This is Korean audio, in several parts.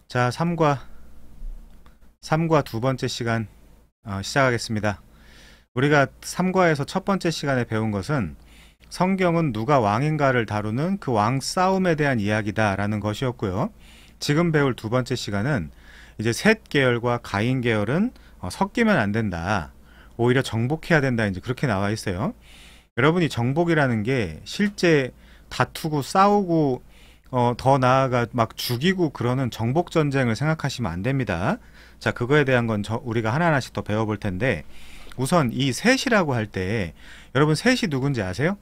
자, 3과 두 번째 시간 시작하겠습니다. 우리가 3과에서 첫 번째 시간에 배운 것은 성경은 누가 왕인가를 다루는 그 왕 싸움에 대한 이야기다 라는 것이었고요. 지금 배울 두 번째 시간은 이제 셋 계열과 가인 계열은 섞이면 안 된다. 오히려 정복해야 된다. 이제 그렇게 나와 있어요. 여러분이 정복이라는 게 실제 다투고 싸우고 더 나아가 막 죽이고 그러는 정복 전쟁을 생각하시면 안 됩니다. 자, 그거에 대한 건 우리가 하나하나씩 더 배워볼 텐데, 우선 이 셋이라고 할 때 여러분 셋이 누군지 아세요?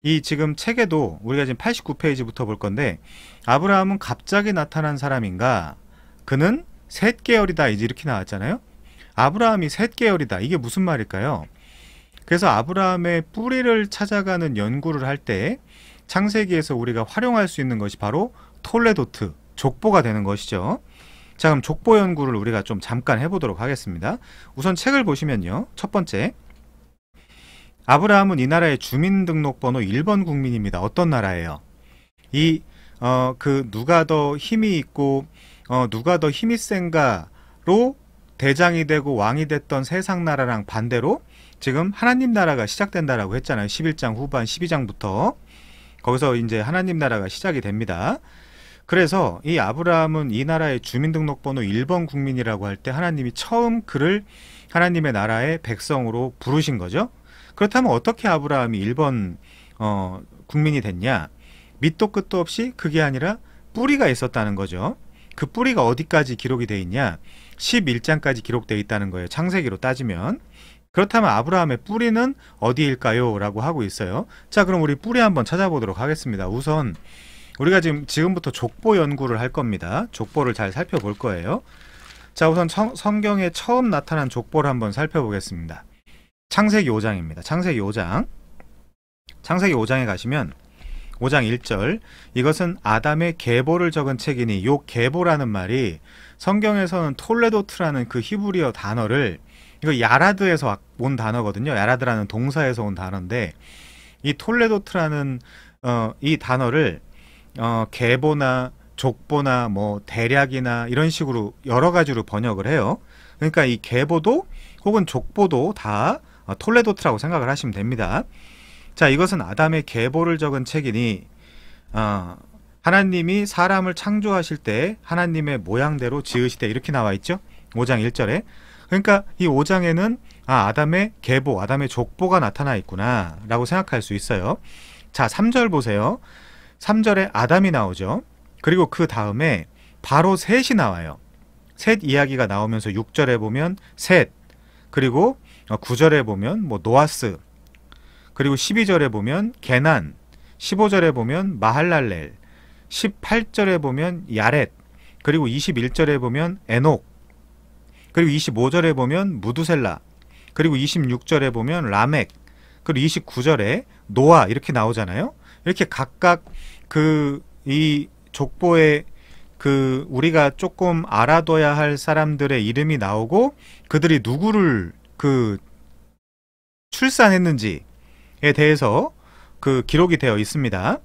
이 지금 책에도 우리가 지금 89페이지부터 볼 건데, 아브라함은 갑자기 나타난 사람인가? 그는 셋 계열이다. 이제 이렇게 나왔잖아요. 아브라함이 셋 계열이다. 이게 무슨 말일까요? 그래서 아브라함의 뿌리를 찾아가는 연구를 할 때 창세기에서 우리가 활용할 수 있는 것이 바로 톨레도트, 족보가 되는 것이죠. 자, 그럼 족보 연구를 우리가 좀 잠깐 해보도록 하겠습니다. 우선 책을 보시면요. 첫 번째, 아브라함은 이 나라의 주민등록번호 1번 국민입니다. 어떤 나라예요? 누가 더 힘이 있고 누가 더 힘이 센가로 대장이 되고 왕이 됐던 세상 나라랑 반대로 지금 하나님 나라가 시작된다라고 했잖아요. 11장 후반 12장부터 거기서 이제 하나님 나라가 시작이 됩니다. 그래서 이 아브라함은 이 나라의 주민등록번호 1번 국민이라고 할 때 하나님이 처음 그를 하나님의 나라의 백성으로 부르신 거죠. 그렇다면 어떻게 아브라함이 1번 국민이 됐냐? 밑도 끝도 없이 그게 아니라 뿌리가 있었다는 거죠. 그 뿌리가 어디까지 기록이 돼 있냐? 11장까지 기록되어 있다는 거예요. 창세기로 따지면. 그렇다면 아브라함의 뿌리는 어디일까요? 라고 하고 있어요. 자, 그럼 우리 뿌리 한번 찾아보도록 하겠습니다. 우선 우리가 지금부터 족보 연구를 할 겁니다. 족보를 잘 살펴볼 거예요. 자, 우선 성경에 처음 나타난 족보를 한번 살펴보겠습니다. 창세기 5장입니다. 창세기 5장. 창세기 5장에 가시면 5장 1절, 이것은 아담의 계보를 적은 책이니, 요 계보라는 말이 성경에서는 톨레도트라는 그 히브리어 단어를, 이거 야라드에서 온 단어거든요. 야라드라는 동사에서 온 단어인데, 이 톨레도트라는 이 단어를 계보나 족보나 뭐 대략이나 이런 식으로 여러 가지로 번역을 해요. 그러니까 이 계보도 혹은 족보도 다 톨레도트라고 생각을 하시면 됩니다. 자, 이것은 아담의 계보를 적은 책이니, 하나님이 사람을 창조하실 때 하나님의 모양대로 지으시되, 이렇게 나와 있죠. 5장 1절에. 그러니까 이 5장에는 아담의 계보, 아담의 족보가 나타나 있구나 라고 생각할 수 있어요. 자, 3절 보세요. 3절에 아담이 나오죠. 그리고 그 다음에 바로 셋이 나와요. 셋 이야기가 나오면서 6절에 보면 셋, 그리고 9절에 보면 뭐 노아스, 그리고 12절에 보면 게난, 15절에 보면 마할랄렐, 18절에 보면 야렛, 그리고 21절에 보면 에녹, 그리고 25절에 보면 무두셀라, 그리고 26절에 보면 라멕, 그리고 29절에 노아, 이렇게 나오잖아요. 이렇게 각각 이 족보에 우리가 조금 알아둬야 할 사람들의 이름이 나오고, 그들이 누구를 출산했는지에 대해서 기록이 되어 있습니다.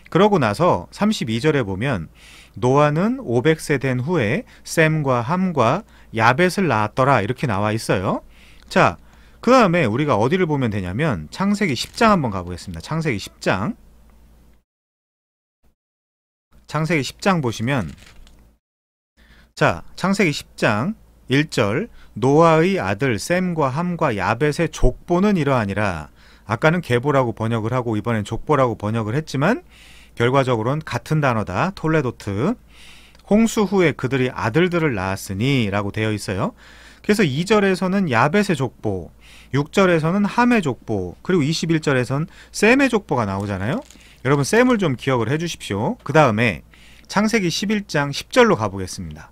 그러고 나서 32절에 보면 노아는 500세 된 후에 셈과 함과 야벳을 낳았더라, 이렇게 나와 있어요. 자, 그 다음에 우리가 어디를 보면 되냐면 창세기 10장 한번 가보겠습니다. 창세기 10장. 창세기 10장 보시면, 자, 창세기 10장 1절, 노아의 아들 셈과 함과 야벳의 족보는 이러하니라. 아까는 계보라고 번역을 하고 이번엔 족보라고 번역을 했지만 결과적으로는 같은 단어다. 톨레도트. 홍수 후에 그들이 아들들을 낳았으니 라고 되어 있어요. 그래서 2절에서는 야벳의 족보, 6절에서는 함의 족보, 그리고 21절에서는 셈의 족보가 나오잖아요. 여러분 셈을 좀 기억을 해 주십시오. 그 다음에 창세기 11장 10절로 가보겠습니다.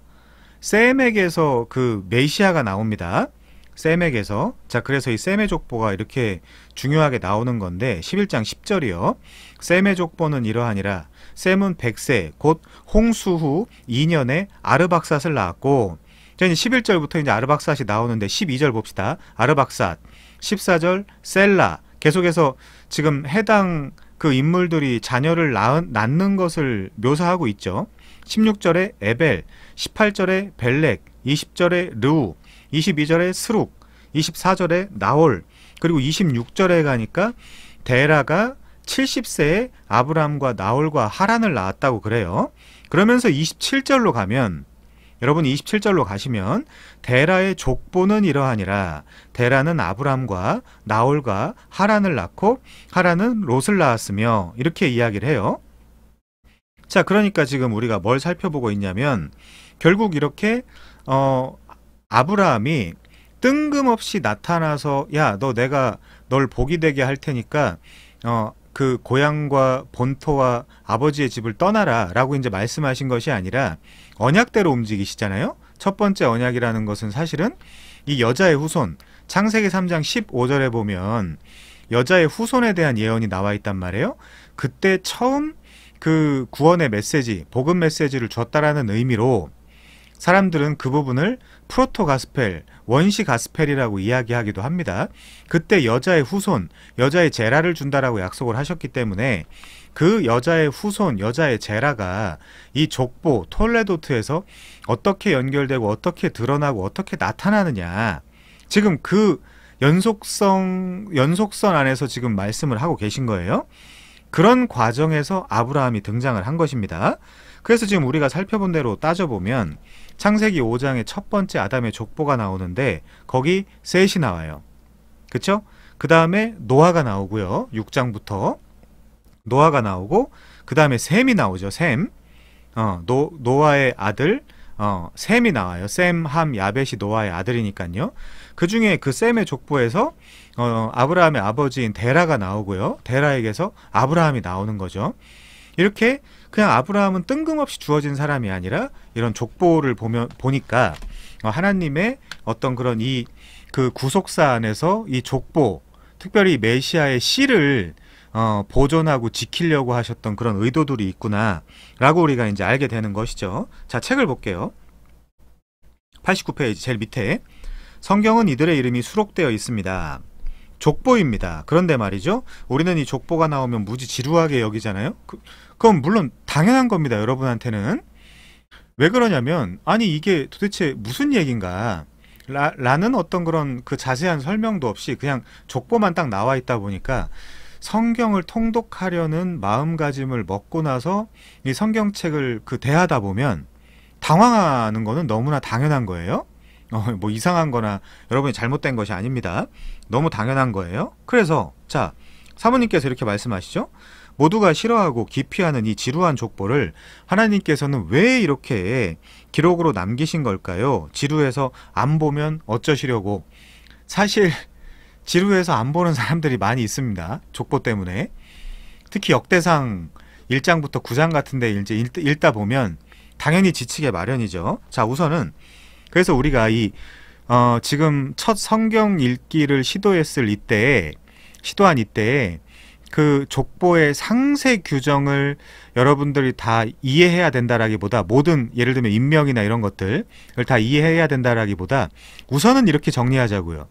셈에게서 메시아가 나옵니다. 셈에게서. 자, 그래서 이 셈의 족보가 이렇게 중요하게 나오는 건데, 11장 10절이요. 셈의 족보는 이러하니라. 셈은 100세 곧 홍수 후 2년에 아르박삿을 낳았고, 자, 이제 11절부터 이제 아르박삿이 나오는데 12절 봅시다. 아르박삿. 14절 셀라. 계속해서 지금 해당 인물들이 자녀를 낳는 것을 묘사하고 있죠. 16절에 에벨, 18절에 벨렉, 20절에 르우, 22절에 스룩, 24절에 나홀, 그리고 26절에 가니까 데라가 70세에 아브람과 나홀과 하란을 낳았다고 그래요. 그러면서 27절로 가면, 여러분 27절로 가시면 데라의 족보는 이러하니라. 데라는 아브람과 나홀과 하란을 낳고 하란은 롯을 낳았으며, 이렇게 이야기를 해요. 자, 그러니까 지금 우리가 뭘 살펴보고 있냐면, 결국 이렇게 아브라함이 뜬금없이 나타나서, 야, 내가 널 복이 되게 할 테니까 그 고향과 본토와 아버지의 집을 떠나라 라고 이제 말씀하신 것이 아니라 언약대로 움직이시잖아요. 첫 번째 언약이라는 것은 사실은 이 여자의 후손, 창세기 3장 15절에 보면 여자의 후손에 대한 예언이 나와 있단 말이에요. 그때 처음 그 구원의 메시지, 복음 메시지를 줬다라는 의미로 사람들은 그 부분을 프로토 가스펠, 원시 가스펠이라고 이야기하기도 합니다. 그때 여자의 후손, 여자의 제라를 준다라고 약속을 하셨기 때문에 그 여자의 후손, 여자의 제라가 이 족보, 톨레도트에서 어떻게 연결되고 어떻게 드러나고 어떻게 나타나느냐, 지금 그 연속선 안에서 지금 말씀을 하고 계신 거예요. 그런 과정에서 아브라함이 등장을 한 것입니다. 그래서 지금 우리가 살펴본 대로 따져보면 창세기 5장의 첫 번째 아담의 족보가 나오는데 거기 셋이 나와요. 그쵸? 그 다음에 노아가 나오고요. 6장부터 노아가 나오고, 그 다음에 셈이 나오죠. 셈. 노아의 아들 셈이 나와요. 셈, 함, 야벳이 노아의 아들이니까요. 그 중에 그 셈의 족보에서 아브라함의 아버지인 데라가 나오고요. 데라에게서 아브라함이 나오는 거죠. 이렇게 그냥 아브라함은 뜬금없이 주어진 사람이 아니라 이런 족보를 보니까 하나님의 어떤 그런 그 구속사 안에서 이 족보, 특별히 메시아의 씨를 보존하고 지키려고 하셨던 그런 의도들이 있구나 라고 우리가 이제 알게 되는 것이죠. 자, 책을 볼게요. 89페이지 제일 밑에, 성경은 이들의 이름이 수록되어 있습니다. 족보입니다. 그런데 말이죠, 우리는 이 족보가 나오면 무지 지루하게 여기잖아요. 그건 물론 당연한 겁니다. 여러분한테는. 왜 그러냐면, 아니 이게 도대체 무슨 얘기인가 라는 어떤 그런 그 자세한 설명도 없이 그냥 족보만 딱 나와 있다 보니까 성경을 통독하려는 마음가짐을 먹고 나서 이 성경책을 대하다 보면 당황하는 거는 너무나 당연한 거예요. 뭐 이상한 거나 여러분이 잘못된 것이 아닙니다. 너무 당연한 거예요. 그래서 자, 사모님께서 이렇게 말씀하시죠. 모두가 싫어하고 기피하는 이 지루한 족보를 하나님께서는 왜 이렇게 기록으로 남기신 걸까요? 지루해서 안 보면 어쩌시려고. 사실 지루해서 안 보는 사람들이 많이 있습니다. 족보 때문에. 특히 역대상 1장부터 9장 같은데 이제 읽다 보면 당연히 지치게 마련이죠. 자, 우선은 그래서 우리가 지금 첫 성경 읽기를 시도한 이때에 그 족보의 상세 규정을 여러분들이 다 이해해야 된다라기보다, 모든 예를 들면 인명이나 이런 것들을 다 이해해야 된다라기보다 우선은 이렇게 정리하자고요.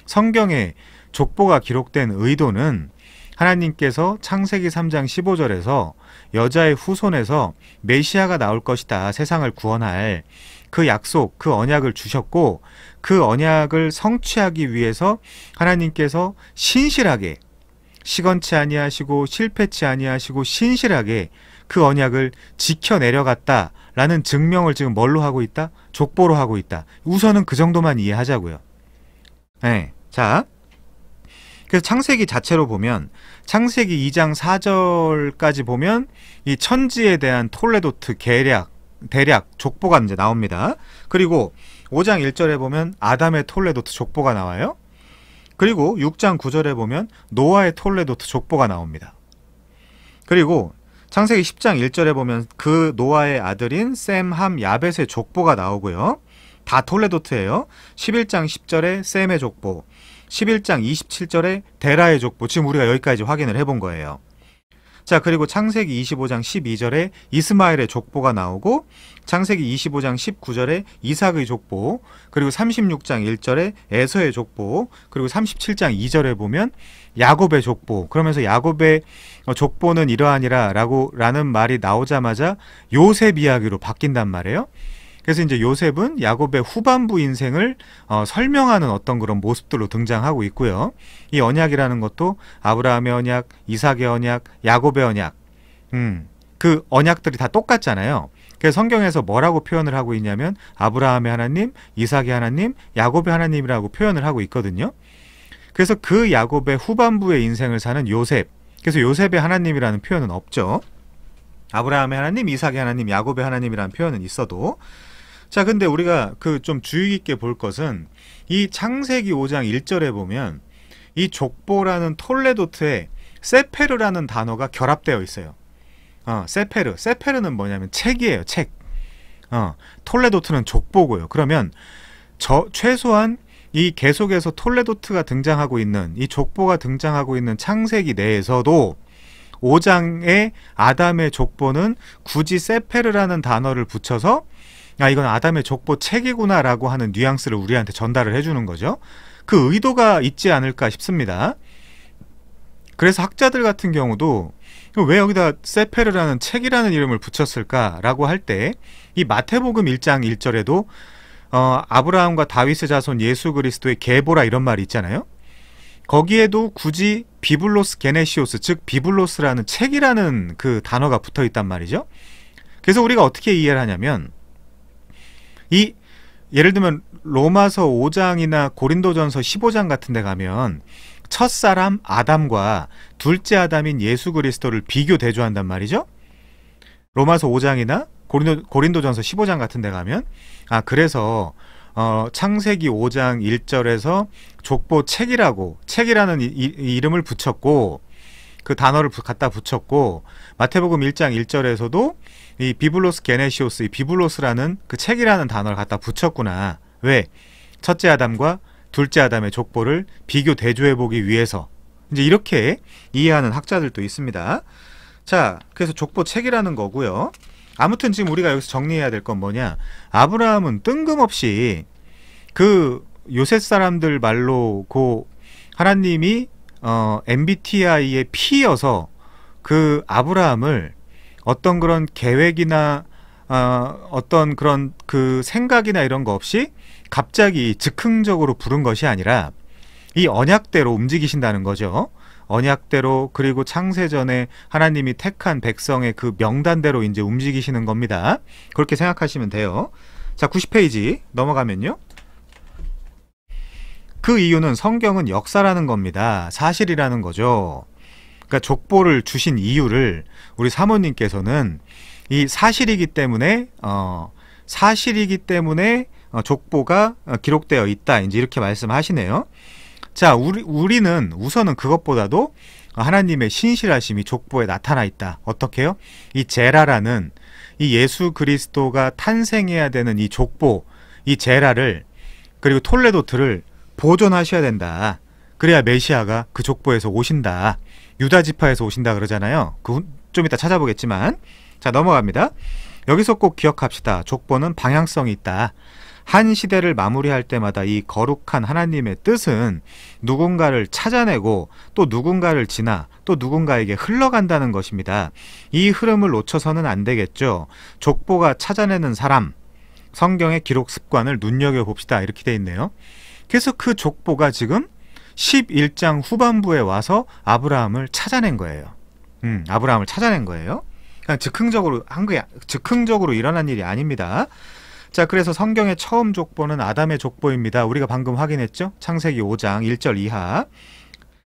성경에 족보가 기록된 의도는 하나님께서 창세기 3장 15절에서 여자의 후손에서 메시아가 나올 것이다, 세상을 구원할 그 약속, 그 언약을 주셨고, 그 언약을 성취하기 위해서 하나님께서 신실하게, 시건치 아니하시고 실패치 아니하시고 신실하게 그 언약을 지켜내려갔다라는 증명을 지금 뭘로 하고 있다? 족보로 하고 있다. 우선은 그 정도만 이해하자고요. 네. 자, 그래서 창세기 자체로 보면 창세기 2장 4절까지 보면 이 천지에 대한 톨레도트 대략 족보가 이제 나옵니다. 그리고 5장 1절에 보면 아담의 톨레도트 족보가 나와요. 그리고 6장 9절에 보면 노아의 톨레도트 족보가 나옵니다. 그리고 창세기 10장 1절에 보면 그 노아의 아들인 셈, 함, 야벳의 족보가 나오고요. 다 톨레도트예요. 11장 10절에 셈의 족보, 11장 27절에 데라의 족보. 지금 우리가 여기까지 확인을 해본 거예요. 자, 그리고 창세기 25장 12절에 이스마엘의 족보가 나오고 창세기 25장 19절에 이삭의 족보, 그리고 36장 1절에 에서의 족보, 그리고 37장 2절에 보면 야곱의 족보. 그러면서 야곱의 족보는 이러하니라 라는 말이 나오자마자 요셉 이야기로 바뀐단 말이에요. 그래서 이제 요셉은 야곱의 후반부 인생을 설명하는 어떤 그런 모습들로 등장하고 있고요. 이 언약이라는 것도 아브라함의 언약, 이삭의 언약, 야곱의 언약, 그 언약들이 다 똑같잖아요. 그래서 성경에서 뭐라고 표현을 하고 있냐면 아브라함의 하나님, 이삭의 하나님, 야곱의 하나님이라고 표현을 하고 있거든요. 그래서 그 야곱의 후반부의 인생을 사는 요셉, 그래서 요셉의 하나님이라는 표현은 없죠. 아브라함의 하나님, 이삭의 하나님, 야곱의 하나님이라는 표현은 있어도. 자, 근데 우리가 그 좀 주의 깊게 볼 것은 이 창세기 5장 1절에 보면 이 족보라는 톨레도트에 세페르라는 단어가 결합되어 있어요. 세페르는 뭐냐면 책이에요, 책. 톨레도트는 족보고요. 그러면 최소한 이 계속해서 톨레도트가 등장하고 있는, 이 족보가 등장하고 있는 창세기 내에서도 5장의 아담의 족보는 굳이 세페르라는 단어를 붙여서 이건 아담의 족보 책이구나 라고 하는 뉘앙스를 우리한테 전달을 해주는 거죠. 그 의도가 있지 않을까 싶습니다. 그래서 학자들 같은 경우도 왜 여기다 세페르라는 책이라는 이름을 붙였을까라고 할 때 이 마태복음 1장 1절에도 아브라함과 다윗의 자손 예수 그리스도의 계보라 이런 말이 있잖아요. 거기에도 굳이 비블로스 게네시오스, 즉 비블로스라는 책이라는 그 단어가 붙어 있단 말이죠. 그래서 우리가 어떻게 이해를 하냐면 예를 들면 로마서 5장이나 고린도전서 15장 같은 데 가면 첫사람 아담과 둘째 아담인 예수 그리스도를 비교 대조한단 말이죠. 로마서 5장이나 고린도전서 15장 같은 데 가면 그래서 창세기 5장 1절에서 족보 책이라는 이름을 붙였고 그 단어를 갖다 붙였고 마태복음 1장 1절에서도 이 비블로스 게네시오스, 이 비블로스라는 그 책이라는 단어를 갖다 붙였구나. 왜? 첫째 아담과 둘째 아담의 족보를 비교 대조해 보기 위해서. 이제 이렇게 이해하는 학자들도 있습니다. 자, 그래서 족보 책이라는 거고요. 아무튼 지금 우리가 여기서 정리해야 될 건 뭐냐? 아브라함은 뜬금없이 그 요셉 사람들 말로 하나님이 MBTI의 P여서 그 아브라함을 어떤 그런 계획이나 어떤 그런 그 생각이나 이런 거 없이 갑자기 즉흥적으로 부른 것이 아니라 이 언약대로 움직이신다는 거죠. 언약대로, 그리고 창세전에 하나님이 택한 백성의 그 명단대로 이제 움직이시는 겁니다. 그렇게 생각하시면 돼요. 자, 90페이지 넘어가면요. 그 이유는 성경은 역사라는 겁니다. 사실이라는 거죠. 그러니까 족보를 주신 이유를 우리 사모님께서는 이 사실이기 때문에 족보가 기록되어 있다. 이제 이렇게 말씀하시네요. 자, 우리는 우선은 그것보다도 하나님의 신실하심이 족보에 나타나 있다. 어떻게요? 이 제라라는 이 예수 그리스도가 탄생해야 되는 이 족보, 이 제라를, 그리고 톨레도트를 보존하셔야 된다. 그래야 메시아가 그 족보에서 오신다. 유다 지파에서 오신다 그러잖아요. 좀 이따 찾아보겠지만. 자, 넘어갑니다. 여기서 꼭 기억합시다. 족보는 방향성이 있다. 한 시대를 마무리할 때마다 이 거룩한 하나님의 뜻은 누군가를 찾아내고 또 누군가를 지나 또 누군가에게 흘러간다는 것입니다. 이 흐름을 놓쳐서는 안 되겠죠. 족보가 찾아내는 사람, 성경의 기록 습관을 눈여겨봅시다. 이렇게 돼 있네요. 그래서 그 족보가 지금 11장 후반부에 와서 아브라함을 찾아낸 거예요. 아브라함을 찾아낸 거예요. 그냥 즉흥적으로 일어난 일이 아닙니다. 자, 그래서 성경의 처음 족보는 아담의 족보입니다. 우리가 방금 확인했죠? 창세기 5장 1절 이하.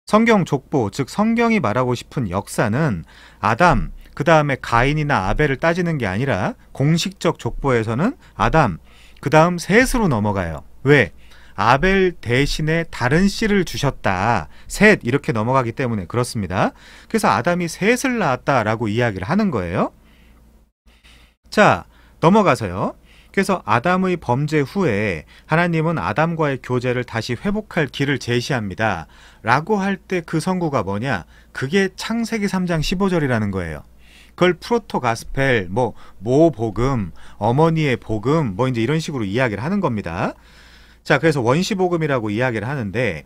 성경 족보, 즉 성경이 말하고 싶은 역사는 아담, 그 다음에 가인이나 아벨을 따지는 게 아니라 공식적 족보에서는 아담, 그 다음 셋으로 넘어가요. 왜? 아벨 대신에 다른 씨를 주셨다. 셋, 이렇게 넘어가기 때문에 그렇습니다. 그래서 아담이 셋을 낳았다라고 이야기를 하는 거예요. 자, 넘어가서요. 그래서 아담의 범죄 후에 하나님은 아담과의 교제를 다시 회복할 길을 제시합니다. 라고 할 때 그 선구가 뭐냐? 그게 창세기 3장 15절이라는 거예요. 그걸 프로토 가스펠, 모복음, 어머니의 복음, 이제 이런 식으로 이야기를 하는 겁니다. 자, 그래서 원시복음이라고 이야기를 하는데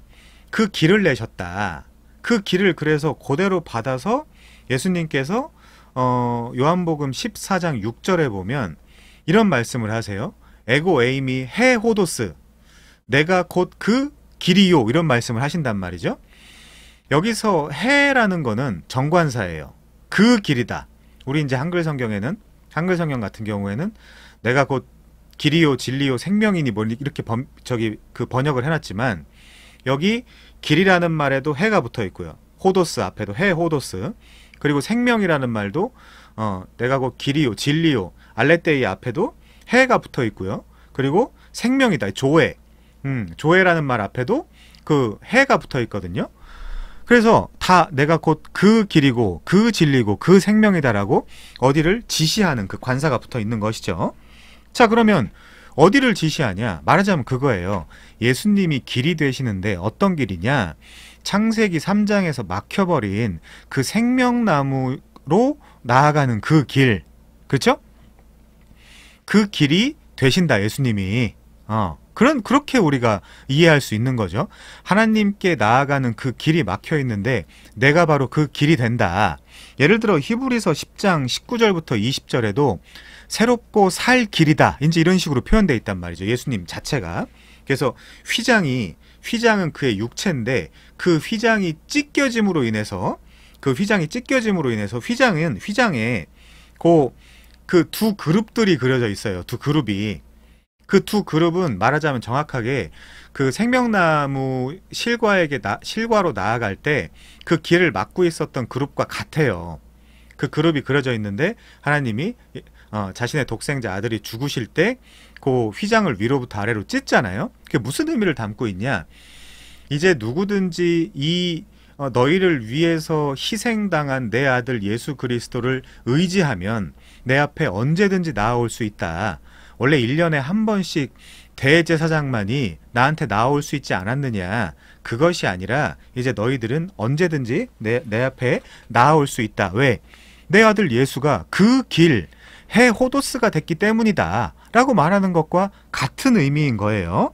그 길을 내셨다. 그 길을 그래서 그대로 받아서 예수님께서 요한복음 14장 6절에 보면 이런 말씀을 하세요. 에고 에이미 해 호도스, 내가 곧 그 길이요, 이런 말씀을 하신단 말이죠. 여기서 해라는 거는 정관사예요. 그 길이다. 우리 이제 한글 성경 같은 경우에는 내가 곧 길이요 진리요 생명이니 이렇게 번역을 해놨지만 여기 길이라는 말에도 해가 붙어 있고요. 호도스 앞에도 해 호도스, 그리고 생명이라는 말도 내가 곧 길이요 진리요 알레테이 앞에도 해가 붙어 있고요. 그리고 생명이다 조회, 조회라는 말 앞에도 그 해가 붙어 있거든요. 그래서 다 내가 곧 그 길이고 그 진리고 그 생명이다라고 어디를 지시하는 그 관사가 붙어 있는 것이죠. 자, 그러면 어디를 지시하냐? 말하자면 그거예요. 예수님이 길이 되시는데 어떤 길이냐? 창세기 3장에서 막혀버린 그 생명나무로 나아가는 그 길. 그렇죠? 그 길이 되신다, 예수님이. 그렇게 우리가 이해할 수 있는 거죠. 하나님께 나아가는 그 길이 막혀 있는데 내가 바로 그 길이 된다. 예를 들어 히브리서 10장 19절부터 20절에도 새롭고 살 길이다, 이제 이런 식으로 표현되어 있단 말이죠. 예수님 자체가. 그래서 휘장은 그의 육체인데 그 휘장이 찢겨짐으로 인해서 휘장에 그 두 그룹들이 그려져 있어요. 두 그룹이. 그 두 그룹은 말하자면 정확하게 그 생명나무 실과로 나아갈 때 그 길을 막고 있었던 그룹과 같아요. 그 그룹이 그려져 있는데 하나님이 자신의 독생자 아들이 죽으실 때 그 휘장을 위로부터 아래로 찢잖아요. 그게 무슨 의미를 담고 있냐? 이제 누구든지 너희를 위해서 희생당한 내 아들 예수 그리스도를 의지하면 내 앞에 언제든지 나아올 수 있다. 원래 1년에 한 번씩 대제사장만이 나한테 나아올 수 있지 않았느냐. 그것이 아니라 이제 너희들은 언제든지 내 앞에 나아올 수 있다. 왜? 내 아들 예수가 그 길, 해 호도스가 됐기 때문이다 라고 말하는 것과 같은 의미인 거예요.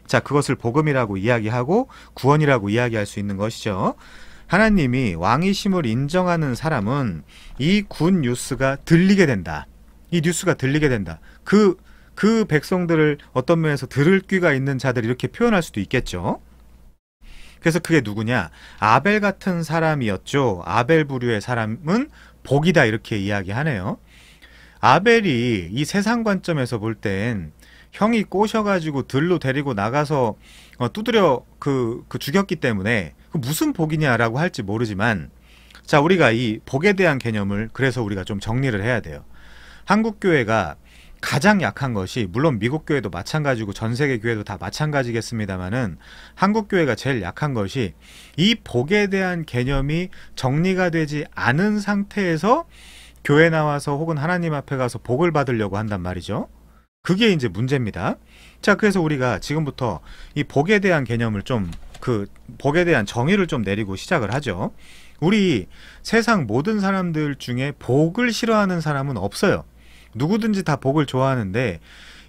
자, 그것을 복음이라고 이야기하고 구원이라고 이야기할 수 있는 것이죠. 하나님이 왕이심을 인정하는 사람은 이 굿 뉴스가 들리게 된다. 이 뉴스가 들리게 된다. 그 백성들을 어떤 면에서 들을 귀가 있는 자들, 이렇게 표현할 수도 있겠죠. 그래서 그게 누구냐? 아벨 같은 사람이었죠. 아벨 부류의 사람은 복이다, 이렇게 이야기하네요. 아벨이 이 세상 관점에서 볼 땐 형이 꼬셔가지고 들로 데리고 나가서 두드려 죽였기 때문에 무슨 복이냐라고 할지 모르지만, 자, 우리가 이 복에 대한 개념을 그래서 우리가 좀 정리를 해야 돼요. 한국 교회가 가장 약한 것이, 물론 미국 교회도 마찬가지고 전 세계 교회도 다 마찬가지겠습니다만은, 한국 교회가 제일 약한 것이 이 복에 대한 개념이 정리가 되지 않은 상태에서 교회 나와서 혹은 하나님 앞에 가서 복을 받으려고 한단 말이죠. 그게 이제 문제입니다. 자, 그래서 우리가 지금부터 이 복에 대한 개념을 복에 대한 정의를 좀 내리고 시작을 하죠. 우리 세상 모든 사람들 중에 복을 싫어하는 사람은 없어요. 누구든지 다 복을 좋아하는데,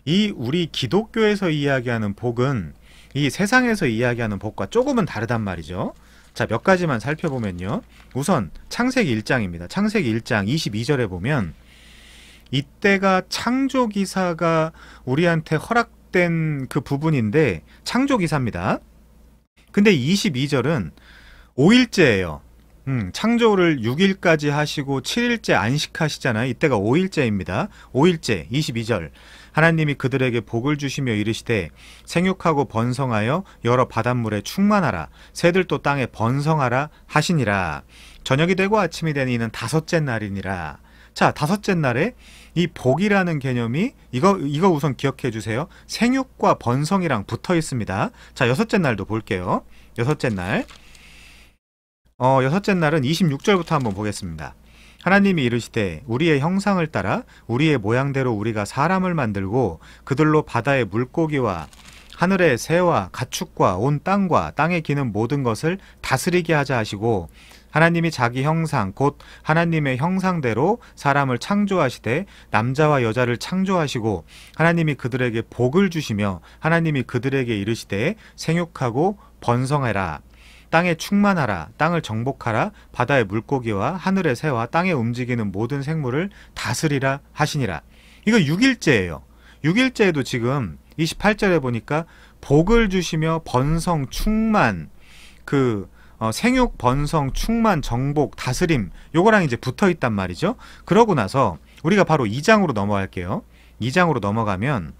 이 우리 기독교에서 이야기하는 복은 이 세상에서 이야기하는 복과 조금은 다르단 말이죠. 자, 몇 가지만 살펴보면요. 우선 창세기 1장입니다. 창세기 1장 22절에 보면 이때가 창조기사가 우리한테 허락된 그 부분인데, 창조기사입니다. 근데 22절은 5일째예요. 창조를 6일까지 하시고 7일째 안식하시잖아요. 이때가 5일째입니다. 5일째 22절. 하나님이 그들에게 복을 주시며 이르시되 생육하고 번성하여 여러 바닷물에 충만하라. 새들도 땅에 번성하라 하시니라. 저녁이 되고 아침이 되니 이는 다섯째 날이니라. 자, 다섯째 날에 이 복이라는 개념이 이거 우선 기억해 주세요. 생육과 번성이랑 붙어 있습니다. 자, 여섯째 날도 볼게요. 여섯째 날. 여섯째 날은 26절부터 한번 보겠습니다. 하나님이 이르시되 우리의 형상을 따라 우리의 모양대로 우리가 사람을 만들고 그들로 바다의 물고기와 하늘의 새와 가축과 온 땅과 땅에 기는 모든 것을 다스리게 하자 하시고, 하나님이 자기 형상 곧 하나님의 형상대로 사람을 창조하시되 남자와 여자를 창조하시고, 하나님이 그들에게 복을 주시며 하나님이 그들에게 이르시되 생육하고 번성하라, 땅에 충만하라, 땅을 정복하라, 바다의 물고기와 하늘의 새와 땅에 움직이는 모든 생물을 다스리라 하시니라. 이거 6일째예요. 6일째에도 지금 28절에 보니까 복을 주시며 번성, 충만, 생육, 번성, 충만, 정복, 다스림, 요거랑 이제 붙어 있단 말이죠. 그러고 나서 우리가 바로 2장으로 넘어갈게요. 2장으로 넘어가면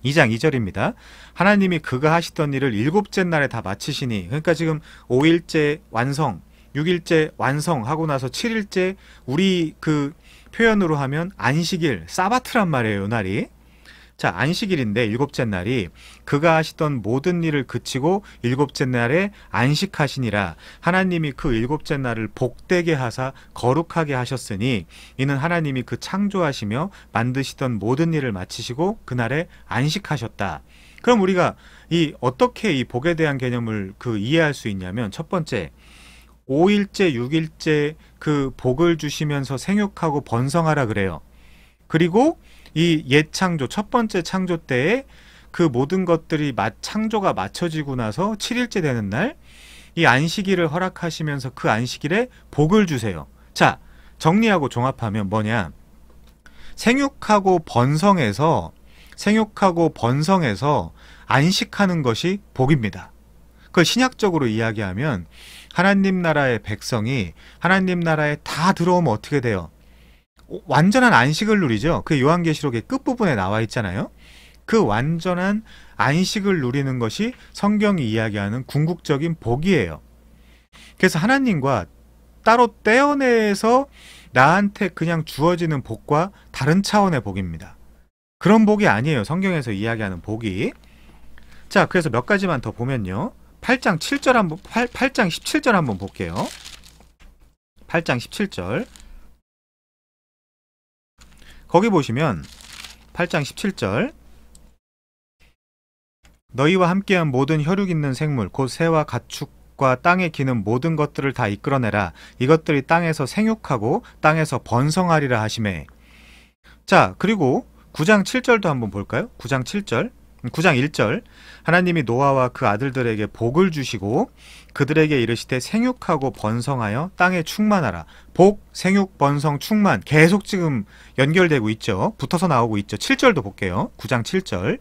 2장 2절입니다. 하나님이 그가 하시던 일을 일곱째 날에 다 마치시니, 그러니까 지금 5일째 완성, 6일째 완성하고 나서 7일째, 우리 그 표현으로 하면 안식일, 사바트란 말이에요, 이 날이. 자, 안식일인데 일곱째 날이 그가 하시던 모든 일을 그치고 일곱째 날에 안식하시니라. 하나님이 그 일곱째 날을 복되게 하사 거룩하게 하셨으니 이는 하나님이 그 창조하시며 만드시던 모든 일을 마치시고 그날에 안식하셨다. 그럼 우리가 어떻게 이 복에 대한 개념을 이해할 수 있냐면, 첫 번째, 5일째, 6일째 그 복을 주시면서 생육하고 번성하라 그래요. 그리고 이 옛 창조, 첫 번째 창조 때에 그 모든 것들이 창조가 맞춰지고 나서 7일째 되는 날 이 안식일을 허락하시면서 그 안식일에 복을 주세요. 자, 정리하고 종합하면 뭐냐? 생육하고 번성해서 안식하는 것이 복입니다. 그걸 신약적으로 이야기하면 하나님 나라의 백성이 하나님 나라에 다 들어오면 어떻게 돼요? 완전한 안식을 누리죠. 그 요한계시록의 끝부분에 나와 있잖아요. 그 완전한 안식을 누리는 것이 성경이 이야기하는 궁극적인 복이에요. 그래서 하나님과 따로 떼어내서 나한테 그냥 주어지는 복과 다른 차원의 복입니다. 그런 복이 아니에요, 성경에서 이야기하는 복이. 자, 그래서 몇 가지만 더 보면요, 8장 17절 한번 볼게요. 8장 17절, 거기 보시면 8장 17절, 너희와 함께한 모든 혈육 있는 생물 곧 새와 가축과 땅에 기는 모든 것들을 다 이끌어내라. 이것들이 땅에서 생육하고 땅에서 번성하리라 하시매. 자, 그리고 9장 7절도 한번 볼까요? 9장 1절, 하나님이 노아와 그 아들들에게 복을 주시고 그들에게 이르시되 생육하고 번성하여 땅에 충만하라. 복, 생육, 번성, 충만 계속 지금 연결되고 있죠. 붙어서 나오고 있죠. 7절도 볼게요. 9장 7절,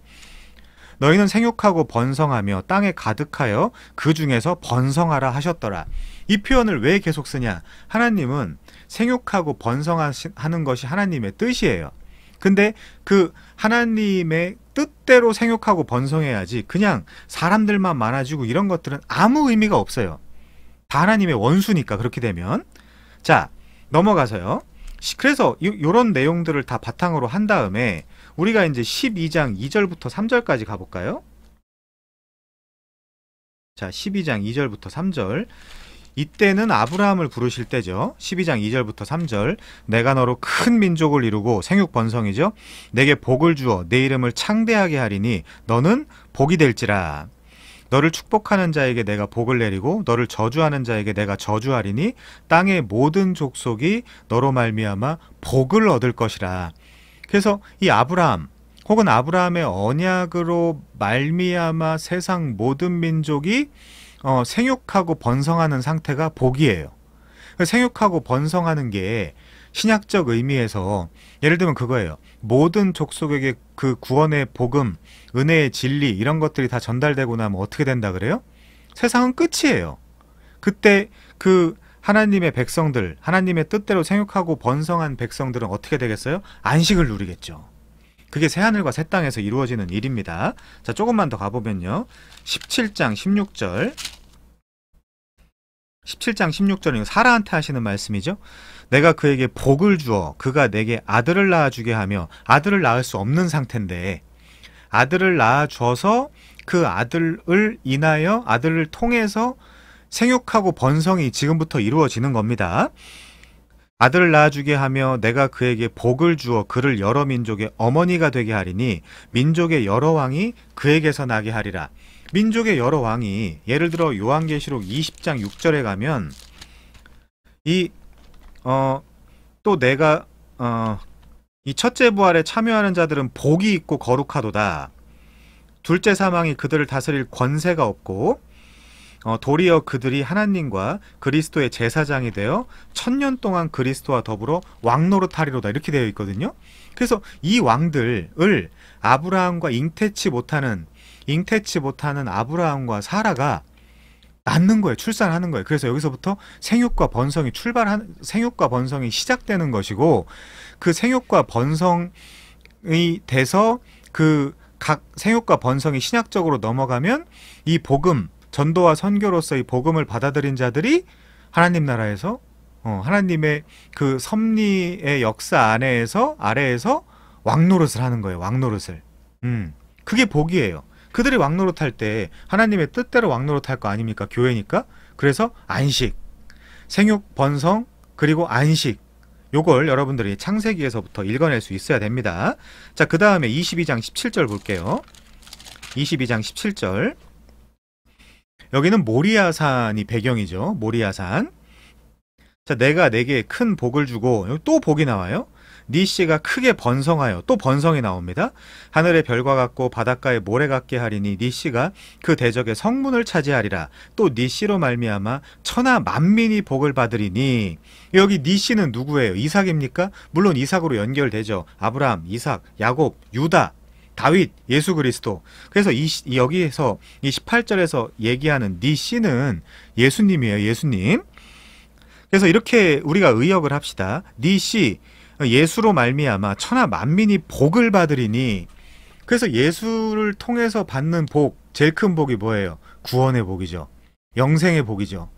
너희는 생육하고 번성하며 땅에 가득하여 그 중에서 번성하라 하셨더라. 이 표현을 왜 계속 쓰냐? 하나님은 생육하고 번성하는 것이 하나님의 뜻이에요. 근데 그 하나님의 뜻대로 생육하고 번성해야지 그냥 사람들만 많아지고 이런 것들은 아무 의미가 없어요. 다 하나님의 원수니까. 그렇게 되면, 자, 넘어가서요, 그래서 요런 내용들을 다 바탕으로 한 다음에 우리가 이제 12장 2절부터 3절까지 가볼까요? 자, 12장 2절부터 3절, 이때는 아브라함을 부르실 때죠. 12장 2절부터 3절, 내가 너로 큰 민족을 이루고 생육 번성이죠. 내게 복을 주어 내 이름을 창대하게 하리니 너는 복이 될지라. 너를 축복하는 자에게 내가 복을 내리고 너를 저주하는 자에게 내가 저주하리니 땅의 모든 족속이 너로 말미암아 복을 얻을 것이라. 그래서 이 아브라함 혹은 아브라함의 언약으로 말미암아 세상 모든 민족이 생육하고 번성하는 상태가 복이에요. 생육하고 번성하는 게 신약적 의미에서 예를 들면 그거예요. 모든 족속에게 그 구원의 복음, 은혜의 진리 이런 것들이 다 전달되고 나면 어떻게 된다 그래요? 세상은 끝이에요. 그때 그 하나님의 백성들, 하나님의 뜻대로 생육하고 번성한 백성들은 어떻게 되겠어요? 안식을 누리겠죠. 그게 새하늘과 새 땅에서 이루어지는 일입니다. 자, 조금만 더 가보면요, 17장 16절, 17장 16절은 사라한테 하시는 말씀이죠. 내가 그에게 복을 주어 그가 내게 아들을 낳아주게 하며, 아들을 낳을 수 없는 상태인데 아들을 낳아줘서 그 아들을 인하여, 아들을 통해서 생육하고 번성이 지금부터 이루어지는 겁니다. 아들을 낳아주게 하며 내가 그에게 복을 주어 그를 여러 민족의 어머니가 되게 하리니 민족의 여러 왕이 그에게서 나게 하리라. 민족의 여러 왕이, 예를 들어 요한계시록 20장 6절에 가면 이 또 내가 이 첫째 부활에 참여하는 자들은 복이 있고 거룩하도다. 둘째 사망이 그들을 다스릴 권세가 없고 도리어 그들이 하나님과 그리스도의 제사장이 되어 1000년 동안 그리스도와 더불어 왕노릇하리로다. 이렇게 되어 있거든요. 그래서 이 왕들을 아브라함과 잉태치 못하는 아브라함과 사라가 낳는 거예요. 출산하는 거예요. 그래서 여기서부터 생육과 번성이 시작되는 것이고, 그 생육과 번성이 돼서 그 각 생육과 번성이 신약적으로 넘어가면 이 복음, 전도와 선교로서 이 복음을 받아들인 자들이 하나님 나라에서 하나님의 그 섭리의 역사 아래에서 왕노릇을 하는 거예요. 왕노릇을. 그게 복이에요. 그들이 왕노릇할 때 하나님의 뜻대로 왕노릇할 거 아닙니까? 교회니까. 그래서 안식, 생육, 번성, 그리고 안식, 요걸 여러분들이 창세기에서부터 읽어낼 수 있어야 됩니다. 자, 그 다음에 22장 17절 볼게요. 22장 17절. 여기는 모리아산이 배경이죠. 모리아산. 자, 내가 내게 큰 복을 주고, 여기 또 복이 나와요. 네 씨가 크게 번성하여, 또 번성이 나옵니다. 하늘의 별과 같고 바닷가의 모래 같게 하리니 네 씨가 그 대적의 성문을 차지하리라. 또 네 씨로 말미암아 천하 만민이 복을 받으리니. 여기 네 씨는 누구예요? 이삭입니까? 물론 이삭으로 연결되죠. 아브라함, 이삭, 야곱, 유다, 다윗, 예수 그리스도. 그래서 여기에서 이 18절에서 얘기하는 네 씨는 예수님이에요. 예수님. 그래서 이렇게 우리가 의역을 합시다. 네 씨, 예수로 말미암아 천하 만민이 복을 받으리니. 그래서 예수를 통해서 받는 복, 제일 큰 복이 뭐예요? 구원의 복이죠. 영생의 복이죠.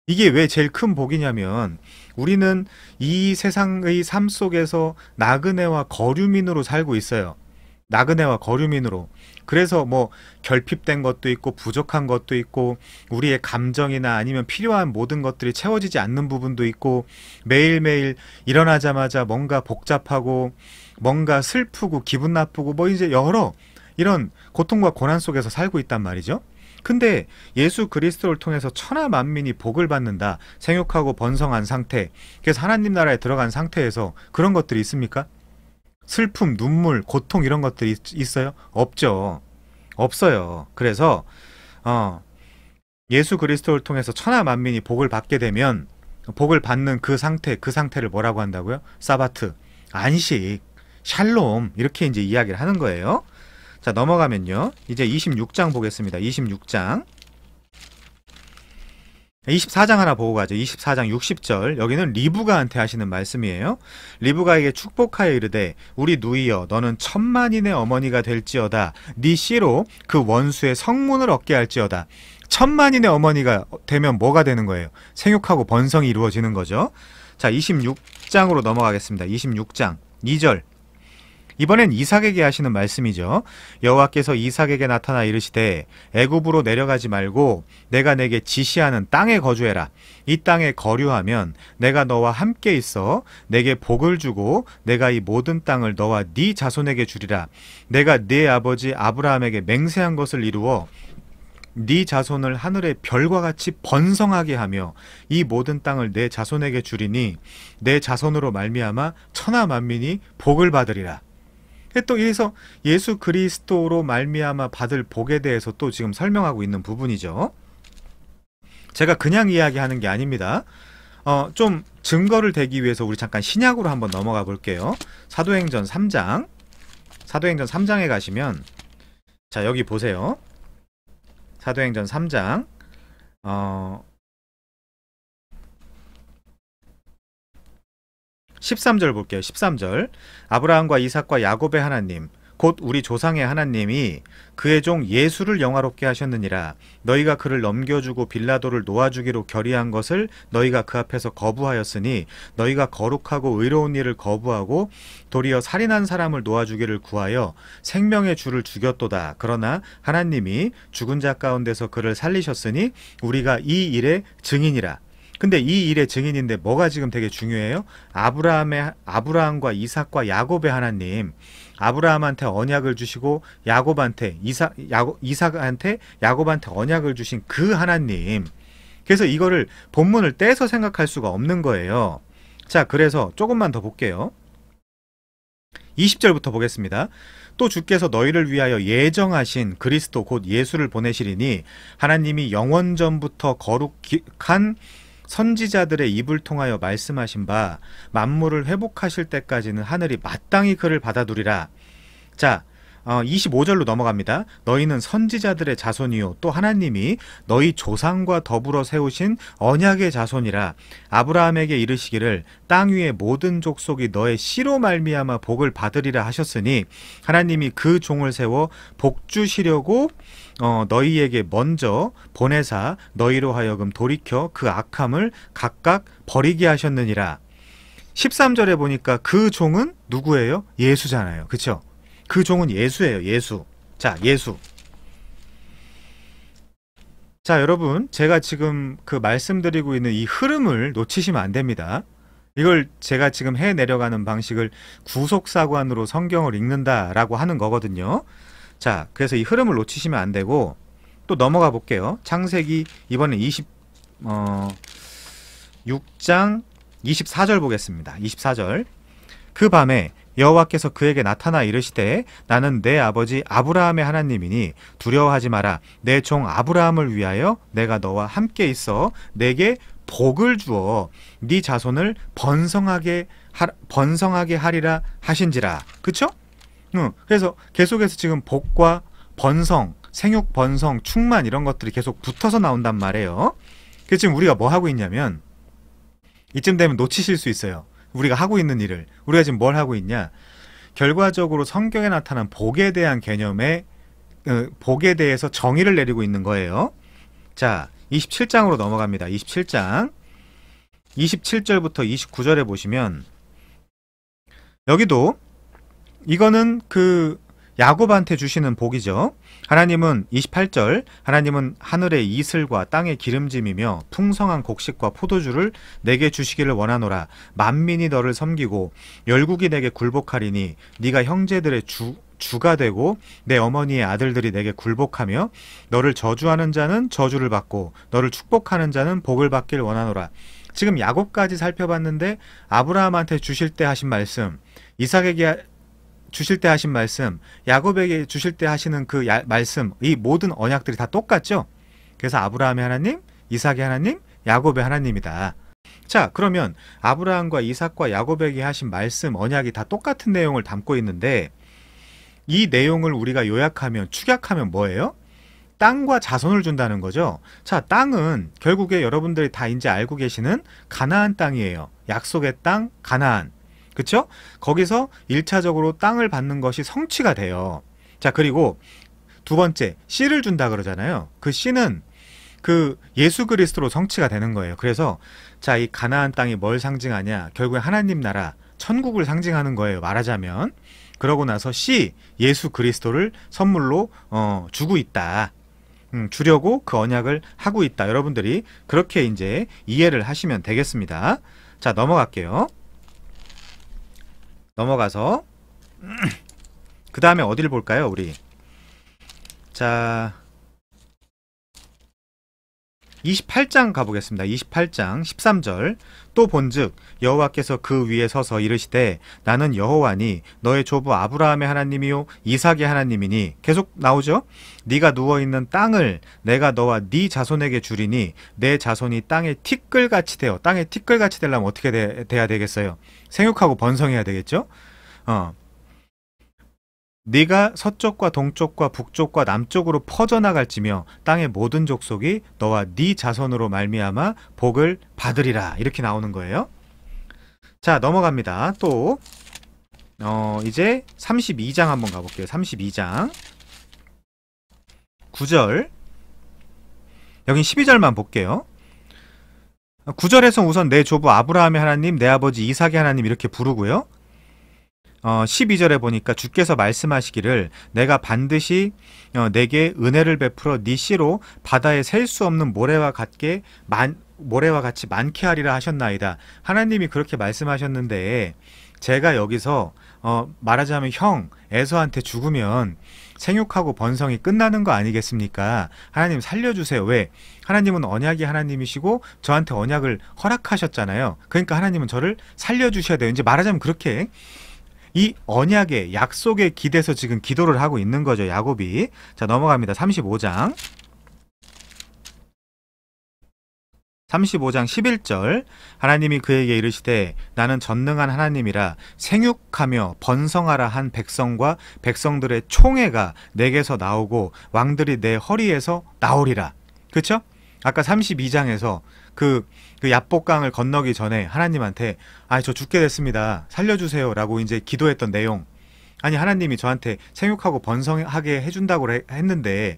이게 왜 제일 큰 복이냐면, 우리는 이 세상의 삶 속에서 나그네와 거류민으로 살고 있어요. 나그네와 거류민으로. 그래서 뭐 결핍된 것도 있고 부족한 것도 있고 우리의 감정이나 아니면 필요한 모든 것들이 채워지지 않는 부분도 있고, 매일매일 일어나자마자 뭔가 복잡하고 뭔가 슬프고 기분 나쁘고 뭐 이제 여러 이런 고통과 고난 속에서 살고 있단 말이죠. 근데 예수 그리스도를 통해서 천하 만민이 복을 받는다. 생육하고 번성한 상태. 그래서 하나님 나라에 들어간 상태에서 그런 것들이 있습니까? 슬픔, 눈물, 고통 이런 것들이 있어요? 없죠. 없어요. 그래서 예수 그리스도를 통해서 천하 만민이 복을 받게 되면, 복을 받는 그 상태를 뭐라고 한다고요? 사바트, 안식, 샬롬, 이렇게 이제 이야기를 하는 거예요. 자, 넘어가면요. 이제 26장 보겠습니다. 26장. 24장 하나 보고 가죠. 24장 60절. 여기는 리브가한테 하시는 말씀이에요. 리브가에게 축복하여 이르되 우리 누이여 너는 천만인의 어머니가 될지어다. 네 씨로 그 원수의 성문을 얻게 할지어다. 천만인의 어머니가 되면 뭐가 되는 거예요? 생육하고 번성이 이루어지는 거죠. 자, 26장으로 넘어가겠습니다. 26장 2절. 이번엔 이삭에게 하시는 말씀이죠. 여호와께서 이삭에게 나타나 이르시되 애굽으로 내려가지 말고 내가 내게 지시하는 땅에 거주해라. 이 땅에 거류하면 내가 너와 함께 있어 내게 복을 주고 내가 이 모든 땅을 너와 네 자손에게 주리라. 내가 네 아버지 아브라함에게 맹세한 것을 이루어 네 자손을 하늘의 별과 같이 번성하게 하며 이 모든 땅을 내 자손에게 주리니 내 자손으로 말미암아 천하 만민이 복을 받으리라. 또 이래서 예수 그리스도로 말미암아 받을 복에 대해서 또 지금 설명하고 있는 부분이죠. 제가 그냥 이야기하는 게 아닙니다. 좀 증거를 대기 위해서 우리 잠깐 신약으로 한번 넘어가 볼게요. 사도행전 3장. 사도행전 3장에 가시면, 자, 여기 보세요. 사도행전 3장. 13절 볼게요. 13절. 아브라함과 이삭과 야곱의 하나님 곧 우리 조상의 하나님이 그의 종 예수를 영화롭게 하셨느니라. 너희가 그를 넘겨주고 빌라도를 놓아주기로 결의한 것을 너희가 그 앞에서 거부하였으니 너희가 거룩하고 의로운 일을 거부하고 도리어 살인한 사람을 놓아주기를 구하여 생명의 주를 죽였도다. 그러나 하나님이 죽은 자 가운데서 그를 살리셨으니 우리가 이 일의 증인이라. 근데 이 일의 증인인데 뭐가 지금 되게 중요해요? 아브라함과 이삭과 야곱의 하나님. 아브라함한테 언약을 주시고 이삭한테 야곱한테 언약을 주신 그 하나님. 그래서 이거를 본문을 떼서 생각할 수가 없는 거예요. 자, 그래서 조금만 더 볼게요. 20절부터 보겠습니다. 또 주께서 너희를 위하여 예정하신 그리스도 곧 예수를 보내시리니 하나님이 영원전부터 거룩한 선지자들의 입을 통하여 말씀하신 바 만물을 회복하실 때까지는 하늘이 마땅히 그를 받아두리라. 자, 25절로 넘어갑니다. 너희는 선지자들의 자손이요 또 하나님이 너희 조상과 더불어 세우신 언약의 자손이라. 아브라함에게 이르시기를 땅 위의 모든 족속이 너의 씨로 말미암아 복을 받으리라 하셨으니 하나님이 그 종을 세워 복 주시려고 너희에게 먼저 보내사 너희로 하여금 돌이켜 그 악함을 각각 버리게 하셨느니라. 13절에 보니까 그 종은 누구예요? 예수잖아요. 그쵸? 그 종은 예수예요. 예수. 자, 예수. 자, 여러분, 제가 지금 그 말씀드리고 있는 이 흐름을 놓치시면 안 됩니다. 이걸 제가 지금 해내려가는 방식을 구속사관으로 성경을 읽는다라고 하는 거거든요. 자, 그래서 이 흐름을 놓치시면 안 되고 또 넘어가 볼게요. 창세기 이번엔 6장 24절 보겠습니다. 24절. 그 밤에 여호와께서 그에게 나타나 이르시되 나는 내 아버지 아브라함의 하나님이니 두려워하지 마라. 내 종 아브라함을 위하여 내가 너와 함께 있어 내게 복을 주어 네 자손을 번성하게 하리라 하신지라. 그쵸? 그래서 계속해서 지금 복과 번성, 생육 번성, 충만 이런 것들이 계속 붙어서 나온단 말이에요. 그래서 지금 우리가 뭐 하고 있냐면 이쯤 되면 놓치실 수 있어요. 우리가 하고 있는 일을. 우리가 지금 뭘 하고 있냐? 결과적으로 성경에 나타난 복에 대한 개념에 복에 대해서 정의를 내리고 있는 거예요. 자, 27장으로 넘어갑니다. 27장 27절부터 29절에 보시면 여기도 이거는 그 야곱한테 주시는 복이죠. 하나님은 28절 하나님은 하늘의 이슬과 땅의 기름짐이며 풍성한 곡식과 포도주를 내게 주시기를 원하노라. 만민이 너를 섬기고 열국이 내게 굴복하리니 네가 형제들의 주가 되고 내 어머니의 아들들이 내게 굴복하며 너를 저주하는 자는 저주를 받고 너를 축복하는 자는 복을 받길 원하노라. 지금 야곱까지 살펴봤는데 아브라함한테 주실 때 하신 말씀, 이삭에게 주실 때 하신 말씀, 야곱에게 주실 때 하시는 그 말씀, 이 모든 언약들이 다 똑같죠? 그래서 아브라함의 하나님, 이삭의 하나님, 야곱의 하나님이다. 자, 그러면 아브라함과 이삭과 야곱에게 하신 말씀, 언약이 다 똑같은 내용을 담고 있는데 이 내용을 우리가 요약하면, 축약하면 뭐예요? 땅과 자손을 준다는 거죠. 자, 땅은 결국에 여러분들이 다 이제 알고 계시는 가나안 땅이에요. 약속의 땅, 가나안. 그쵸? 거기서 1차적으로 땅을 받는 것이 성취가 돼요. 자, 그리고 두 번째, 씨를 준다 그러잖아요. 그 씨는 그 예수 그리스도로 성취가 되는 거예요. 그래서 자, 이 가나안 땅이 뭘 상징하냐? 결국에 하나님 나라, 천국을 상징하는 거예요. 말하자면. 그러고 나서 씨, 예수 그리스도를 선물로 주고 있다. 주려고 그 언약을 하고 있다. 여러분들이 그렇게 이제 이해를 하시면 되겠습니다. 자, 넘어갈게요. 넘어가서 그 다음에 어디를 볼까요? 우리 자 28장 가보겠습니다. 28장 13절. 또 본즉 여호와께서 그 위에 서서 이르시되 나는 여호와니 너의 조부 아브라함의 하나님이요 이삭의 하나님이니. 계속 나오죠. 네가 누워있는 땅을 내가 너와 네 자손에게 주리니 내 자손이 땅에 티끌같이 되어. 땅에 티끌같이 되려면 어떻게 돼야 되겠어요? 생육하고 번성해야 되겠죠. 네가 서쪽과 동쪽과 북쪽과 남쪽으로 퍼져나갈지며 땅의 모든 족속이 너와 네 자손으로 말미암아 복을 받으리라. 이렇게 나오는 거예요. 자, 넘어갑니다. 또 이제 32장 한번 가볼게요. 32장 9절. 여긴 12절만 볼게요. 9절에서 우선 내 조부 아브라함의 하나님, 내 아버지 이삭의 하나님 이렇게 부르고요. 12절에 보니까 주께서 말씀하시기를 내가 반드시 내게 은혜를 베풀어 네 씨로 바다에 셀 수 없는 모래와 같게 모래와 같이 많게 하리라 하셨나이다. 하나님이 그렇게 말씀하셨는데 제가 여기서 말하자면 형 에서한테 죽으면 생육하고 번성이 끝나는 거 아니겠습니까? 하나님 살려주세요. 왜? 하나님은 언약의 하나님이시고 저한테 언약을 허락하셨잖아요. 그러니까 하나님은 저를 살려주셔야 돼요. 이제 말하자면 그렇게 이 언약의 약속에 기대서 지금 기도를 하고 있는 거죠. 야곱이. 자, 넘어갑니다. 35장 11절 하나님이 그에게 이르시되 나는 전능한 하나님이라 생육하며 번성하라 한 백성과 백성들의 총회가 내게서 나오고 왕들이 내 허리에서 나오리라. 그렇죠? 아까 32장에서 그 야복강을 건너기 전에 하나님한테 저 죽게 됐습니다. 살려주세요 라고 이제 기도했던 내용. 아니 하나님이 저한테 생육하고 번성하게 해준다고 했는데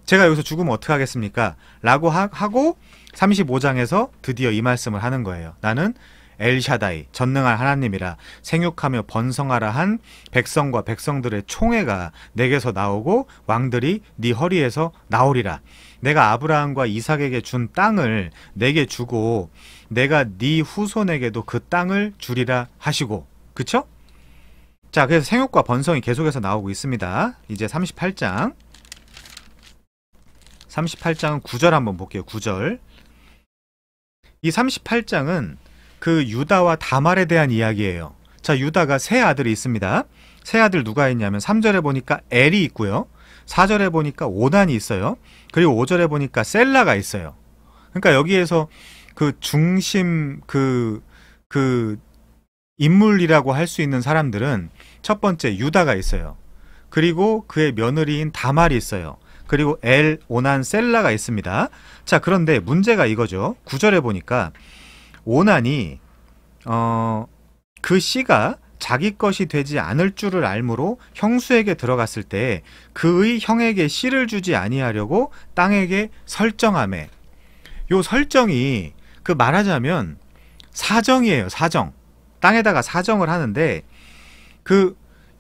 제가 여기서 죽으면 어떡하겠습니까? 라고 하고 35장에서 드디어 이 말씀을 하는 거예요. 나는 엘샤다이 전능한 하나님이라 생육하며 번성하라 한 백성과 백성들의 총회가 내게서 나오고 왕들이 네 허리에서 나오리라. 내가 아브라함과 이삭에게 준 땅을 내게 주고 내가 네 후손에게도 그 땅을 주리라 하시고. 그쵸? 자, 그래서 생육과 번성이 계속해서 나오고 있습니다. 이제 38장은 9절 한번 볼게요. 9절. 이 38장은 그 유다와 다말에 대한 이야기예요. 자, 유다가 세 아들이 있습니다. 세 아들 누가 있냐면 3절에 보니까 엘이 있고요. 4절에 보니까 오난이 있어요. 그리고 5절에 보니까 셀라가 있어요. 그러니까 여기에서 그 중심 그 인물이라고 할 수 있는 사람들은 첫 번째 유다가 있어요. 그리고 그의 며느리인 다말이 있어요. 그리고 엘, 오난, 셀라가 있습니다. 자, 그런데 문제가 이거죠. 9절에 보니까 오난이 그 씨가 자기 것이 되지 않을 줄을 알므로 형수에게 들어갔을 때 그의 형에게 씨를 주지 아니하려고 땅에게 설정하매. 요 설정이 그 말하자면 사정이에요. 사정. 땅에다가 사정을 하는데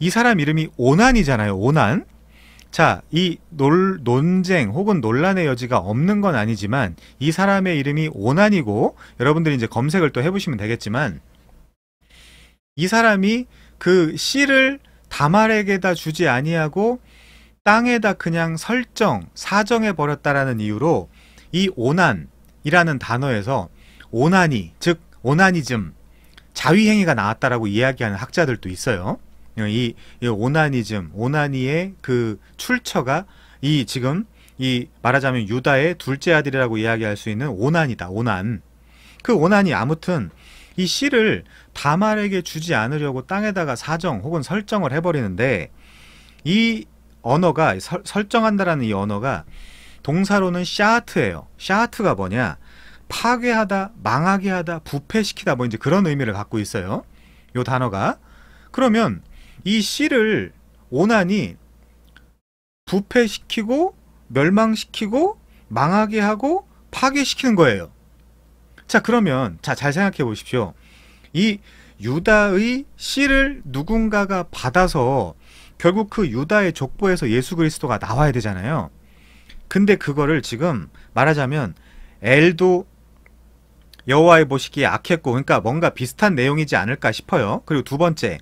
이 사람 이름이 오난이잖아요. 오난. 자, 이 논쟁 혹은 논란의 여지가 없는 건 아니지만 이 사람의 이름이 오난이고 여러분들이 이제 검색을 또 해보시면 되겠지만 이 사람이 그 씨를 다말에게다 주지 아니하고 땅에다 그냥 사정해 버렸다라는 이유로 이 오난이라는 단어에서 오나니, 즉 오나니즘, 자위행위가 나왔다라고 이야기하는 학자들도 있어요. 이 오나니즘, 오나니의 그 출처가 지금 말하자면 유다의 둘째 아들이라고 이야기할 수 있는 오난이다. 오난. 그 오난이 아무튼 이 씨를 다말에게 주지 않으려고 땅에다가 사정 혹은 설정을 해버리는데 이 언어가 설정한다라는 이 언어가 동사로는 샤하트예요. 샤하트가 뭐냐? 파괴하다, 망하게 하다, 부패시키다 뭐 이제 그런 의미를 갖고 있어요. 요 단어가. 그러면 이 씨를 오난이 부패시키고 멸망시키고 망하게 하고 파괴시키는 거예요. 자, 그러면 잘 생각해 보십시오. 이 유다의 씨를 누군가가 받아서 결국 그 유다의 족보에서 예수 그리스도가 나와야 되잖아요. 근데 그거를 지금 말하자면 엘도 여호와의 보시기에 악했고, 그러니까 뭔가 비슷한 내용이지 않을까 싶어요. 그리고 두 번째,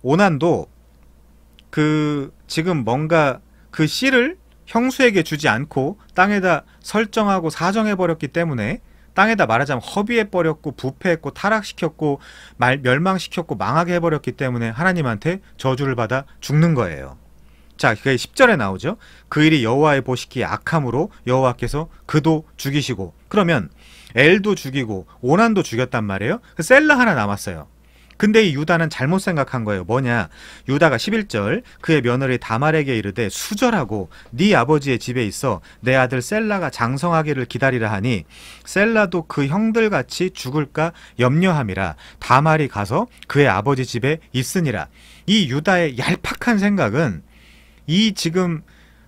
오난도 지금 뭔가 그 씨를 형수에게 주지 않고 땅에다 설정하고 사정해버렸기 때문에 땅에다 말하자면 허비해버렸고 부패했고 타락시켰고 멸망시켰고 망하게 해버렸기 때문에 하나님한테 저주를 받아 죽는 거예요. 자, 그게 10절에 나오죠. 그 일이 여호와의 보시기에 악함으로 여호와께서 그도 죽이시고. 그러면 엘도 죽이고 오난도 죽였단 말이에요. 셀라 하나 남았어요. 근데 이 유다는 잘못 생각한 거예요. 뭐냐? 유다가 11절 그의 며느리 다말에게 이르되 수절하고 네 아버지의 집에 있어 내 아들 셀라가 장성하기를 기다리라 하니 셀라도 그 형들같이 죽을까 염려함이라 다말이 가서 그의 아버지 집에 있으니라. 이 유다의 얄팍한 생각은 이 지금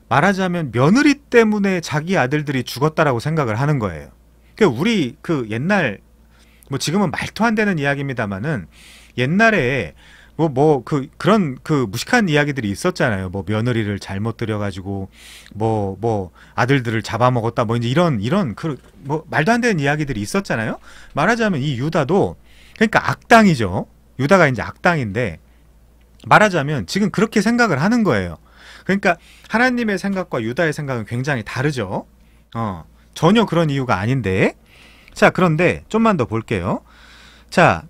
말하자면 며느리 때문에 자기 아들들이 죽었다라고 생각을 하는 거예요. 그러니까 우리 옛날 뭐 지금은 말도 안 되는 이야기입니다만은 옛날에 그런 무식한 이야기들이 있었잖아요. 뭐 며느리를 잘못 들여가지고 뭐 아들들을 잡아먹었다 뭐 이제 이런 뭐 말도 안 되는 이야기들이 있었잖아요. 말하자면 이 유다도 그러니까 악당이죠. 유다가 이제 악당인데 말하자면 지금 그렇게 생각을 하는 거예요. 그러니까 하나님의 생각과 유다의 생각은 굉장히 다르죠. 전혀 그런 이유가 아닌데. 자, 그런데 좀만 더 볼게요. 자,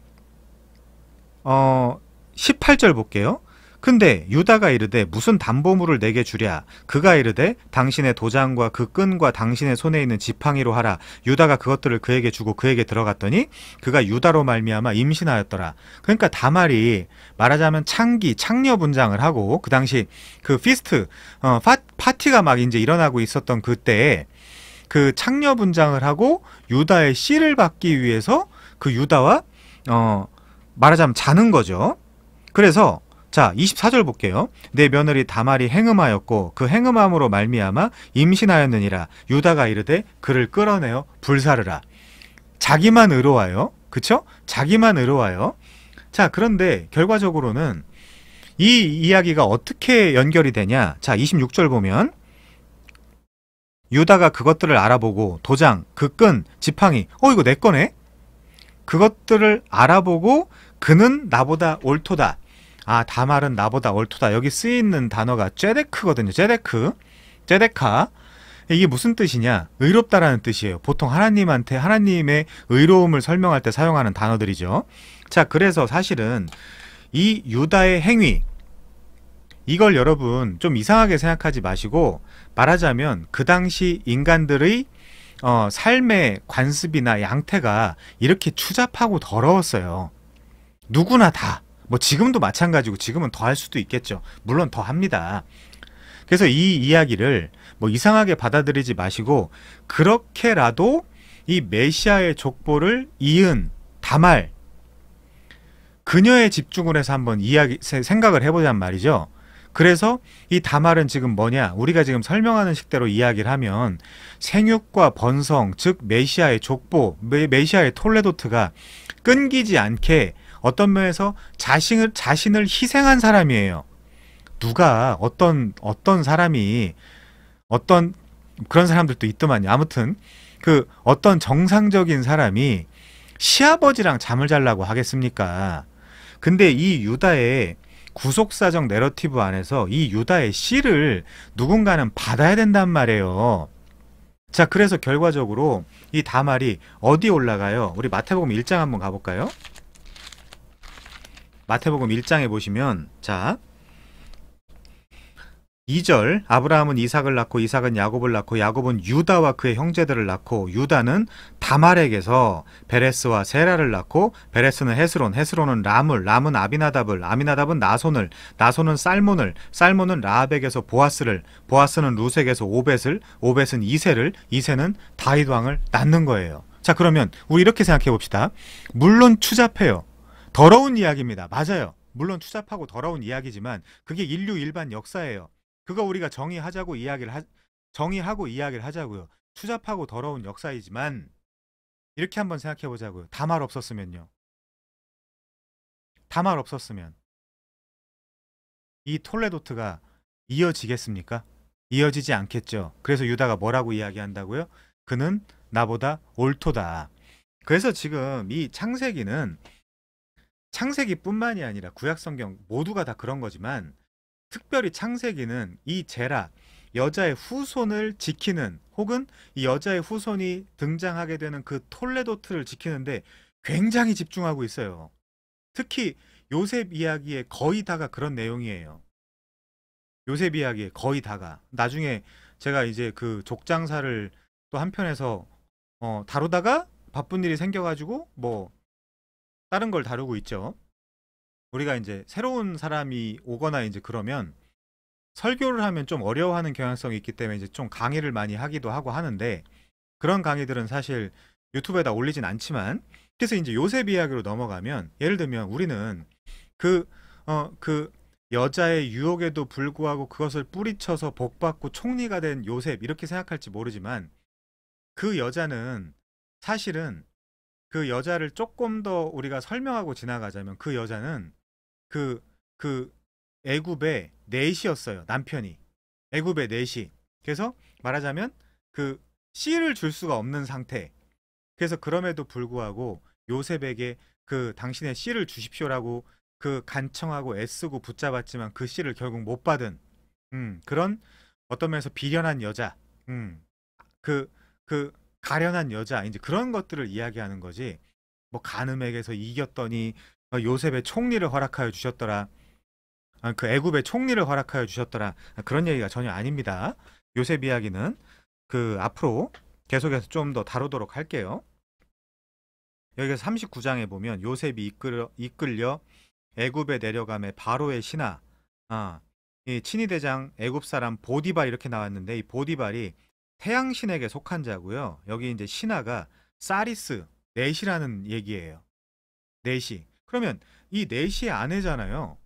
18절 볼게요. 근데 유다가 이르되 무슨 담보물을 내게 주랴. 그가 이르되 당신의 도장과 그 끈과 당신의 손에 있는 지팡이로 하라. 유다가 그것들을 그에게 주고 그에게 들어갔더니 그가 유다로 말미암아 임신하였더라. 그러니까 다말이 말하자면 창녀 분장을 하고 그 당시 그 피스트 파티가 막 이제 일어나고 있었던 그때에 그 창녀 분장을 하고 유다의 씨를 받기 위해서 그 유다와 말하자면 자는 거죠. 그래서 자 24절 볼게요. 내 며느리 다말이 행음하였고 그 행음함으로 말미암아 임신하였느니라. 유다가 이르되 그를 끌어내어 불사르라. 자기만 의로와요. 그쵸? 자기만 의로와요. 자, 그런데 결과적으로는 이 이야기가 어떻게 연결이 되냐. 자 26절 보면 유다가 그것들을 알아보고 도장, 그 끈, 지팡이 이거 내 거네? 그것들을 알아보고 그는 나보다 옳도다. 다말은 나보다 옳도다. 여기 쓰이는 단어가 째데크거든요. 째데카. 이게 무슨 뜻이냐? 의롭다라는 뜻이에요. 보통 하나님한테 하나님의 의로움을 설명할 때 사용하는 단어들이죠. 자, 그래서 사실은 이 유다의 행위, 이걸 여러분 좀 이상하게 생각하지 마시고 말하자면 그 당시 인간들의 삶의 관습이나 양태가 이렇게 추잡하고 더러웠어요. 누구나 다. 뭐 지금도 마찬가지고 지금은 더 할 수도 있겠죠. 물론 더 합니다. 그래서 이 이야기를 뭐 이상하게 받아들이지 마시고 그렇게라도 이 메시아의 족보를 이은 다말 그녀에 집중을 해서 한번 생각을 해보자는 말이죠. 그래서 이 다말은 지금 뭐냐? 우리가 지금 설명하는 식대로 이야기를 하면 생육과 번성, 즉 메시아의 족보, 메시아의 톨레도트가 끊기지 않게 어떤 면에서 자신을 희생한 사람이에요. 누가 어떤 사람이 어떤 그런 사람들도 있더만요. 아무튼 그 어떤 정상적인 사람이 시아버지랑 잠을 자려고 하겠습니까? 근데 이 유다의 구속사적 내러티브 안에서 이 유다의 씨를 누군가는 받아야 된단 말이에요. 자, 그래서 결과적으로 이 다말이 어디 올라가요? 우리 마태복음 1장 한번 가볼까요? 마태복음 1장에 보시면 자 2절 아브라함은 이삭을 낳고 이삭은 야곱을 낳고 야곱은 유다와 그의 형제들을 낳고 유다는 다말에게서 베레스와 세라를 낳고 베레스는 헤스론, 헤스론은 람을, 람은 아비나답을, 아비나답은 나손을, 나손은 쌀몬을, 쌀몬은 라합에게서 보아스를, 보아스는 루색에서 오벳을, 오벳은 이세를, 이세는 다윗 왕을 낳는 거예요. 자, 그러면 우리 이렇게 생각해 봅시다. 물론 추잡해요. 더러운 이야기입니다. 맞아요. 물론 추잡하고 더러운 이야기지만 그게 인류 일반 역사예요. 그거 우리가 정의하고 이야기를 하자고요. 추잡하고 더러운 역사이지만 이렇게 한번 생각해 보자고요. 다말 없었으면요. 다말 없었으면 이 톨레도트가 이어지겠습니까? 이어지지 않겠죠. 그래서 유다가 뭐라고 이야기한다고요? 그는 나보다 옳도다. 그래서 지금 이 창세기뿐만이 아니라 구약성경 모두가 다 그런 거지만 특별히 창세기는 이 제라, 여자의 후손을 지키는 혹은 이 여자의 후손이 등장하게 되는 그 톨레도트를 지키는데 굉장히 집중하고 있어요. 특히 요셉 이야기의 거의 다가 그런 내용이에요. 요셉 이야기의 거의 다가. 나중에 제가 이제 그 족장사를 또 한편에서 다루다가 바쁜 일이 생겨가지고 뭐 다른 걸 다루고 있죠. 우리가 이제 새로운 사람이 오거나 이제 그러면 설교를 하면 좀 어려워하는 경향성이 있기 때문에 이제 좀 강의를 많이 하기도 하고 하는데 그런 강의들은 사실 유튜브에다 올리진 않지만 그래서 이제 요셉 이야기로 넘어가면 예를 들면 우리는 그 여자의 유혹에도 불구하고 그것을 뿌리쳐서 복받고 총리가 된 요셉 이렇게 생각할지 모르지만 그 여자는 사실은 그 여자를 조금 더 우리가 설명하고 지나가자면 그 여자는 그, 그 애굽의 넷이었어요. 남편이. 애굽의 넷이. 그래서 말하자면 그 씨를 줄 수가 없는 상태. 그래서 그럼에도 불구하고 요셉에게 그 당신의 씨를 주십시오라고 그 간청하고 애쓰고 붙잡았지만 그 씨를 결국 못 받은 그런 어떤 면에서 비련한 여자, 그, 그 가련한 여자, 이제 그런 것들을 이야기하는 거지. 뭐 간음에게서 이겼더니 요셉의 총리를 허락하여 주셨더라. 그 애굽의 총리를 허락하여 주셨더라. 그런 얘기가 전혀 아닙니다. 요셉 이야기는 그 앞으로 계속해서 좀 더 다루도록 할게요. 여기서 39장에 보면 요셉이 이끌려 애굽에 내려가매 바로의 신하, 이 친위대장 애굽 사람 보디발 이렇게 나왔는데 이 보디발이 태양신에게 속한 자고요. 여기 이제 신하가 사리스 넷이라는 얘기예요. 넷이. 그러면 이 넷이 아내잖아요.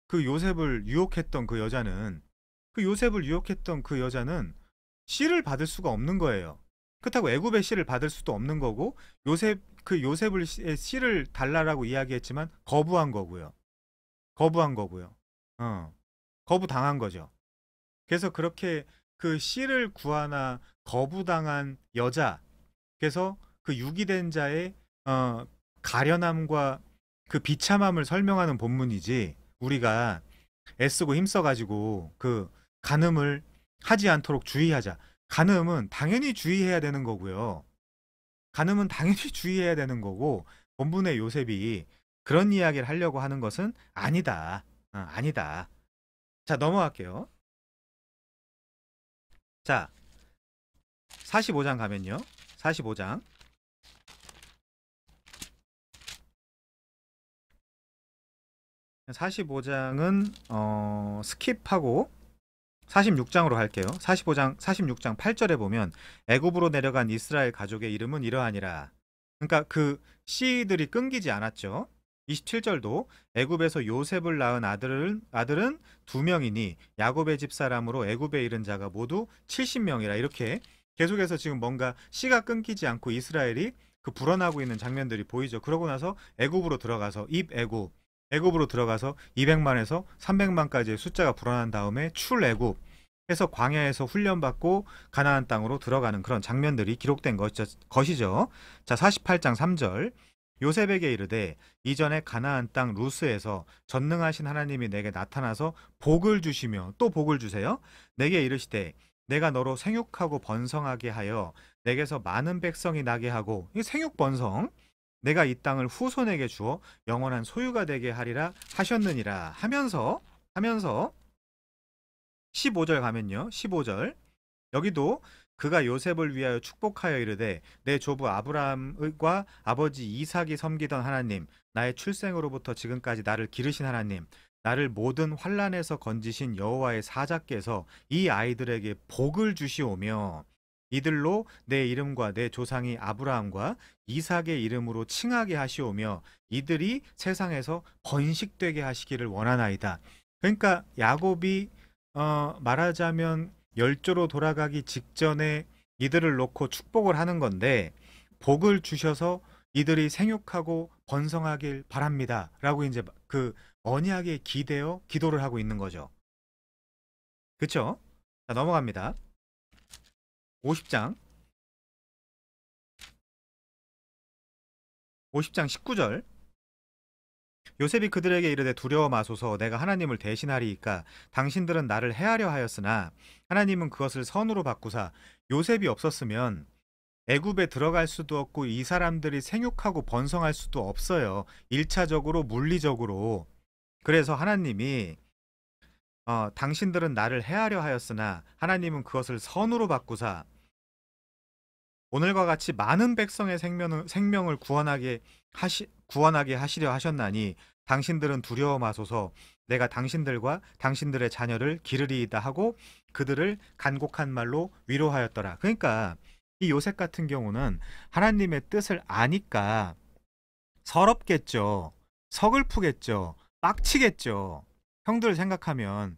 그 요셉을 유혹했던 그 여자는 씨를 받을 수가 없는 거예요. 그렇다고 애굽의 씨를 받을 수도 없는 거고 요셉을 씨를 달라라고 이야기했지만 거부한 거고요. 거부당한 거죠. 그래서 그렇게 그 씨를 구하나 거부당한 여자, 그래서 그 유기된 자의 가련함과 그 비참함을 설명하는 본문이지, 우리가 애쓰고 힘써가지고 그 간음을 하지 않도록 주의하자. 간음은 당연히 주의해야 되는 거고요. 간음은 당연히 주의해야 되는 거고, 본문의 요셉이 그런 이야기를 하려고 하는 것은 아니다. 아니다. 자, 넘어갈게요. 자, 45장 가면요. 45장. 45장은 스킵하고 46장으로 할게요. 46장 8절에 보면 애굽으로 내려간 이스라엘 가족의 이름은 이러하니라. 그러니까 그 씨들이 끊기지 않았죠. 27절도 애굽에서 요셉을 낳은 아들은 2명이니 야곱의 집 사람으로 애굽에 이른 자가 모두 70명이라. 이렇게 계속해서 지금 뭔가 씨가 끊기지 않고 이스라엘이 그 불어나고 있는 장면들이 보이죠. 그러고 나서 애굽으로 들어가서 애굽으로 들어가서 200만에서 300만까지의 숫자가 불어난 다음에 출애굽 해서 광야에서 훈련받고 가나안 땅으로 들어가는 그런 장면들이 기록된 것이죠. 자, 48장 3절. 요셉에게 이르되 이전에 가나안 땅 루스에서 전능하신 하나님이 내게 나타나서 복을 주시며, 또 복을 주세요. 내게 이르시되 내가 너로 생육하고 번성하게 하여 내게서 많은 백성이 나게 하고, 이 생육 번성, 내가 이 땅을 후손에게 주어 영원한 소유가 되게 하리라 하셨느니라 하면서 15절 가면요. 15절. 여기도 그가 요셉을 위하여 축복하여 이르되 내 조부 아브라함과 아버지 이삭이 섬기던 하나님, 나의 출생으로부터 지금까지 나를 기르신 하나님, 나를 모든 환난에서 건지신 여호와의 사자께서 이 아이들에게 복을 주시오며 이들로 내 이름과 내 조상이 아브라함과 이삭의 이름으로 칭하게 하시오며 이들이 세상에서 번식되게 하시기를 원하나이다. 그러니까 야곱이 말하자면 열조로 돌아가기 직전에 이들을 놓고 축복을 하는 건데, 복을 주셔서 이들이 생육하고 번성하길 바랍니다 라고 이제 그 언약에 기대어 기도를 하고 있는 거죠. 그쵸? 자, 넘어갑니다. 50장 19절. 요셉이 그들에게 이르되 두려워 마소서, 내가 하나님을 대신하리이까. 당신들은 나를 해하려 하였으나 하나님은 그것을 선으로 바꾸사 요셉이 없었으면 애굽에 들어갈 수도 없고 이 사람들이 생육하고 번성할 수도 없어요. 1차적으로 물리적으로. 그래서 하나님이 당신들은 나를 해하려 하였으나 하나님은 그것을 선으로 바꾸사 오늘과 같이 많은 백성의 생명을 구원하게 하시려 하셨나니 당신들은 두려워 마소서, 내가 당신들과 당신들의 자녀를 기르리이다 하고 그들을 간곡한 말로 위로하였더라. 그러니까 이 요셉 같은 경우는 하나님의 뜻을 아니까 서럽겠죠. 서글프겠죠. 빡치겠죠. 형들을 생각하면.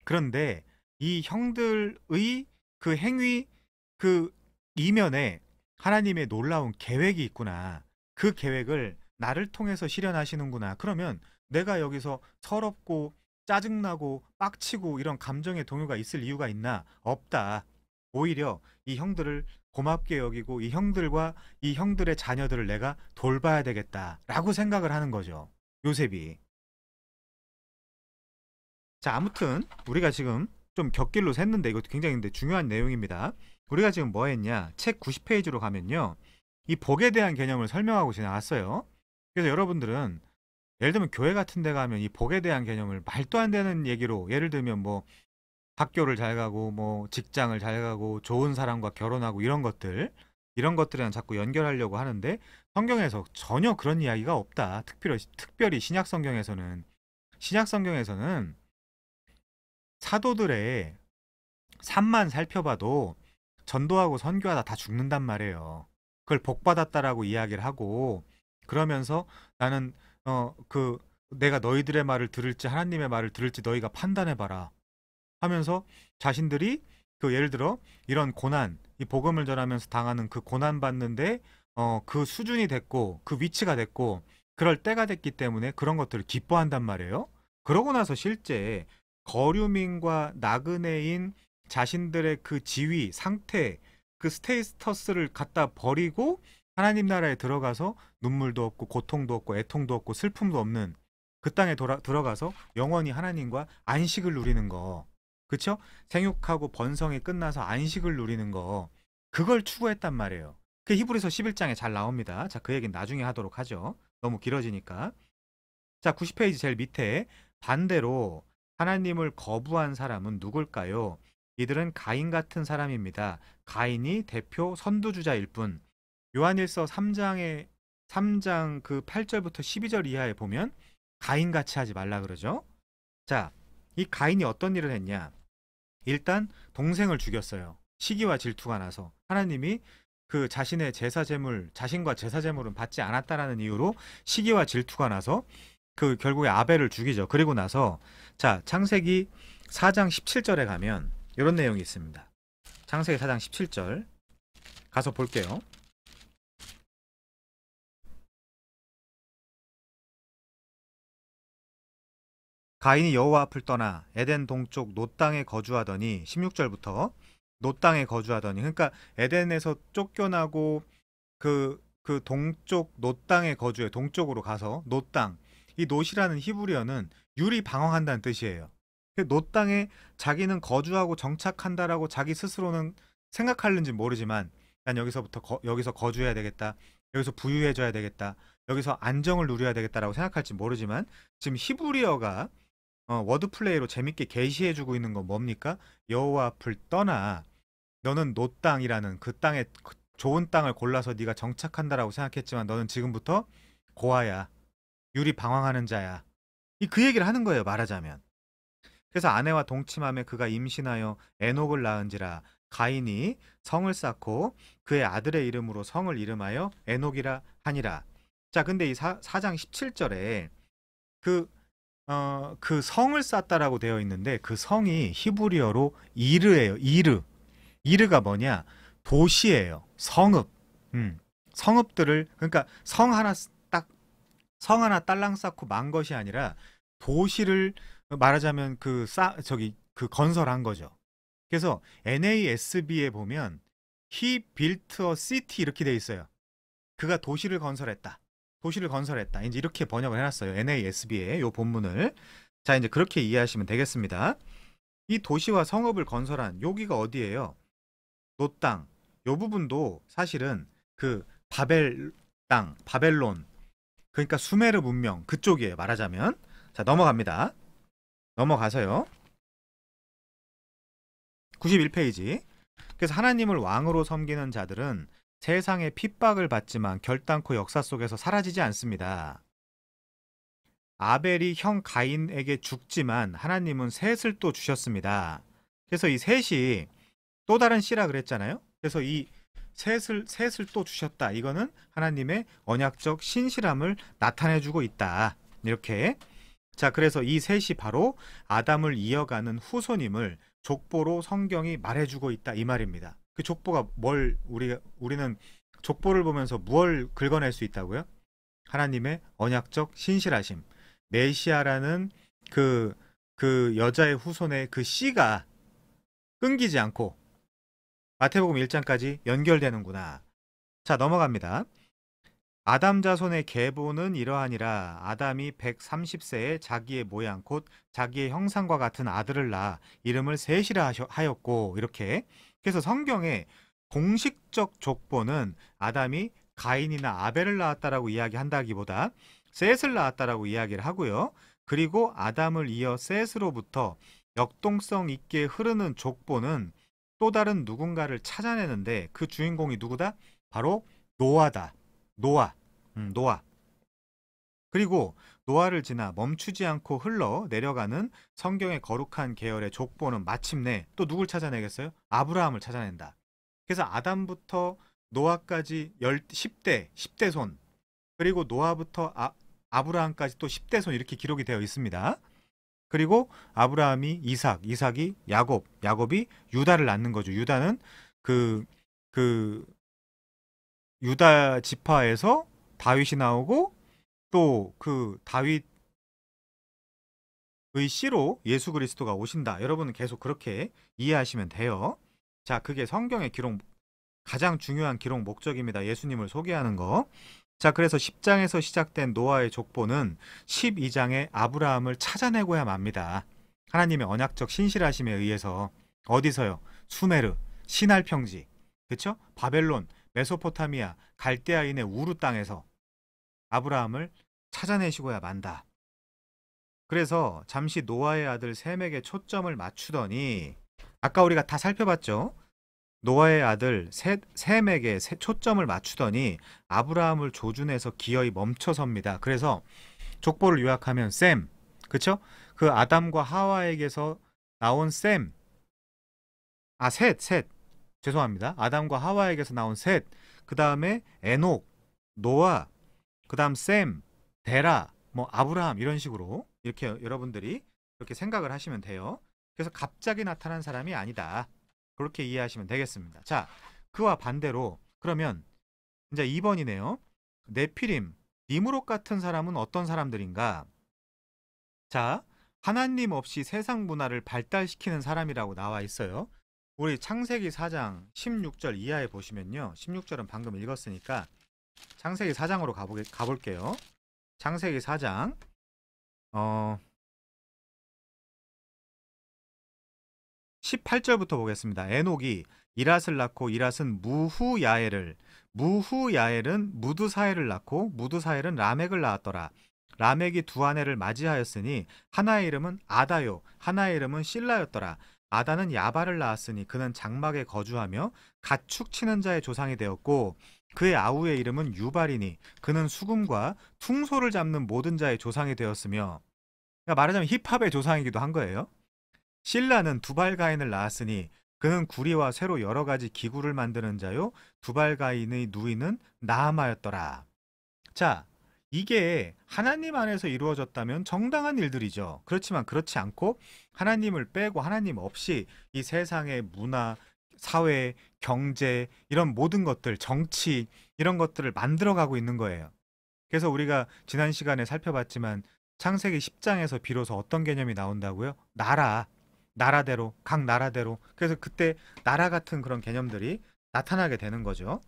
그런데 이 형들의 그 행위, 그 이면에 하나님의 놀라운 계획이 있구나. 그 계획을 나를 통해서 실현하시는구나. 그러면 내가 여기서 서럽고 짜증나고 빡치고 이런 감정의 동요가 있을 이유가 있나? 없다. 오히려 이 형들을 고맙게 여기고 이 형들과 이 형들의 자녀들을 내가 돌봐야 되겠다라고 생각을 하는 거죠. 요셉이. 자, 아무튼 우리가 지금 좀 곁길로 샜는데 이것도 굉장히 근데 중요한 내용입니다. 우리가 지금 뭐 했냐? 책 90페이지로 가면요. 이 복에 대한 개념을 설명하고 지나갔어요. 그래서 여러분들은 예를 들면 교회 같은 데 가면 이 복에 대한 개념을 말도 안 되는 얘기로, 예를 들면 뭐 학교를 잘 가고 뭐 직장을 잘 가고 좋은 사람과 결혼하고 이런 것들이랑 자꾸 연결하려고 하는데 성경에서 전혀 그런 이야기가 없다. 특별히 신약 성경에서는 사도들의 삶만 살펴봐도 전도하고 선교하다 다 죽는단 말이에요. 그걸 복 받았다라고 이야기를 하고, 그러면서 나는 내가 너희들의 말을 들을지 하나님의 말을 들을지 너희가 판단해 봐라 하면서 자신들이 예를 들어 이런 고난, 이 복음을 전하면서 당하는 그 고난 받는데 그 수준이 됐고 그 위치가 됐고 그럴 때가 됐기 때문에 그런 것들을 기뻐한단 말이에요. 그러고 나서 실제 거류민과 나그네인 자신들의 그 지위, 상태, 그 스테이터스를 갖다 버리고 하나님 나라에 들어가서 눈물도 없고 고통도 없고 애통도 없고 슬픔도 없는 그 땅에 들어가서 영원히 하나님과 안식을 누리는 거. 그쵸? 생육하고 번성이 끝나서 안식을 누리는 거. 그걸 추구했단 말이에요. 그 히브리서 11장에 잘 나옵니다. 자, 그 얘기는 나중에 하도록 하죠. 너무 길어지니까. 자, 90페이지 제일 밑에 반대로 하나님을 거부한 사람은 누굴까요? 이들은 가인 같은 사람입니다. 가인이 대표 선두주자일 뿐. 요한일서 3장 그 8절부터 12절 이하에 보면 가인같이 하지 말라 그러죠. 자, 이 가인이 어떤 일을 했냐? 일단 동생을 죽였어요. 시기와 질투가 나서 하나님이 그 자신과 제사 제물은 받지 않았다라는 이유로 시기와 질투가 나서 그 결국에 아벨을 죽이죠. 그리고 나서 자, 창세기 4장 17절에 가면 이런 내용이 있습니다. 창세기 4장 17절 가서 볼게요. 가인이 여호와 앞을 떠나 에덴 동쪽 노 땅에 거주하더니 16절부터 노 땅에 거주하더니, 그러니까 에덴에서 쫓겨나고 그 동쪽 노 땅에 거주해. 동쪽으로 가서 노 땅. 이 노시라는 히브리어는 유리 방황한다는 뜻이에요. 노 땅에 자기는 거주하고 정착한다라고 자기 스스로는 생각하는지 모르지만 난 여기서 거주해야 되겠다. 여기서 부유해져야 되겠다. 여기서 안정을 누려야 되겠다라고 생각할지 모르지만 지금 히브리어가 워드 플레이로 재밌게 게시해주고 있는 건 뭡니까? 여호와 앞을 떠나 너는 노 땅이라는 그 땅에 좋은 땅을 골라서 네가 정착한다라고 생각했지만 너는 지금부터 고아야. 유리 방황하는 자야. 그 얘기를 하는 거예요, 말하자면. 그래서 아내와 동침하며 그가 임신하여 에녹을 낳은지라. 가인이 성을 쌓고 그의 아들의 이름으로 성을 이름하여 에녹이라 하니라. 자, 근데 이 4장 17절에 그 성을 쌓다라고 되어 있는데 그 성이 히브리어로 이르예요. 이르가 뭐냐? 도시예요. 성읍. 성읍들을, 그러니까 성 하나 딸랑 쌓고 만 것이 아니라 도시를 말하자면 건설한 거죠. 그래서 NASB에 보면 He built a city 이렇게 돼 있어요. 그가 도시를 건설했다. 이제 이렇게 번역을 해놨어요. NASB에 요 본문을. 자, 이제 그렇게 이해하시면 되겠습니다. 이 도시와 성읍을 건설한 여기가 어디예요? 노 땅. 요 부분도 사실은 그 바벨론. 그러니까 수메르 문명 그쪽이에요, 말하자면. 자, 넘어가서요. 91페이지. 그래서 하나님을 왕으로 섬기는 자들은 세상의 핍박을 받지만 결단코 역사 속에서 사라지지 않습니다. 아벨이 형 가인에게 죽지만 하나님은 셋을 또 주셨습니다. 그래서 이 셋이 또 다른 씨라 그랬잖아요. 그래서 이 셋을 또 주셨다. 이거는 하나님의 언약적 신실함을 나타내주고 있다. 이렇게. 자, 그래서 이 셋이 바로 아담을 이어가는 후손임을 족보로 성경이 말해주고 있다. 이 말입니다. 그 족보가 우리는 족보를 보면서 뭘 긁어낼 수 있다고요? 하나님의 언약적 신실하심. 메시아라는 그, 그 여자의 후손의 그 씨가 끊기지 않고 마태복음 1장까지 연결되는구나. 자, 넘어갑니다. 아담 자손의 계보는 이러하니라. 아담이 130세에 자기의 모양 곧 자기의 형상과 같은 아들을 낳아 이름을 셋이라 하였고, 이렇게. 그래서 성경에 공식적 족보는 아담이 가인이나 아벨을 낳았다라고 이야기한다기보다 셋을 낳았다라고 이야기를 하고요. 그리고 아담을 이어 셋으로부터 역동성 있게 흐르는 족보는 또 다른 누군가를 찾아내는데 그 주인공이 누구다? 바로 노아다. 노아. 그리고 노아를 지나 멈추지 않고 흘러 내려가는 성경의 거룩한 계열의 족보는 마침내 또 누굴 찾아내겠어요? 아브라함을 찾아낸다. 그래서 아담부터 노아까지 10대 손, 그리고 노아부터 아브라함까지 또 10대 손, 이렇게 기록이 되어 있습니다. 그리고 아브라함이 이삭이 야곱이 유다를 낳는 거죠. 유다는 그 유다 지파에서 다윗이 나오고 또 그 다윗의 씨로 예수 그리스도가 오신다. 여러분은 계속 그렇게 이해하시면 돼요. 자, 그게 성경의 기록, 가장 중요한 기록 목적입니다. 예수님을 소개하는 거. 자, 그래서 10장에서 시작된 노아의 족보는 12장의 아브라함을 찾아내고야 맙니다. 하나님의 언약적 신실하심에 의해서. 어디서요? 수메르, 시날 평지, 그쵸? 바벨론, 메소포타미아, 갈대아인의 우루 땅에서 아브라함을 찾아내시고야 만다. 그래서 잠시 노아의 아들 셈에게 초점을 맞추더니, 아까 우리가 다 살펴봤죠? 노아의 아들 셈에게 초점을 맞추더니 아브라함을 조준해서 기어이 멈춰섭니다. 그래서 족보를 요약하면 셈, 그쵸? 그 아담과 하와에게서 나온 셈, 셋. 죄송합니다. 아담과 하와에게서 나온 셋, 그 다음에 에녹, 노아, 그 다음 셈, 데라, 뭐 아브라함, 이런 식으로 이렇게 여러분들이 이렇게 생각을 하시면 돼요. 그래서 갑자기 나타난 사람이 아니다. 그렇게 이해하시면 되겠습니다. 자, 그와 반대로 그러면 이제 2번이네요. 네피림, 니무롯 같은 사람은 어떤 사람들인가? 자, 하나님 없이 세상 문화를 발달시키는 사람이라고 나와 있어요. 우리 창세기 4장 16절 이하에 보시면요. 16절은 방금 읽었으니까 창세기 4장으로 가볼게요. 창세기 4장 18절부터 보겠습니다. 에녹이 이랏을 낳고 이랏은 무후야엘은 무드사엘을 낳고 무드사엘은 라멕을 낳았더라. 라멕이 두 아내를 맞이하였으니 하나의 이름은 아다요, 하나의 이름은 실라였더라. 아다는 야발을 낳았으니 그는 장막에 거주하며 가축 치는 자의 조상이 되었고 그의 아우의 이름은 유발이니 그는 수금과 퉁소를 잡는 모든 자의 조상이 되었으며, 그러니까 말하자면 힙합의 조상이기도 한 거예요. 실라는 두발가인을 낳았으니 그는 구리와 쇠로 여러 가지 기구를 만드는 자요 두발가인의 누이는 나아마였더라. 자, 이게 하나님 안에서 이루어졌다면 정당한 일들이죠. 그렇지만 그렇지 않고 하나님을 빼고 하나님 없이 이 세상의 문화, 사회, 경제, 이런 모든 것들, 정치, 이런 것들을 만들어가고 있는 거예요. 그래서 우리가 지난 시간에 살펴봤지만 창세기 10장에서 비로소 어떤 개념이 나온다고요? 나라대로, 각 나라대로. 그래서 그때 나라 같은 그런 개념들이 나타나게 되는 거죠.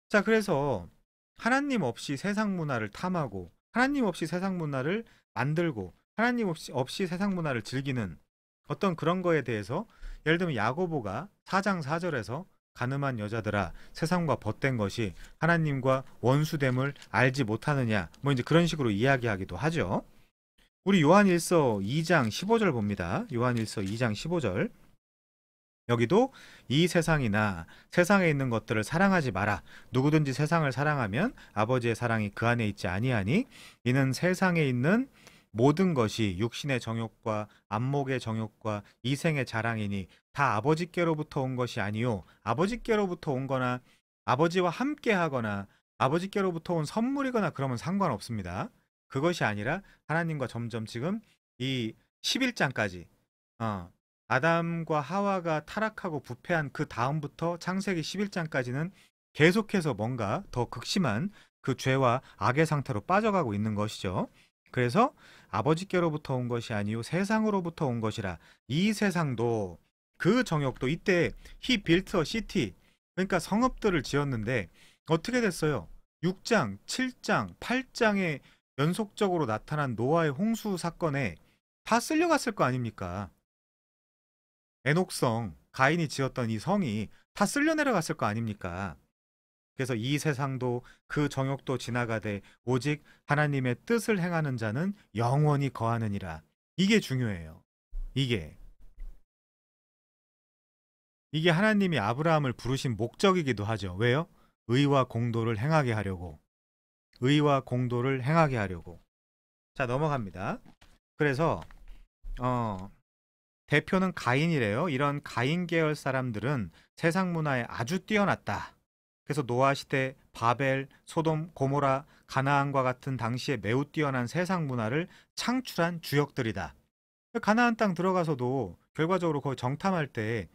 자, 그래서 하나님 없이 세상 문화를 탐하고 하나님 없이 세상 문화를 만들고 하나님 없이 세상 문화를 즐기는 어떤 그런 거에 대해서, 예를 들면 야고보가 4장 4절에서 가늠한 여자들아 세상과 벗된 것이 하나님과 원수됨을 알지 못하느냐, 뭐 이제 그런 식으로 이야기하기도 하죠. 우리 요한일서 2장 15절 봅니다. 요한일서 2장 15절. 여기도 이 세상이나 세상에 있는 것들을 사랑하지 마라. 누구든지 세상을 사랑하면 아버지의 사랑이 그 안에 있지 아니하니 이는 세상에 있는 모든 것이 육신의 정욕과 안목의 정욕과 이생의 자랑이니 다 아버지께로부터 온 것이 아니요 아버지께로부터 온 거나 아버지와 함께 하거나 아버지께로부터 온 선물이거나 그러면 상관없습니다. 그것이 아니라 하나님과 점점 지금 이 11장까지 아담과 하와가 타락하고 부패한 그 다음부터 창세기 11장까지는 계속해서 뭔가 더 극심한 그 죄와 악의 상태로 빠져가고 있는 것이죠. 그래서 아버지께로부터 온 것이 아니요 세상으로부터 온 것이라. 이 세상도 그 정욕도 이때 he built a city, 그러니까 성읍들을 지었는데 어떻게 됐어요? 6장, 7장, 8장에 연속적으로 나타난 노아의 홍수 사건에 다 쓸려갔을 거 아닙니까? 에녹성, 가인이 지었던 이 성이 다 쓸려 내려갔을 거 아닙니까? 그래서 이 세상도 그 정욕도 지나가되 오직 하나님의 뜻을 행하는 자는 영원히 거하느니라. 이게 중요해요. 이게 하나님이 아브라함을 부르신 목적이기도 하죠. 왜요? 의와 공도를 행하게 하려고. 의와 공도를 행하게 하려고. 자, 넘어갑니다. 그래서 대표는 가인이래요. 이런 가인 계열 사람들은 세상 문화에 아주 뛰어났다. 그래서 노아 시대 바벨, 소돔, 고모라, 가나안과 같은 당시에 매우 뛰어난 세상 문화를 창출한 주역들이다. 가나안 땅 들어가서도 결과적으로 거의 정탐할 때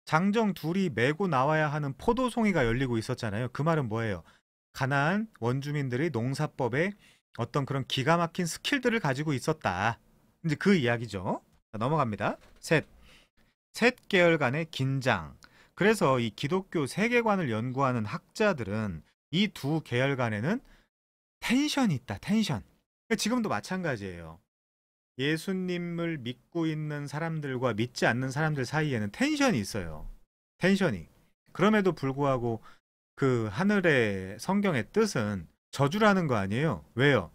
장정 둘이 메고 나와야 하는 포도송이가 열리고 있었잖아요. 그 말은 뭐예요? 가나안 원주민들이 농사법에 어떤 그런 기가 막힌 스킬들을 가지고 있었다. 이제 그 이야기죠. 자, 넘어갑니다. 셋 계열 간의 긴장. 그래서 이 기독교 세계관을 연구하는 학자들은 이 두 계열 간에는 텐션이 있다. 텐션. 지금도 마찬가지예요. 예수님을 믿고 있는 사람들과 믿지 않는 사람들 사이에는 텐션이 있어요. 텐션이. 그럼에도 불구하고 그 하늘의 성경의 뜻은 저주라는 거 아니에요. 왜요?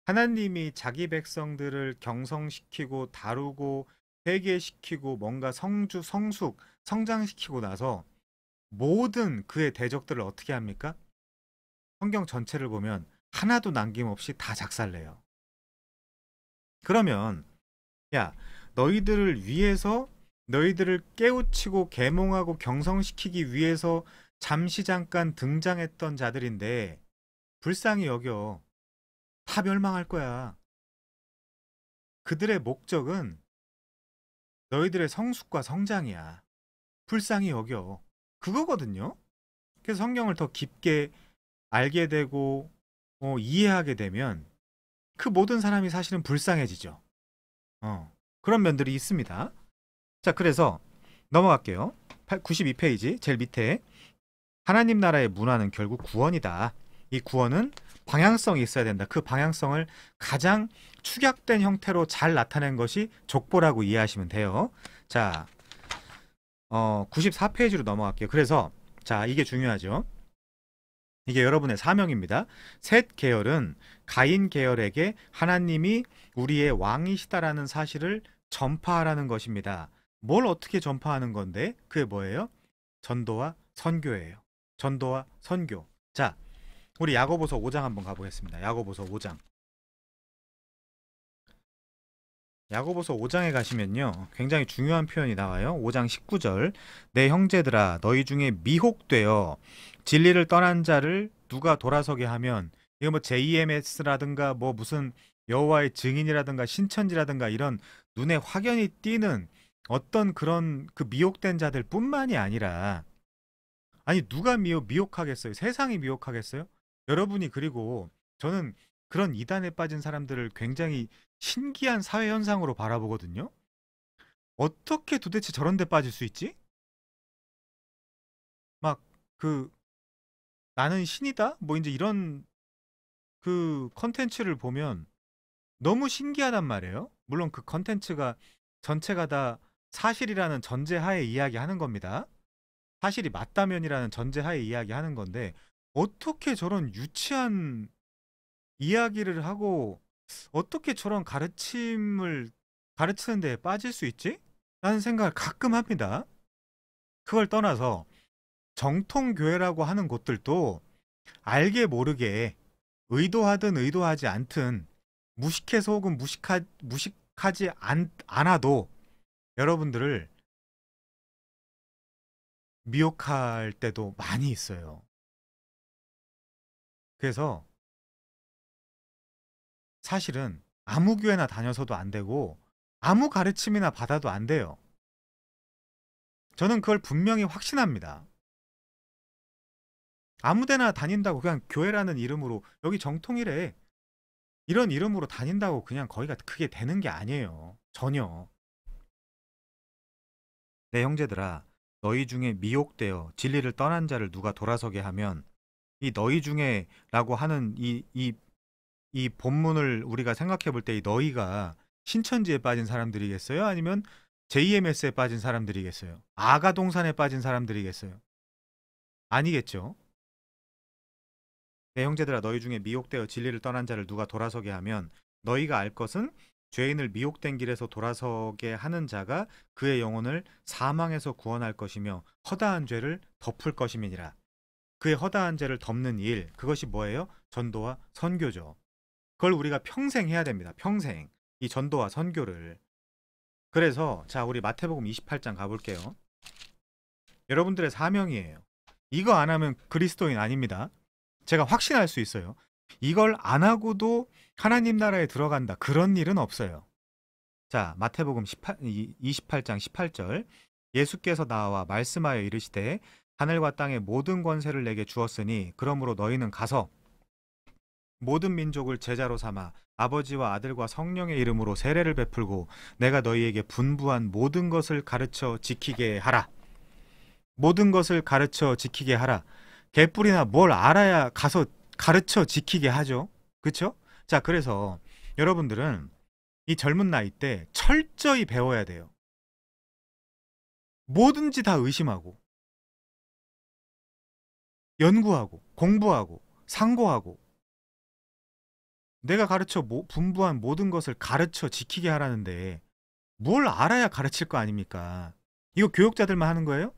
하나님이 자기 백성들을 경성시키고 다루고 회개시키고 뭔가 성숙, 성장시키고 나서 모든 그의 대적들을 어떻게 합니까? 성경 전체를 보면 하나도 남김없이 다 작살내요. 그러면 야, 너희들을 위해서 너희들을 깨우치고 계몽하고 경성시키기 위해서 잠시 잠깐 등장했던 자들인데 불쌍히 여겨. 다 멸망할 거야. 그들의 목적은 너희들의 성숙과 성장이야. 불쌍히 여겨. 그거거든요. 그래서 성경을 더 깊게 알게 되고 이해하게 되면 그 모든 사람이 사실은 불쌍해지죠. 그런 면들이 있습니다. 자, 그래서 넘어갈게요. 92페이지 제일 밑에 하나님 나라의 문화는 결국 구원이다. 이 구원은 방향성이 있어야 된다. 그 방향성을 가장 축약된 형태로 잘 나타낸 것이 족보라고 이해하시면 돼요. 자, 94페이지로 넘어갈게요. 그래서 자, 이게 중요하죠. 이게 여러분의 사명입니다. 셋 계열은 가인 계열에게 하나님이 우리의 왕이시다라는 사실을 전파하라는 것입니다. 뭘 어떻게 전파하는 건데? 그게 뭐예요? 전도와 선교예요. 전도와 선교. 자, 우리 야고보서 5장 한번 가보겠습니다. 야고보서 5장. 야고보서 5장에 가시면요. 굉장히 중요한 표현이 나와요. 5장 19절. 내 형제들아 너희 중에 미혹되어 진리를 떠난 자를 누가 돌아서게 하면, 이거 뭐 JMS라든가 뭐 무슨 여호와의 증인이라든가 신천지라든가 이런 눈에 확연히 띄는 어떤 그런 그 미혹된 자들 뿐만이 아니라, 아니 누가 미혹하겠어요? 세상이 미혹하겠어요? 여러분이, 그리고 저는 그런 이단에 빠진 사람들을 굉장히 신기한 사회 현상으로 바라보거든요. 어떻게 도대체 저런 데 빠질 수 있지? 막 그 나는 신이다? 뭐 이제 이런 그 컨텐츠를 보면 너무 신기하단 말이에요. 물론 그 컨텐츠가 전체가 다 사실이라는 전제하에 이야기하는 겁니다. 사실이 맞다면이라는 전제하에 이야기하는 건데 어떻게 저런 유치한 이야기를 하고 어떻게 저런 가르침을 가르치는 데 빠질 수 있지? 라는 생각을 가끔 합니다. 그걸 떠나서 정통교회라고 하는 곳들도 알게 모르게 의도하든 의도하지 않든 무식해서 혹은 무식하지 않아도 여러분들을 미혹할 때도 많이 있어요. 그래서 사실은 아무 교회나 다녀서도 안 되고 아무 가르침이나 받아도 안 돼요. 저는 그걸 분명히 확신합니다. 아무 데나 다닌다고 그냥 교회라는 이름으로 여기 정통이래. 이런 이름으로 다닌다고 그냥 거기가 크게 되는 게 아니에요. 전혀. 내 형제들아, 너희 중에 미혹되어 진리를 떠난 자를 누가 돌아서게 하면, 이 너희 중에라고 하는 이 본문을 우리가 생각해 볼 때 이 너희가 신천지에 빠진 사람들이겠어요? 아니면 JMS에 빠진 사람들이겠어요? 아가동산에 빠진 사람들이겠어요? 아니겠죠. 내 형제들아, 너희 중에 미혹되어 진리를 떠난 자를 누가 돌아서게 하면 너희가 알 것은 죄인을 미혹된 길에서 돌아서게 하는 자가 그의 영혼을 사망에서 구원할 것이며 허다한 죄를 덮을 것임이니라. 그의 허다한 죄를 덮는 일, 그것이 뭐예요? 전도와 선교죠. 그걸 우리가 평생 해야 됩니다. 평생. 이 전도와 선교를. 그래서 자, 우리 마태복음 28장 가볼게요. 여러분들의 사명이에요. 이거 안 하면 그리스도인 아닙니다. 제가 확신할 수 있어요. 이걸 안 하고도 하나님 나라에 들어간다. 그런 일은 없어요. 자, 마태복음 28장 18절. 예수께서 나와 말씀하여 이르시되 하늘과 땅의 모든 권세를 내게 주었으니 그러므로 너희는 가서 모든 민족을 제자로 삼아 아버지와 아들과 성령의 이름으로 세례를 베풀고 내가 너희에게 분부한 모든 것을 가르쳐 지키게 하라. 모든 것을 가르쳐 지키게 하라. 개뿔이나 뭘 알아야 가서 가르쳐 지키게 하죠. 그렇죠? 자, 그래서 여러분들은 이 젊은 나이 때 철저히 배워야 돼요. 뭐든지 다 의심하고 연구하고 공부하고 상고하고 내가 가르쳐 분부한 모든 것을 가르쳐 지키게 하라는데 뭘 알아야 가르칠 거 아닙니까? 이거 교육자들만 하는 거예요?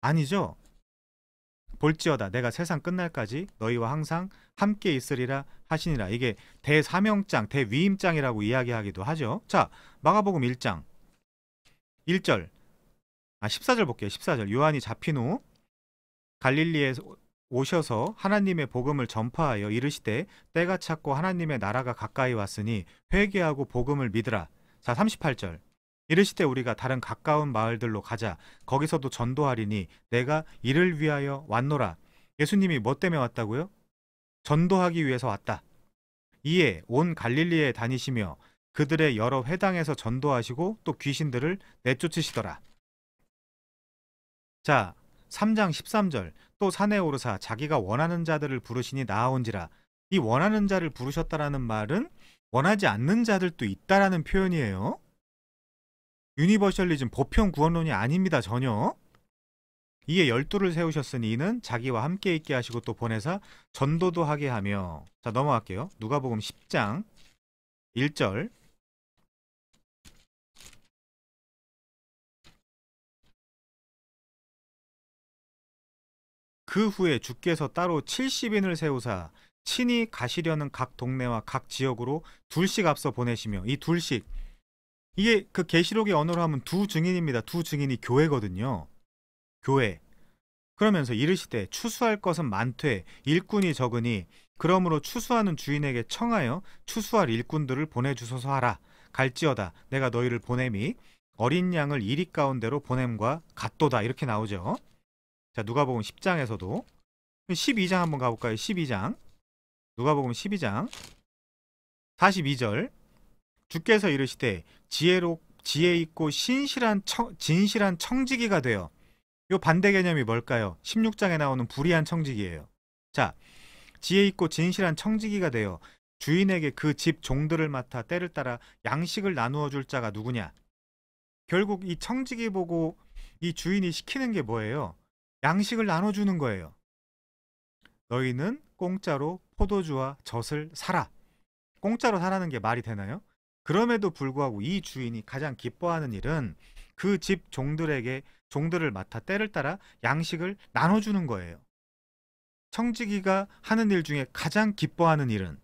아니죠. 볼지어다 내가 세상 끝날까지 너희와 항상 함께 있으리라 하시니라. 이게 대사명장, 대위임장이라고 이야기하기도 하죠. 자, 마가복음 1장 1절 14절 볼게요. 14절. 요한이 잡힌 후 갈릴리에 오셔서 하나님의 복음을 전파하여 이르시되 때가 찼고 하나님의 나라가 가까이 왔으니 회개하고 복음을 믿으라. 자, 38절. 이르시되 우리가 다른 가까운 마을들로 가자. 거기서도 전도하리니 내가 이를 위하여 왔노라. 예수님이 뭐 때문에 왔다고요? 전도하기 위해서 왔다. 이에 온 갈릴리에 다니시며 그들의 여러 회당에서 전도하시고 또 귀신들을 내쫓으시더라. 자, 3장 13절. 또 산에 오르사 자기가 원하는 자들을 부르시니 나아온지라. 이 원하는 자를 부르셨다라는 말은 원하지 않는 자들도 있다라는 표현이에요. 유니버셜리즘 보편 구원론이 아닙니다. 전혀. 이에 12를 세우셨으니 이는 자기와 함께 있게 하시고 또 보내사 전도도 하게 하며. 자, 넘어갈게요. 누가복음 10장 1절. 그 후에 주께서 따로 70인을 세우사 친히 가시려는 각 동네와 각 지역으로 둘씩 앞서 보내시며. 이 둘씩, 이게 그 계시록의 언어로 하면 두 증인입니다. 두 증인이 교회거든요. 교회. 그러면서 이르시되 추수할 것은 많되 일꾼이 적으니 그러므로 추수하는 주인에게 청하여 추수할 일꾼들을 보내주소서 하라. 갈지어다 내가 너희를 보냄이 어린 양을 이리 가운데로 보냄과 같도다. 이렇게 나오죠. 자, 누가복음 10장에서도 12장 한번 가볼까요? 12장. 누가복음 12장 42절. 주께서 이르시되 지혜 있고 진실한 청지기가 되어. 요 반대 개념이 뭘까요? 16장에 나오는 불의한 청지기예요. 자, 지혜 있고 진실한 청지기가 되어 주인에게 그 집 종들을 맡아 때를 따라 양식을 나누어 줄 자가 누구냐? 결국 이 청지기 보고 이 주인이 시키는 게 뭐예요? 양식을 나눠주는 거예요. 너희는 공짜로 포도주와 젖을 사라. 공짜로 사라는 게 말이 되나요? 그럼에도 불구하고 이 주인이 가장 기뻐하는 일은 그 집 종들을 맡아 때를 따라 양식을 나눠주는 거예요. 청지기가 하는 일 중에 가장 기뻐하는 일은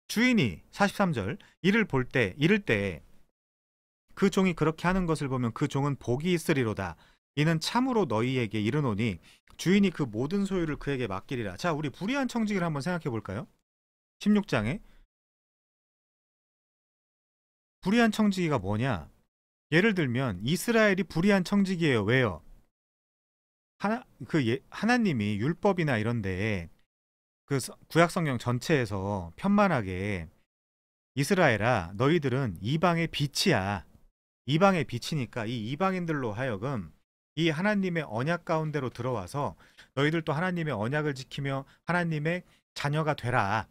주인이 43절 이를 때 그 종이 그렇게 하는 것을 보면 그 종은 복이 있으리로다. 이는 참으로 너희에게 이르노니 주인이 그 모든 소유를 그에게 맡기리라. 자, 우리 불의한 청지기를 한번 생각해 볼까요? 16장에 불의한 청지기가 뭐냐? 예를 들면 이스라엘이 불의한 청지기예요. 왜요? 하나님이 율법이나 이런데 구약 성경 전체에서 편만하게 이스라엘아 너희들은 이방의 빛이야. 이방의 빛이니까 이 이방인들로 하여금 이 하나님의 언약 가운데로 들어와서 너희들도 하나님의 언약을 지키며 하나님의 자녀가 되라.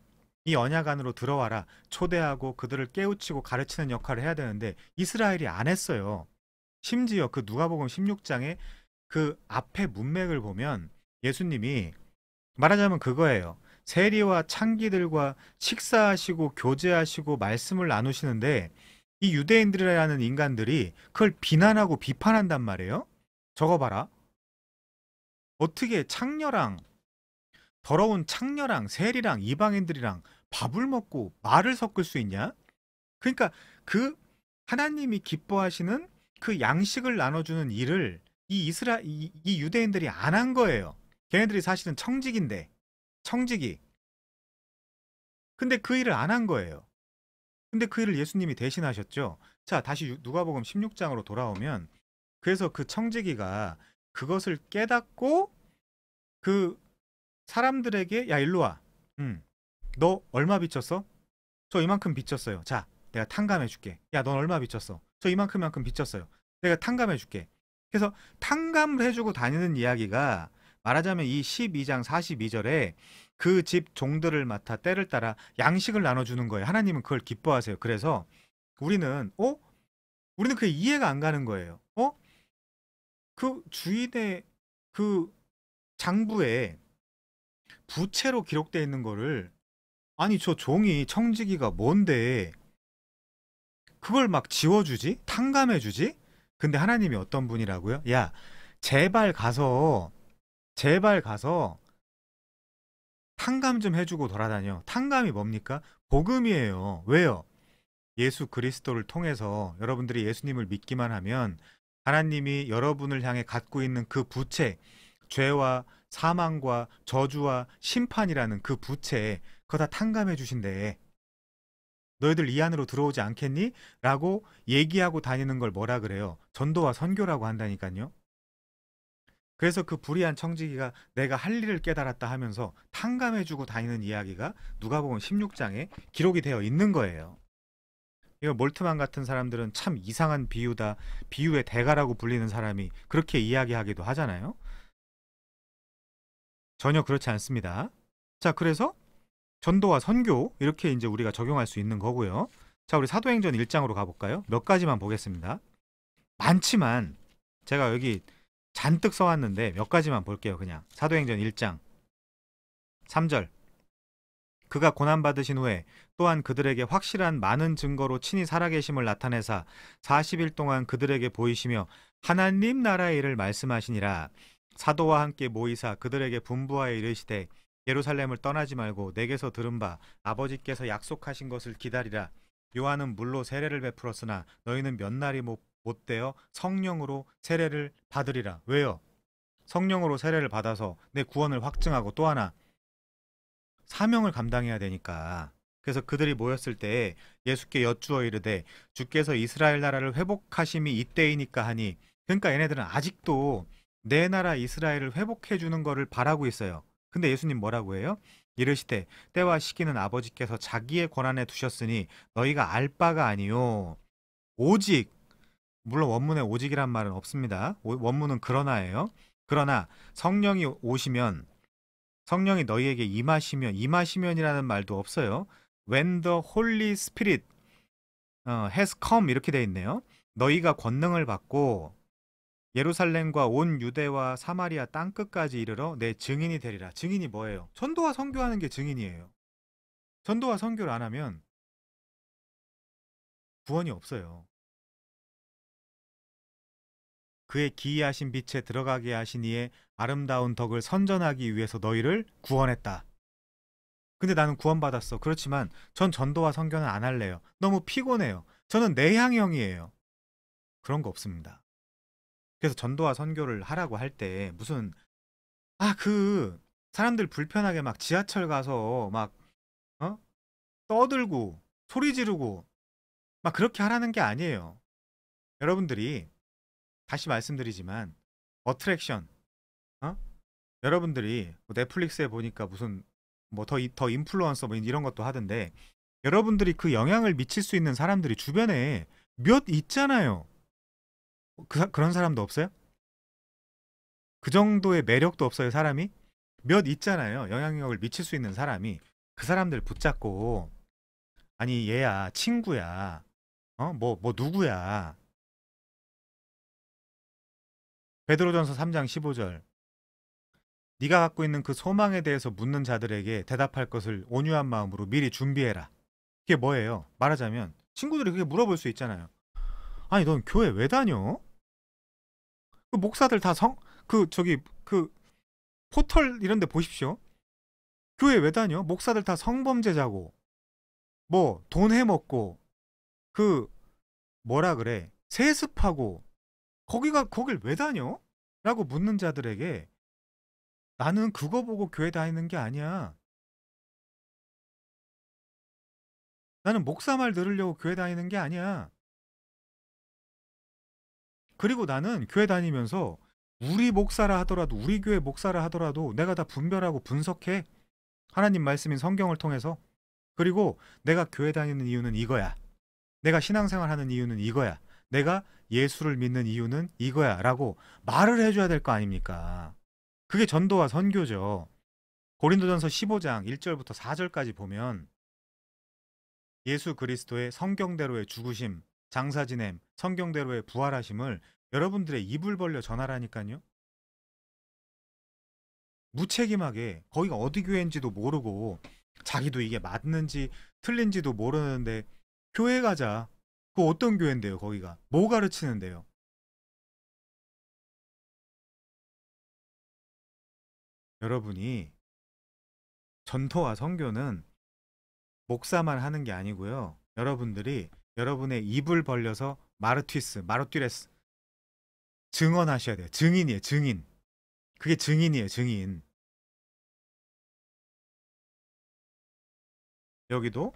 이 언약 안으로 들어와라. 초대하고 그들을 깨우치고 가르치는 역할을 해야 되는데 이스라엘이 안 했어요. 심지어 그 누가복음 16장에 그 앞에 문맥을 보면 예수님이 말하자면 그거예요. 세리와 창기들과 식사하시고 교제하시고 말씀을 나누시는데 이 유대인들이라는 인간들이 그걸 비난하고 비판한단 말이에요. 저거 봐라. 어떻게 창녀랑 더러운 창녀랑 세리랑 이방인들이랑 밥을 먹고 말을 섞을 수 있냐? 그러니까 그 하나님이 기뻐하시는 그 양식을 나눠주는 일을 이 유대인들이 안 한 거예요. 걔네들이 사실은 청직인데 청직이. 근데 그 일을 안 한 거예요. 근데 그 일을 예수님이 대신하셨죠. 자, 다시 누가복음 16장으로 돌아오면 그래서 그 청지기가 그것을 깨닫고 그 사람들에게 야 일로 와. 너 얼마 빚졌어? 저 이만큼 빚졌어요. 자, 내가 탕감해 줄게. 야, 넌 얼마 빚졌어? 저 이만큼 빚졌어요. 내가 탕감해 줄게. 그래서 탕감을 해주고 다니는 이야기가 말하자면 이 12장 42절에 그 집 종들을 맡아 때를 따라 양식을 나눠주는 거예요. 하나님은 그걸 기뻐하세요. 그래서 우리는 우리는 그게 이해가 안 가는 거예요. 그 주인의 그 장부에 부채로 기록되어 있는 거를 아니 저 종이 청지기가 뭔데 그걸 막 지워주지? 탕감해주지? 근데 하나님이 어떤 분이라고요? 야 제발 가서 탕감 좀 해주고 돌아다녀. 탕감이 뭡니까? 복음이에요. 왜요? 예수 그리스도를 통해서 여러분들이 예수님을 믿기만 하면 하나님이 여러분을 향해 갖고 있는 그 부채, 죄와 사망과 저주와 심판이라는 그 부채, 그거 다 탕감해 주신대. 너희들 이 안으로 들어오지 않겠니? 라고 얘기하고 다니는 걸 뭐라 그래요? 전도와 선교라고 한다니까요. 그래서 그 불의한 청지기가 내가 할 일을 깨달았다 하면서 탕감해주고 다니는 이야기가 누가복음 16장에 기록이 되어 있는 거예요. 이거 몰트만 같은 사람들은 참 이상한 비유다, 비유의 대가라고 불리는 사람이 그렇게 이야기하기도 하잖아요. 전혀 그렇지 않습니다. 자, 그래서 전도와 선교 이렇게 이제 우리가 적용할 수 있는 거고요. 자, 우리 사도행전 1장으로 가볼까요? 몇 가지만 보겠습니다. 많지만 제가 여기 잔뜩 써왔는데 몇 가지만 볼게요. 그냥 사도행전 1장 3절 그가 고난받으신 후에 또한 그들에게 확실한 많은 증거로 친히 살아계심을 나타내사 40일 동안 그들에게 보이시며 하나님 나라의 일을 말씀하시니라. 사도와 함께 모이사 그들에게 분부하여 이르시되 예루살렘을 떠나지 말고 내게서 들은 바 아버지께서 약속하신 것을 기다리라. 요한은 물로 세례를 베풀었으나 너희는 몇 날이 못되어 성령으로 세례를 받으리라. 왜요? 성령으로 세례를 받아서 내 구원을 확증하고 또 하나 사명을 감당해야 되니까. 그래서 그들이 모였을 때 예수께 여쭈어 이르되 주께서 이스라엘 나라를 회복하심이 이때이니까 하니. 그러니까 얘네들은 아직도 내 나라 이스라엘을 회복해 주는 거를 바라고 있어요. 근데 예수님 뭐라고 해요? 이르시되 때와 시기는 아버지께서 자기의 권한에 두셨으니 너희가 알 바가 아니요 오직, 물론 원문에 오직이란 말은 없습니다. 원문은 그러나예요. 그러나 성령이 오시면, 성령이 너희에게 임하시면이라는 말도 없어요. When the Holy Spirit has come 이렇게 돼 있네요. 너희가 권능을 받고 예루살렘과 온 유대와 사마리아 땅끝까지 이르러 내 증인이 되리라. 증인이 뭐예요? 전도와 선교하는 게 증인이에요. 전도와 선교를 안 하면 구원이 없어요. 그의 기이하신 빛에 들어가게 하신 이의 아름다운 덕을 선전하기 위해서 너희를 구원했다. 근데 나는 구원받았어. 그렇지만 전 전도와 선교는 안 할래요. 너무 피곤해요. 저는 내향형이에요. 그런 거 없습니다. 그래서 전도와 선교를 하라고 할 때 무슨 사람들 불편하게 막 지하철 가서 막 떠들고 소리 지르고 막 그렇게 하라는 게 아니에요. 여러분들이 다시 말씀드리지만 어트랙션 여러분들이 뭐 넷플릭스에 보니까 무슨 뭐 더 인플루언서 뭐 이런 것도 하던데, 여러분들이 그 영향을 미칠 수 있는 사람들이 주변에 몇 있잖아요. 그런 사람도 없어요? 그 정도의 매력도 없어요, 사람이? 몇 있잖아요. 영향력을 미칠 수 있는 사람이. 그 사람들 붙잡고, 아니, 얘야, 친구야, 뭐 누구야. 베드로전서 3장 15절. 네가 갖고 있는 그 소망에 대해서 묻는 자들에게 대답할 것을 온유한 마음으로 미리 준비해라. 그게 뭐예요? 말하자면 친구들이 그게 물어볼 수 있잖아요. 아니, 넌 교회 왜 다녀? 그 목사들 다 그 포털 이런 데 보십시오. 교회 왜 다녀? 목사들 다 성범죄자고, 뭐 돈 해먹고, 그 뭐라 그래, 세습하고, 거길 왜 다녀? 라고 묻는 자들에게 나는 그거 보고 교회 다니는 게 아니야. 나는 목사 말 들으려고 교회 다니는 게 아니야. 그리고 나는 교회 다니면서 우리 목사라 하더라도, 우리 교회 목사라 하더라도 내가 다 분별하고 분석해. 하나님 말씀인 성경을 통해서. 그리고 내가 교회 다니는 이유는 이거야. 내가 신앙생활 하는 이유는 이거야. 내가 예수를 믿는 이유는 이거야. 라고 말을 해줘야 될 거 아닙니까? 그게 전도와 선교죠. 고린도전서 15장 1절부터 4절까지 보면 예수 그리스도의 성경대로의 죽으심, 장사 지냄, 성경대로의 부활하심을 여러분들의 입을 벌려 전하라니까요. 무책임하게, 거기가 어디 교회인지도 모르고 자기도 이게 맞는지 틀린지도 모르는데 교회 가자. 그 어떤 교회인데요, 거기가? 뭐 가르치는데요? 여러분이, 전도와 선교는 목사만 하는 게 아니고요. 여러분들이 여러분의 입을 벌려서 마르튀레스 증언하셔야 돼요. 증인이에요, 증인. 그게 증인이에요, 증인. 여기도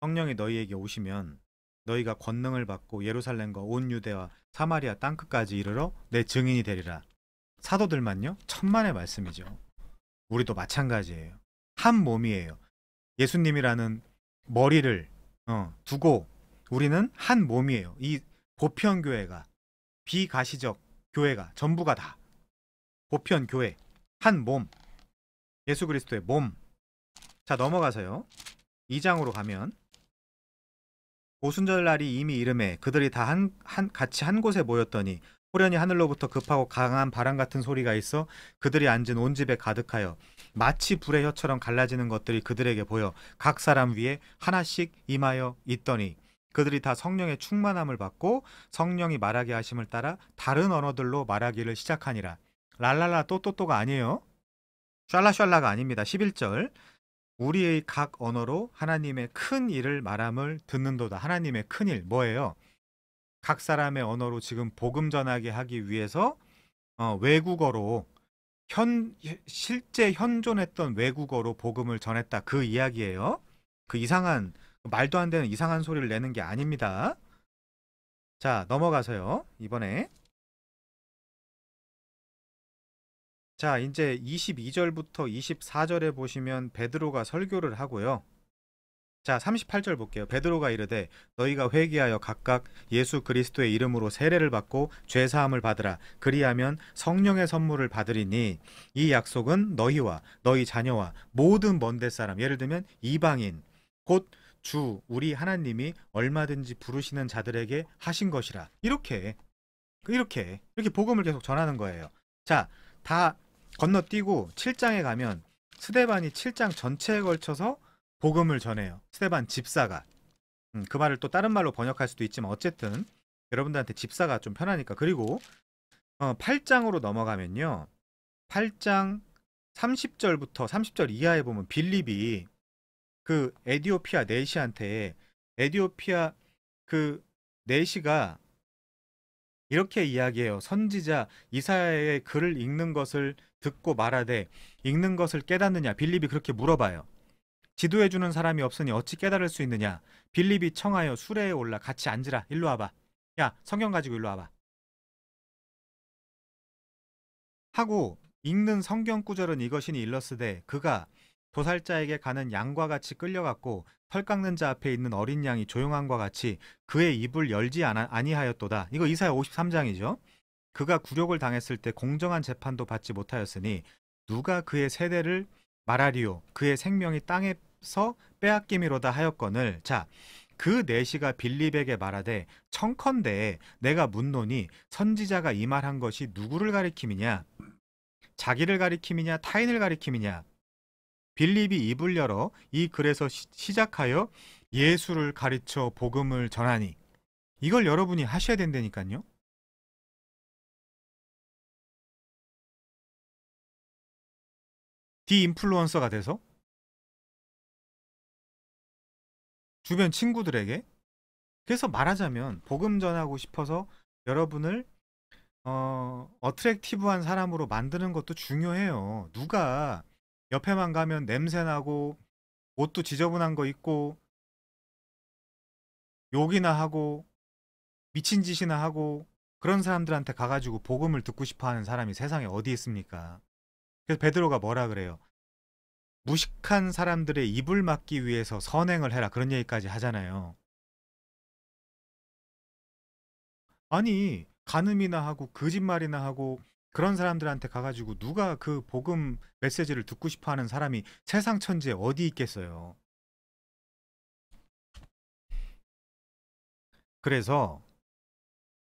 성령이 너희에게 오시면 너희가 권능을 받고 예루살렘과 온 유대와 사마리아 땅끝까지 이르러 내 증인이 되리라. 사도들만요? 천만의 말씀이죠. 우리도 마찬가지예요. 한 몸이에요. 예수님이라는 머리를 두고 우리는 한 몸이에요. 이 보편교회가, 비가시적 교회가 전부가 다 보편교회, 한 몸, 예수 그리스도의 몸. 자, 넘어가서요. 2장으로 가면, 오순절 날이 이미 이름에 그들이 다 같이 한 곳에 모였더니 호련히 하늘로부터 급하고 강한 바람 같은 소리가 있어 그들이 앉은 온 집에 가득하여 마치 불의 혀처럼 갈라지는 것들이 그들에게 보여 각 사람 위에 하나씩 임하여 있더니 그들이 다 성령의 충만함을 받고 성령이 말하게 하심을 따라 다른 언어들로 말하기를 시작하니라. 랄랄라 또또또가 아니에요. 샬라샬라가 아닙니다. 11절. 우리의 각 언어로 하나님의 큰 일을 말함을 듣는도다. 하나님의 큰 일 뭐예요? 각 사람의 언어로 지금 복음 전하게 하기 위해서 외국어로, 실제 현존했던 외국어로 복음을 전했다. 그 이야기예요. 그 이상한, 말도 안 되는 이상한 소리를 내는 게 아닙니다. 자, 넘어가서요. 이번에, 자, 이제 22절부터 24절에 보시면 베드로가 설교를 하고요. 자, 38절 볼게요. 베드로가 이르되 너희가 회개하여 각각 예수 그리스도의 이름으로 세례를 받고 죄 사함을 받으라. 그리하면 성령의 선물을 받으리니 이 약속은 너희와 너희 자녀와 모든 먼데 사람, 예를 들면 이방인, 곧 주 우리 하나님이 얼마든지 부르시는 자들에게 하신 것이라. 이렇게 복음을 계속 전하는 거예요. 자, 다 건너뛰고 7장에 가면 스데반이 7장 전체에 걸쳐서 복음을 전해요. 스데반 집사가. 그 말을 또 다른 말로 번역할 수도 있지만 어쨌든 여러분들한테 집사가 좀 편하니까. 그리고 8장으로 넘어가면요. 8장 30절부터 30절 이하에 보면 빌립이 그 에디오피아 내시한테, 에디오피아 그 내시가 이렇게 이야기해요. 선지자 이사야의 글을 읽는 것을 듣고 말하되 읽는 것을 깨닫느냐? 빌립이 그렇게 물어봐요. 지도해주는 사람이 없으니 어찌 깨달을 수 있느냐? 빌립이 청하여 수레에 올라 같이 앉으라. 일로 와봐. 야, 성경 가지고 일로 와봐. 하고 읽는 성경 구절은 이것이니 일러스되 그가 도살자에게 가는 양과 같이 끌려갔고 털 깎는 자 앞에 있는 어린 양이 조용함과 같이 그의 입을 열지 아니하였도다. 이거 이사야 53장이죠. 그가 굴욕을 당했을 때 공정한 재판도 받지 못하였으니 누가 그의 세대를 말하리요 그의 생명이 땅에서 빼앗김이로다 하였거늘. 자, 그 내시가 빌립에게 말하되 청컨대 내가 묻노니 선지자가 이 말한 것이 누구를 가리킴이냐? 자기를 가리킴이냐 타인을 가리킴이냐? 빌립이 입을 열어 이 글에서 시작하여 예수를 가르쳐 복음을 전하니. 이걸 여러분이 하셔야 된다니까요. 디인플루언서가 돼서 주변 친구들에게. 그래서 말하자면 복음 전하고 싶어서 여러분을 어트랙티브한 사람으로 만드는 것도 중요해요. 누가 옆에만 가면 냄새나고 옷도 지저분한 거 입고 욕이나 하고 미친 짓이나 하고 그런 사람들한테 가가지고 복음을 듣고 싶어 하는 사람이 세상에 어디 있습니까? 그래서 베드로가 뭐라 그래요? 무식한 사람들의 입을 막기 위해서 선행을 해라. 그런 얘기까지 하잖아요. 아니, 간음이나 하고 거짓말이나 하고 그런 사람들한테 가가지고 누가 그 복음 메시지를 듣고 싶어 하는 사람이 세상 천지에 어디 있겠어요. 그래서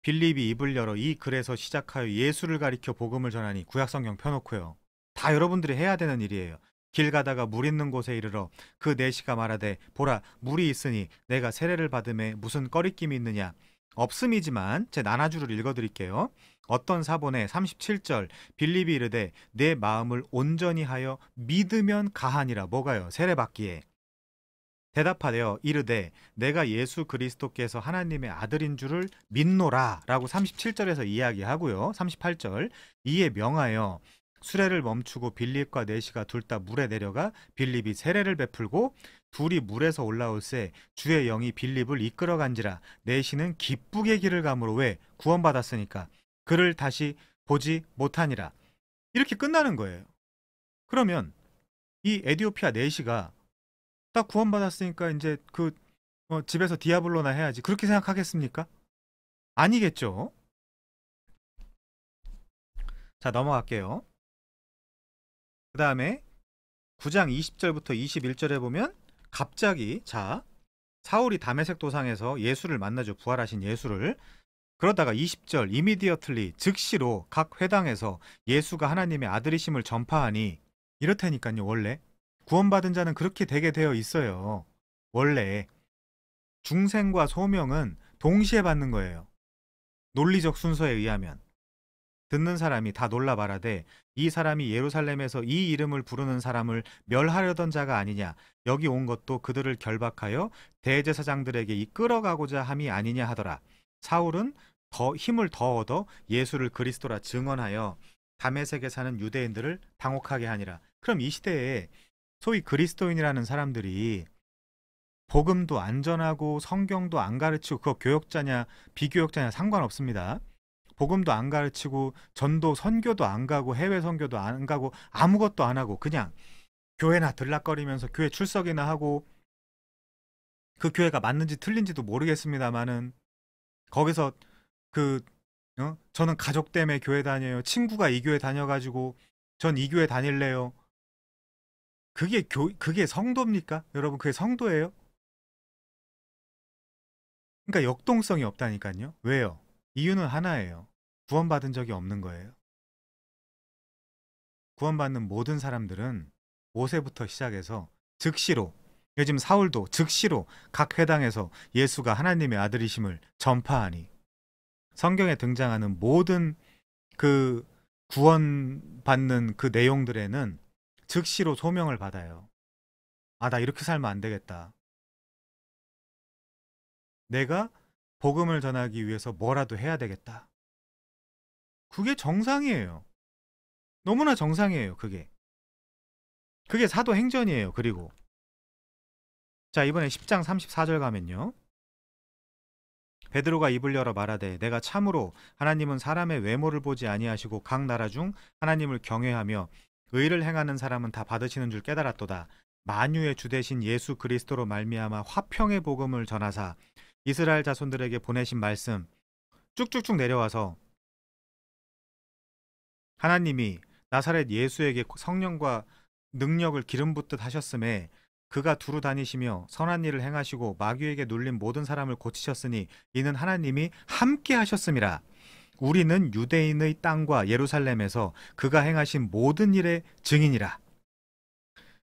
빌립이 입을 열어 이 글에서 시작하여 예수를 가리켜 복음을 전하니. 구약성경 펴놓고요. 다 여러분들이 해야 되는 일이에요. 길 가다가 물 있는 곳에 이르러 그 내시가 말하되 보라 물이 있으니 내가 세례를 받음에 무슨 꺼리낌이 있느냐. 없음이지만 제 나나주를 읽어드릴게요. 어떤 사본에 37절 빌립이 이르되 내 마음을 온전히 하여 믿으면 가하니라. 뭐가요? 세례받기에. 대답하되어 이르되 내가 예수 그리스도께서 하나님의 아들인 줄을 믿노라 라고 37절에서 이야기하고요. 38절 이에 명하여 수레를 멈추고 빌립과 내시가 둘 다 물에 내려가 빌립이 세례를 베풀고 둘이 물에서 올라올새 주의 영이 빌립을 이끌어간지라. 내시는 기쁘게 길을 가므로. 왜? 구원받았으니까. 그를 다시 보지 못하니라. 이렇게 끝나는 거예요. 그러면 이 에디오피아 내시가 딱 구원받았으니까 이제 집에서 디아블로나 해야지. 그렇게 생각하겠습니까? 아니겠죠. 자, 넘어갈게요. 그 다음에 9장 20절부터 21절에 보면 갑자기 사울이 다메섹 도상에서 예수를 만나죠. 부활하신 예수를. 그러다가 20절 immediately 즉시로 각 회당에서 예수가 하나님의 아들이심을 전파하니. 이렇다니까요. 원래 구원받은 자는 그렇게 되게 되어 있어요. 원래 중생과 소명은 동시에 받는 거예요. 논리적 순서에 의하면. 듣는 사람이 다 놀라 말하되 이 사람이 예루살렘에서 이 이름을 부르는 사람을 멸하려던 자가 아니냐. 여기 온 것도 그들을 결박하여 대제사장들에게 이끌어가고자 함이 아니냐 하더라. 사울은 힘을 더 얻어 예수를 그리스도라 증언하여 다메섹에 사는 유대인들을 당혹하게 하니라. 그럼 이 시대에 소위 그리스도인이라는 사람들이 복음도 안 전하고 성경도 안 가르치고 그거 교역자냐 비교역자냐 상관없습니다. 복음도 안 가르치고 전도 선교도 안 가고 해외 선교도 안 가고 아무것도 안 하고 그냥 교회나 들락거리면서 교회 출석이나 하고 그 교회가 맞는지 틀린지도 모르겠습니다만은 거기서 저는 가족 때문에 교회 다녀요. 친구가 이 교회 다녀가지고 전 이 교회 다닐래요. 그게 성도입니까? 여러분, 그게 성도예요? 그러니까 역동성이 없다니까요. 왜요? 이유는 하나예요. 구원받은 적이 없는 거예요. 구원받는 모든 사람들은 모세부터 시작해서 즉시로, 요즘 사울도 즉시로 각 회당에서 예수가 하나님의 아들이심을 전파하니. 성경에 등장하는 모든 그 구원받는 그 내용들에는 즉시로 소명을 받아요. 아, 나 이렇게 살면 안 되겠다. 내가 복음을 전하기 위해서 뭐라도 해야 되겠다. 그게 정상이에요. 너무나 정상이에요, 그게. 그게 사도행전이에요, 그리고. 자, 이번에 10장 34절 가면요. 베드로가 입을 열어 말하되 내가 참으로 하나님은 사람의 외모를 보지 아니하시고 각 나라 중 하나님을 경외하며 의를 행하는 사람은 다 받으시는 줄 깨달았도다. 만유의 주 되신 예수 그리스도로 말미암아 화평의 복음을 전하사 이스라엘 자손들에게 보내신 말씀 쭉쭉쭉 내려와서 하나님이 나사렛 예수에게 성령과 능력을 기름 붓듯 하셨음에 그가 두루 다니시며 선한 일을 행하시고 마귀에게 눌린 모든 사람을 고치셨으니 이는 하나님이 함께 하셨음이라. 우리는 유대인의 땅과 예루살렘에서 그가 행하신 모든 일의 증인이라.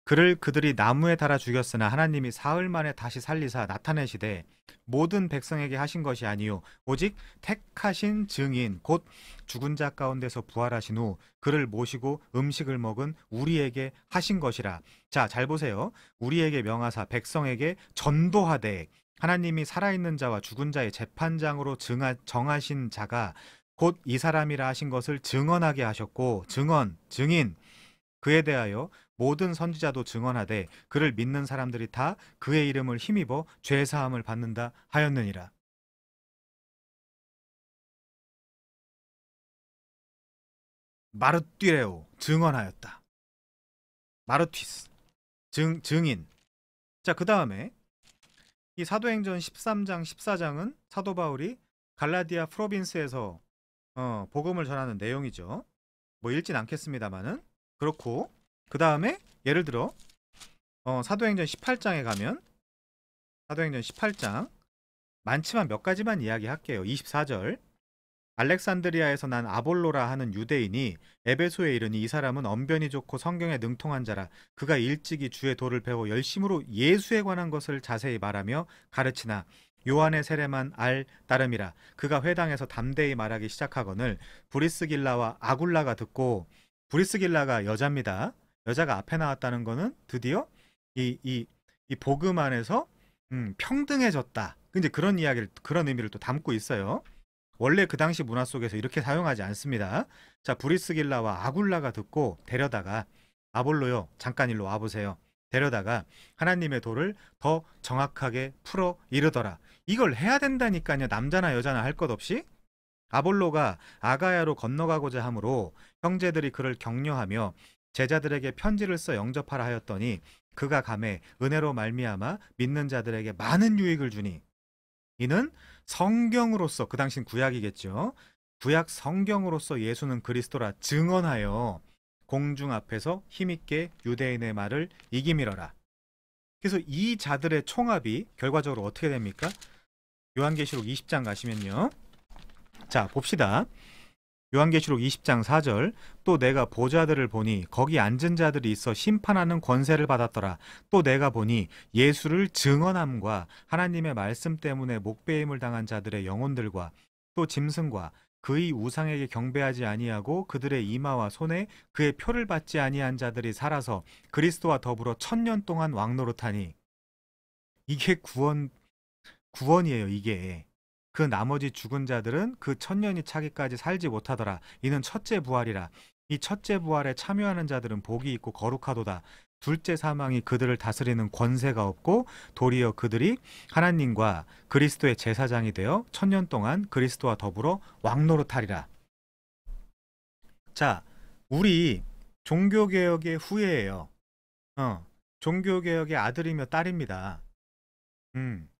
그를 그들이 나무에 달아 죽였으나 하나님이 사흘 만에 다시 살리사 나타내시되 모든 백성에게 하신 것이 아니요 오직 택하신 증인 곧 죽은 자 가운데서 부활하신 후 그를 모시고 음식을 먹은 우리에게 하신 것이라. 자, 잘 보세요. 우리에게 명하사 백성에게 전도하되 하나님이 살아있는 자와 죽은 자의 재판장으로 정하신 자가 곧 이 사람이라 하신 것을 증언하게 하셨고 증인 그에 대하여 모든 선지자도 증언하되 그를 믿는 사람들이 다 그의 이름을 힘입어 죄사함을 받는다 하였느니라. 마르띠레오 증언하였다. 마르티스 증인. 자, 그 다음에 이 사도행전 13장 14장은 사도 바울이 갈라디아 프로빈스에서 복음을 전하는 내용이죠. 뭐 읽진 않겠습니다만은 그렇고, 그 다음에 예를 들어 사도행전 18장에 가면 사도행전 18장 많지만 몇 가지만 이야기할게요. 24절 알렉산드리아에서 난 아볼로라 하는 유대인이 에베소에 이르니 이 사람은 언변이 좋고 성경에 능통한 자라. 그가 일찍이 주의 도를 배워 열심으로 예수에 관한 것을 자세히 말하며 가르치나 요한의 세례만 알 따름이라. 그가 회당에서 담대히 말하기 시작하거늘 브리스길라와 아굴라가 듣고, 브리스길라가 여자입니다. 여자가 앞에 나왔다는 거는 드디어 이 복음 안에서 평등해졌다. 이제 그런 이야기를, 그런 의미를 또 담고 있어요. 원래 그 당시 문화 속에서 이렇게 사용하지 않습니다. 자, 브리스길라와 아굴라가 듣고 데려다가 아볼로요, 잠깐 일로 와보세요. 데려다가 하나님의 도를 더 정확하게 풀어 이르더라. 이걸 해야 된다니까요. 남자나 여자나 할 것 없이. 아볼로가 아가야로 건너가고자 하므로 형제들이 그를 격려하며 제자들에게 편지를 써 영접하라 하였더니 그가 감에 은혜로 말미암아 믿는 자들에게 많은 유익을 주니 이는 성경으로서, 그 당시는 구약이겠죠. 구약 성경으로서 예수는 그리스도라 증언하여 공중 앞에서 힘있게 유대인의 말을 이기밀어라. 그래서 이 자들의 총합이 결과적으로 어떻게 됩니까? 요한계시록 20장 가시면요. 자, 봅시다. 요한계시록 20장 4절 또 내가 보좌들을 보니 거기 앉은 자들이 있어 심판하는 권세를 받았더라. 또 내가 보니 예수를 증언함과 하나님의 말씀 때문에 목배임을 당한 자들의 영혼들과 또 짐승과 그의 우상에게 경배하지 아니하고 그들의 이마와 손에 그의 표를 받지 아니한 자들이 살아서 그리스도와 더불어 1000년 동안 왕노릇하니. 이게 구원이에요. 이게. 그 나머지 죽은 자들은 그 1000년이 차기까지 살지 못하더라. 이는 첫째 부활이라. 이 첫째 부활에 참여하는 자들은 복이 있고 거룩하도다. 둘째 사망이 그들을 다스리는 권세가 없고 도리어 그들이 하나님과 그리스도의 제사장이 되어 1000년 동안 그리스도와 더불어 왕노릇하리라. 자, 우리 종교개혁의 후예예요. 종교개혁의 아들이며 딸입니다.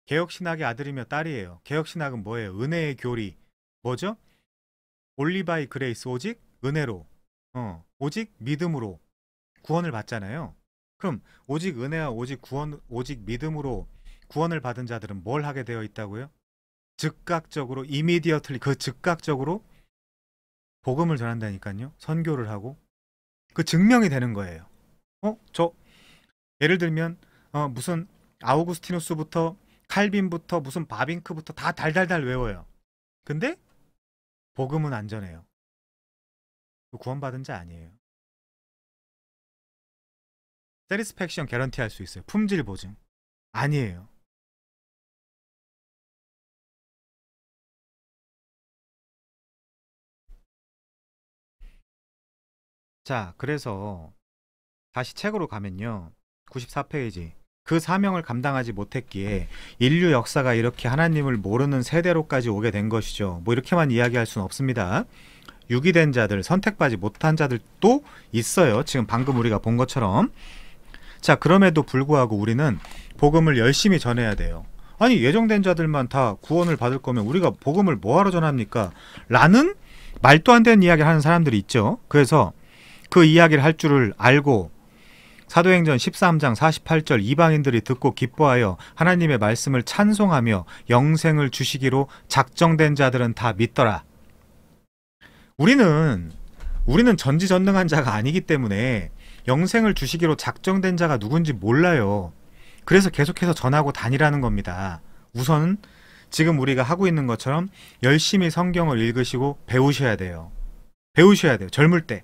개혁신학의 아들이며 딸이에요. 개혁신학은 뭐예요? 은혜의 교리. 뭐죠? only by grace, 오직 은혜로, 오직 믿음으로 구원을 받잖아요. 그럼 오직 은혜와 오직 믿음으로 구원을 받은 자들은 뭘 하게 되어 있다고요? 즉각적으로, immediately, 그 즉각적으로 복음을 전한다니까요. 선교를 하고. 그 증명이 되는 거예요. 예를 들면 무슨 아우구스티누스부터 칼빈부터 무슨 바빙크부터 다 달달달 외워요. 근데 복음은 안 전해요. 구원받은 자 아니에요. 세리스팩션 개런티 할 수 있어요. 품질 보증. 아니에요. 자, 그래서 다시 책으로 가면요. 94페이지. 그 사명을 감당하지 못했기에 인류 역사가 이렇게 하나님을 모르는 세대로까지 오게 된 것이죠. 뭐 이렇게만 이야기할 수는 없습니다. 유기된 자들, 선택받지 못한 자들도 있어요. 지금 방금 우리가 본 것처럼. 자, 그럼에도 불구하고 우리는 복음을 열심히 전해야 돼요. 아니, 예정된 자들만 다 구원을 받을 거면 우리가 복음을 뭐하러 전합니까? 라는 말도 안 되는 이야기를 하는 사람들이 있죠. 그래서 그 이야기를 할 줄을 알고 사도행전 13장 48절 이방인들이 듣고 기뻐하여 하나님의 말씀을 찬송하며 영생을 주시기로 작정된 자들은 다 믿더라. 우리는 전지전능한 자가 아니기 때문에 영생을 주시기로 작정된 자가 누군지 몰라요. 그래서 계속해서 전하고 다니라는 겁니다. 우선 지금 우리가 하고 있는 것처럼 열심히 성경을 읽으시고 배우셔야 돼요. 배우셔야 돼요. 젊을 때.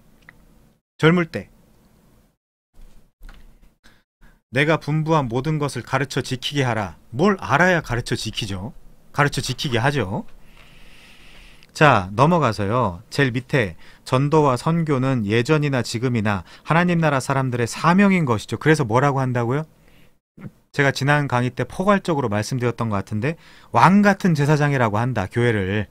내가 분부한 모든 것을 가르쳐 지키게 하라. 뭘 알아야 가르쳐 지키죠. 가르쳐 지키게 하죠. 자, 넘어가서요. 제일 밑에 전도와 선교는 예전이나 지금이나 하나님 나라 사람들의 사명인 것이죠. 그래서 뭐라고 한다고요? 제가 지난 강의 때 포괄적으로 말씀드렸던 것 같은데 왕같은 제사장이라고 한다. 교회를.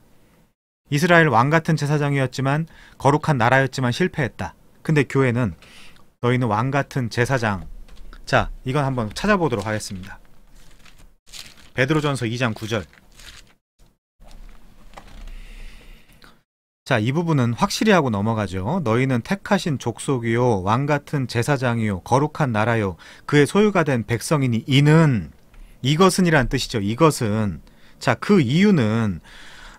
이스라엘 왕같은 제사장이었지만 거룩한 나라였지만 실패했다. 근데 교회는 너희는 왕같은 제사장. 자, 이건 한번 찾아보도록 하겠습니다. 베드로전서 2장 9절. 자, 이 부분은 확실히 하고 넘어가죠. 너희는 택하신 족속이요 왕같은 제사장이요 거룩한 나라요 그의 소유가 된 백성이니 이것은 이란 뜻이죠. 이것은. 자, 그 이유는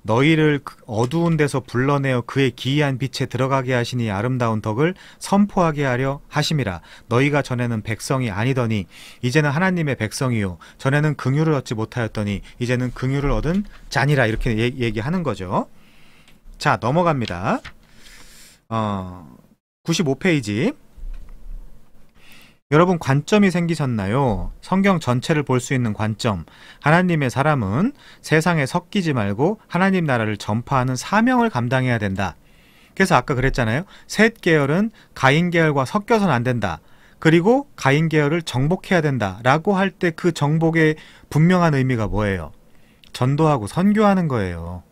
너희를 어두운 데서 불러내어 그의 기이한 빛에 들어가게 하시니 아름다운 덕을 선포하게 하려 하심이라. 너희가 전에는 백성이 아니더니 이제는 하나님의 백성이요 전에는 긍휼을 얻지 못하였더니 이제는 긍휼을 얻은 자니라. 이렇게 얘기하는 거죠. 자, 넘어갑니다. 95페이지. 여러분, 관점이 생기셨나요? 성경 전체를 볼 수 있는 관점. 하나님의 사람은 세상에 섞이지 말고 하나님 나라를 전파하는 사명을 감당해야 된다. 그래서 아까 그랬잖아요. 셋 계열은 가인 계열과 섞여서는 안 된다. 그리고 가인 계열을 정복해야 된다. 라고 할 때 그 정복의 분명한 의미가 뭐예요? 전도하고 선교하는 거예요.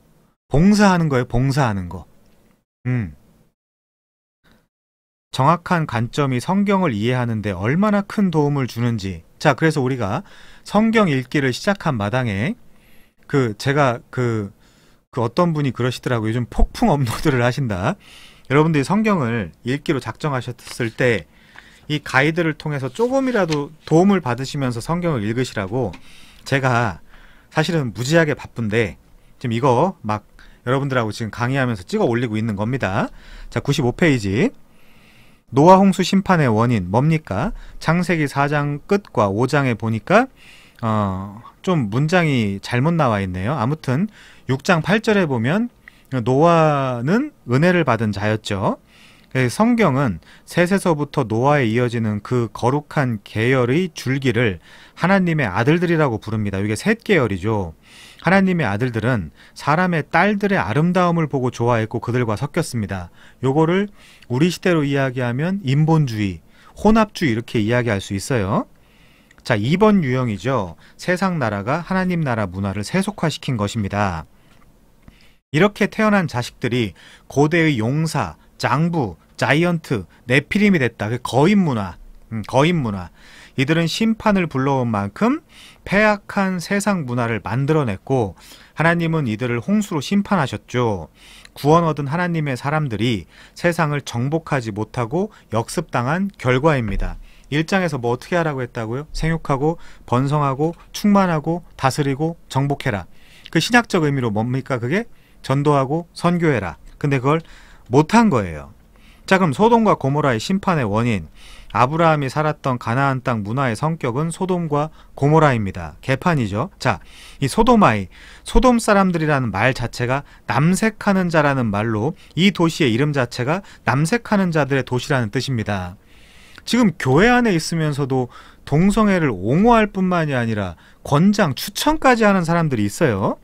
봉사하는 거예요. 봉사하는 거. 정확한 관점이 성경을 이해하는데 얼마나 큰 도움을 주는지. 자, 그래서 우리가 성경 읽기를 시작한 마당에 제가 어떤 분이 그러시더라고요. 요즘 폭풍 업로드를 하신다. 여러분들이 성경을 읽기로 작정하셨을 때 이 가이드를 통해서 조금이라도 도움을 받으시면서 성경을 읽으시라고 제가 사실은 무지하게 바쁜데 지금 이거 막 여러분들하고 지금 강의하면서 찍어 올리고 있는 겁니다. 자, 95페이지. 노아 홍수 심판의 원인 뭡니까? 창세기 4장 끝과 5장에 보니까 좀 문장이 잘못 나와 있네요. 아무튼 6장 8절에 보면 노아는 은혜를 받은 자였죠. 성경은 셋에서부터 노아에 이어지는 그 거룩한 계열의 줄기를 하나님의 아들들이라고 부릅니다. 이게 셋 계열이죠. 하나님의 아들들은 사람의 딸들의 아름다움을 보고 좋아했고 그들과 섞였습니다. 요거를 우리 시대로 이야기하면 인본주의, 혼합주의 이렇게 이야기할 수 있어요. 자, 2번 유형이죠. 세상 나라가 하나님 나라 문화를 세속화시킨 것입니다. 이렇게 태어난 자식들이 고대의 용사, 장부, 자이언트, 네피림이 됐다. 거인 문화. 이들은 심판을 불러온 만큼 패악한 세상 문화를 만들어냈고 하나님은 이들을 홍수로 심판하셨죠. 구원 얻은 하나님의 사람들이 세상을 정복하지 못하고 역습당한 결과입니다. 1장에서 뭐 어떻게 하라고 했다고요? 생육하고 번성하고 충만하고 다스리고 정복해라. 그 신약적 의미로 뭡니까? 그게 전도하고 선교해라. 근데 그걸 못한 거예요. 자, 그럼 소돔과 고모라의 심판의 원인. 아브라함이 살았던 가나안 땅 문화의 성격은 소돔과 고모라입니다. 개판이죠. 자, 이 소돔 사람들이라는 말 자체가 남색하는 자라는 말로 이 도시의 이름 자체가 남색하는 자들의 도시라는 뜻입니다. 지금 교회 안에 있으면서도 동성애를 옹호할 뿐만이 아니라 권장, 추천까지 하는 사람들이 있어요.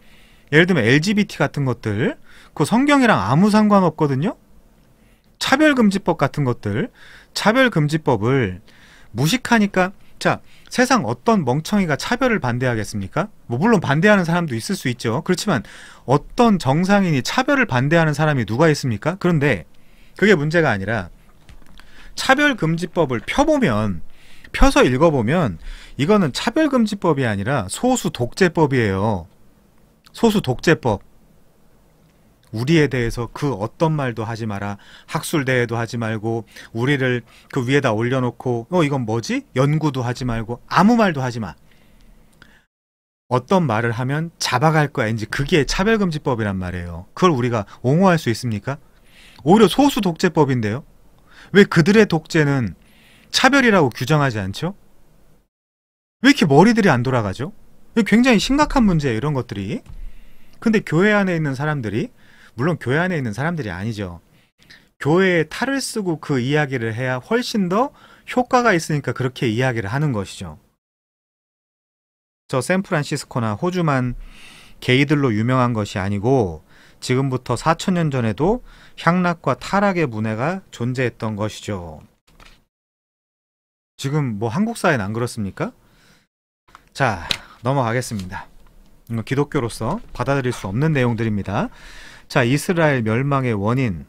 예를 들면 LGBT 같은 것들, 그 성경이랑 아무 상관없거든요. 차별금지법 같은 것들, 차별금지법을 무식하니까 자, 세상 어떤 멍청이가 차별을 반대하겠습니까? 뭐 물론 반대하는 사람도 있을 수 있죠. 그렇지만 어떤 정상인이 차별을 반대하는 사람이 누가 있습니까? 그런데 그게 문제가 아니라 차별금지법을 펴서 읽어보면 이거는 차별금지법이 아니라 소수독재법이에요. 소수독재법. 우리에 대해서 그 어떤 말도 하지 마라. 학술대회도 하지 말고 우리를 그 위에다 올려놓고 이건 뭐지? 연구도 하지 말고 아무 말도 하지 마. 어떤 말을 하면 잡아갈 거야. 이제 그게 차별금지법이란 말이에요. 그걸 우리가 옹호할 수 있습니까? 오히려 소수독재법인데요. 왜 그들의 독재는 차별이라고 규정하지 않죠? 왜 이렇게 머리들이 안 돌아가죠? 굉장히 심각한 문제예요, 이런 것들이. 근데 교회 안에 있는 사람들이, 물론 교회 안에 있는 사람들이 아니죠. 교회에 탈을 쓰고 그 이야기를 해야 훨씬 더 효과가 있으니까 그렇게 이야기를 하는 것이죠. 저 샌프란시스코나 호주만 게이들로 유명한 것이 아니고 지금부터 4,000년 전에도 향락과 타락의 문화가 존재했던 것이죠. 지금 뭐 한국 사회는 안 그렇습니까? 자, 넘어가겠습니다. 기독교로서 받아들일 수 없는 내용들입니다. 자, 이스라엘 멸망의 원인.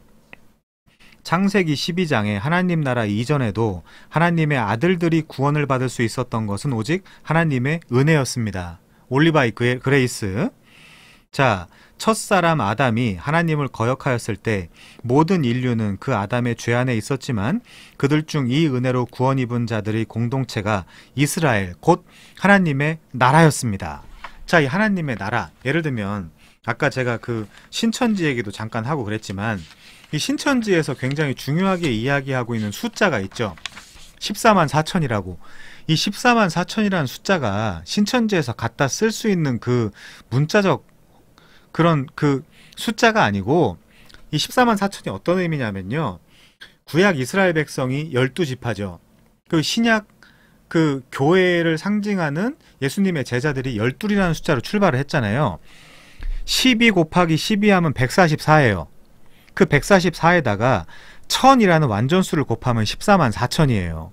창세기 12장에 하나님 나라 이전에도 하나님의 아들들이 구원을 받을 수 있었던 것은 오직 하나님의 은혜였습니다. 올리바이 그레이스. 자, 첫사람 아담이 하나님을 거역하였을 때 모든 인류는 그 아담의 죄 안에 있었지만 그들 중 이 은혜로 구원 입은 자들의 공동체가 이스라엘, 곧 하나님의 나라였습니다. 자, 이 하나님의 나라, 예를 들면 아까 제가 그 신천지 얘기도 잠깐 하고 그랬지만 이 신천지에서 굉장히 중요하게 이야기하고 있는 숫자가 있죠. 14만 4천이라고. 이 14만 4천이라는 숫자가 신천지에서 갖다 쓸 수 있는 그 문자적 그런 그 숫자가 아니고 이 14만 4천이 어떤 의미냐면요. 구약 이스라엘 백성이 12지파죠. 그 신약 그 교회를 상징하는 예수님의 제자들이 12이라는 숫자로 출발을 했잖아요. 12 곱하기 12 하면 144예요. 그 144에다가 1000이라는 완전수를 곱하면 14만 4천이에요.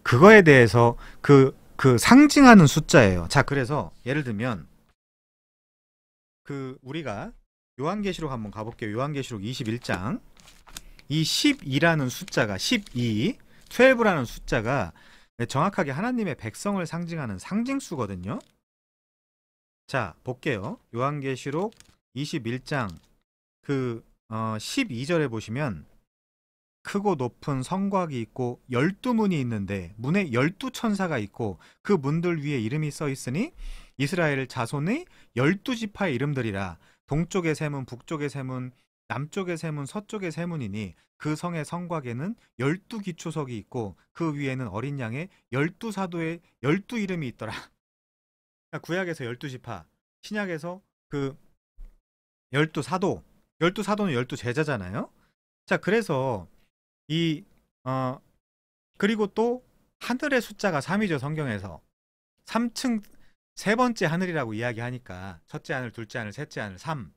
그거에 대해서 그 상징하는 숫자예요. 자, 그래서 예를 들면 우리가 요한계시록 한번 가볼게요. 요한계시록 21장. 이 12라는 숫자가 12라는 숫자가 정확하게 하나님의 백성을 상징하는 상징수거든요. 자, 볼게요. 요한계시록 21장 12절에 보시면 크고 높은 성곽이 있고 12문이 있는데 문에 12천사가 있고 그 문들 위에 이름이 써 있으니 이스라엘 자손의 12지파의 이름들이라. 동쪽의 세 문, 북쪽의 세 문, 남쪽의 세 문, 서쪽의 세 문이니 그 성의 성곽에는 12기초석이 있고 그 위에는 어린 양의 12사도의 12이름이 있더라. 구약에서 12지파, 신약에서 그 12사도, 12사도는 12제자잖아요. 자, 그래서 그리고 또 하늘의 숫자가 3이죠, 성경에서. 3층 세 번째 하늘이라고 이야기하니까 첫째 하늘, 둘째 하늘, 셋째 하늘 3.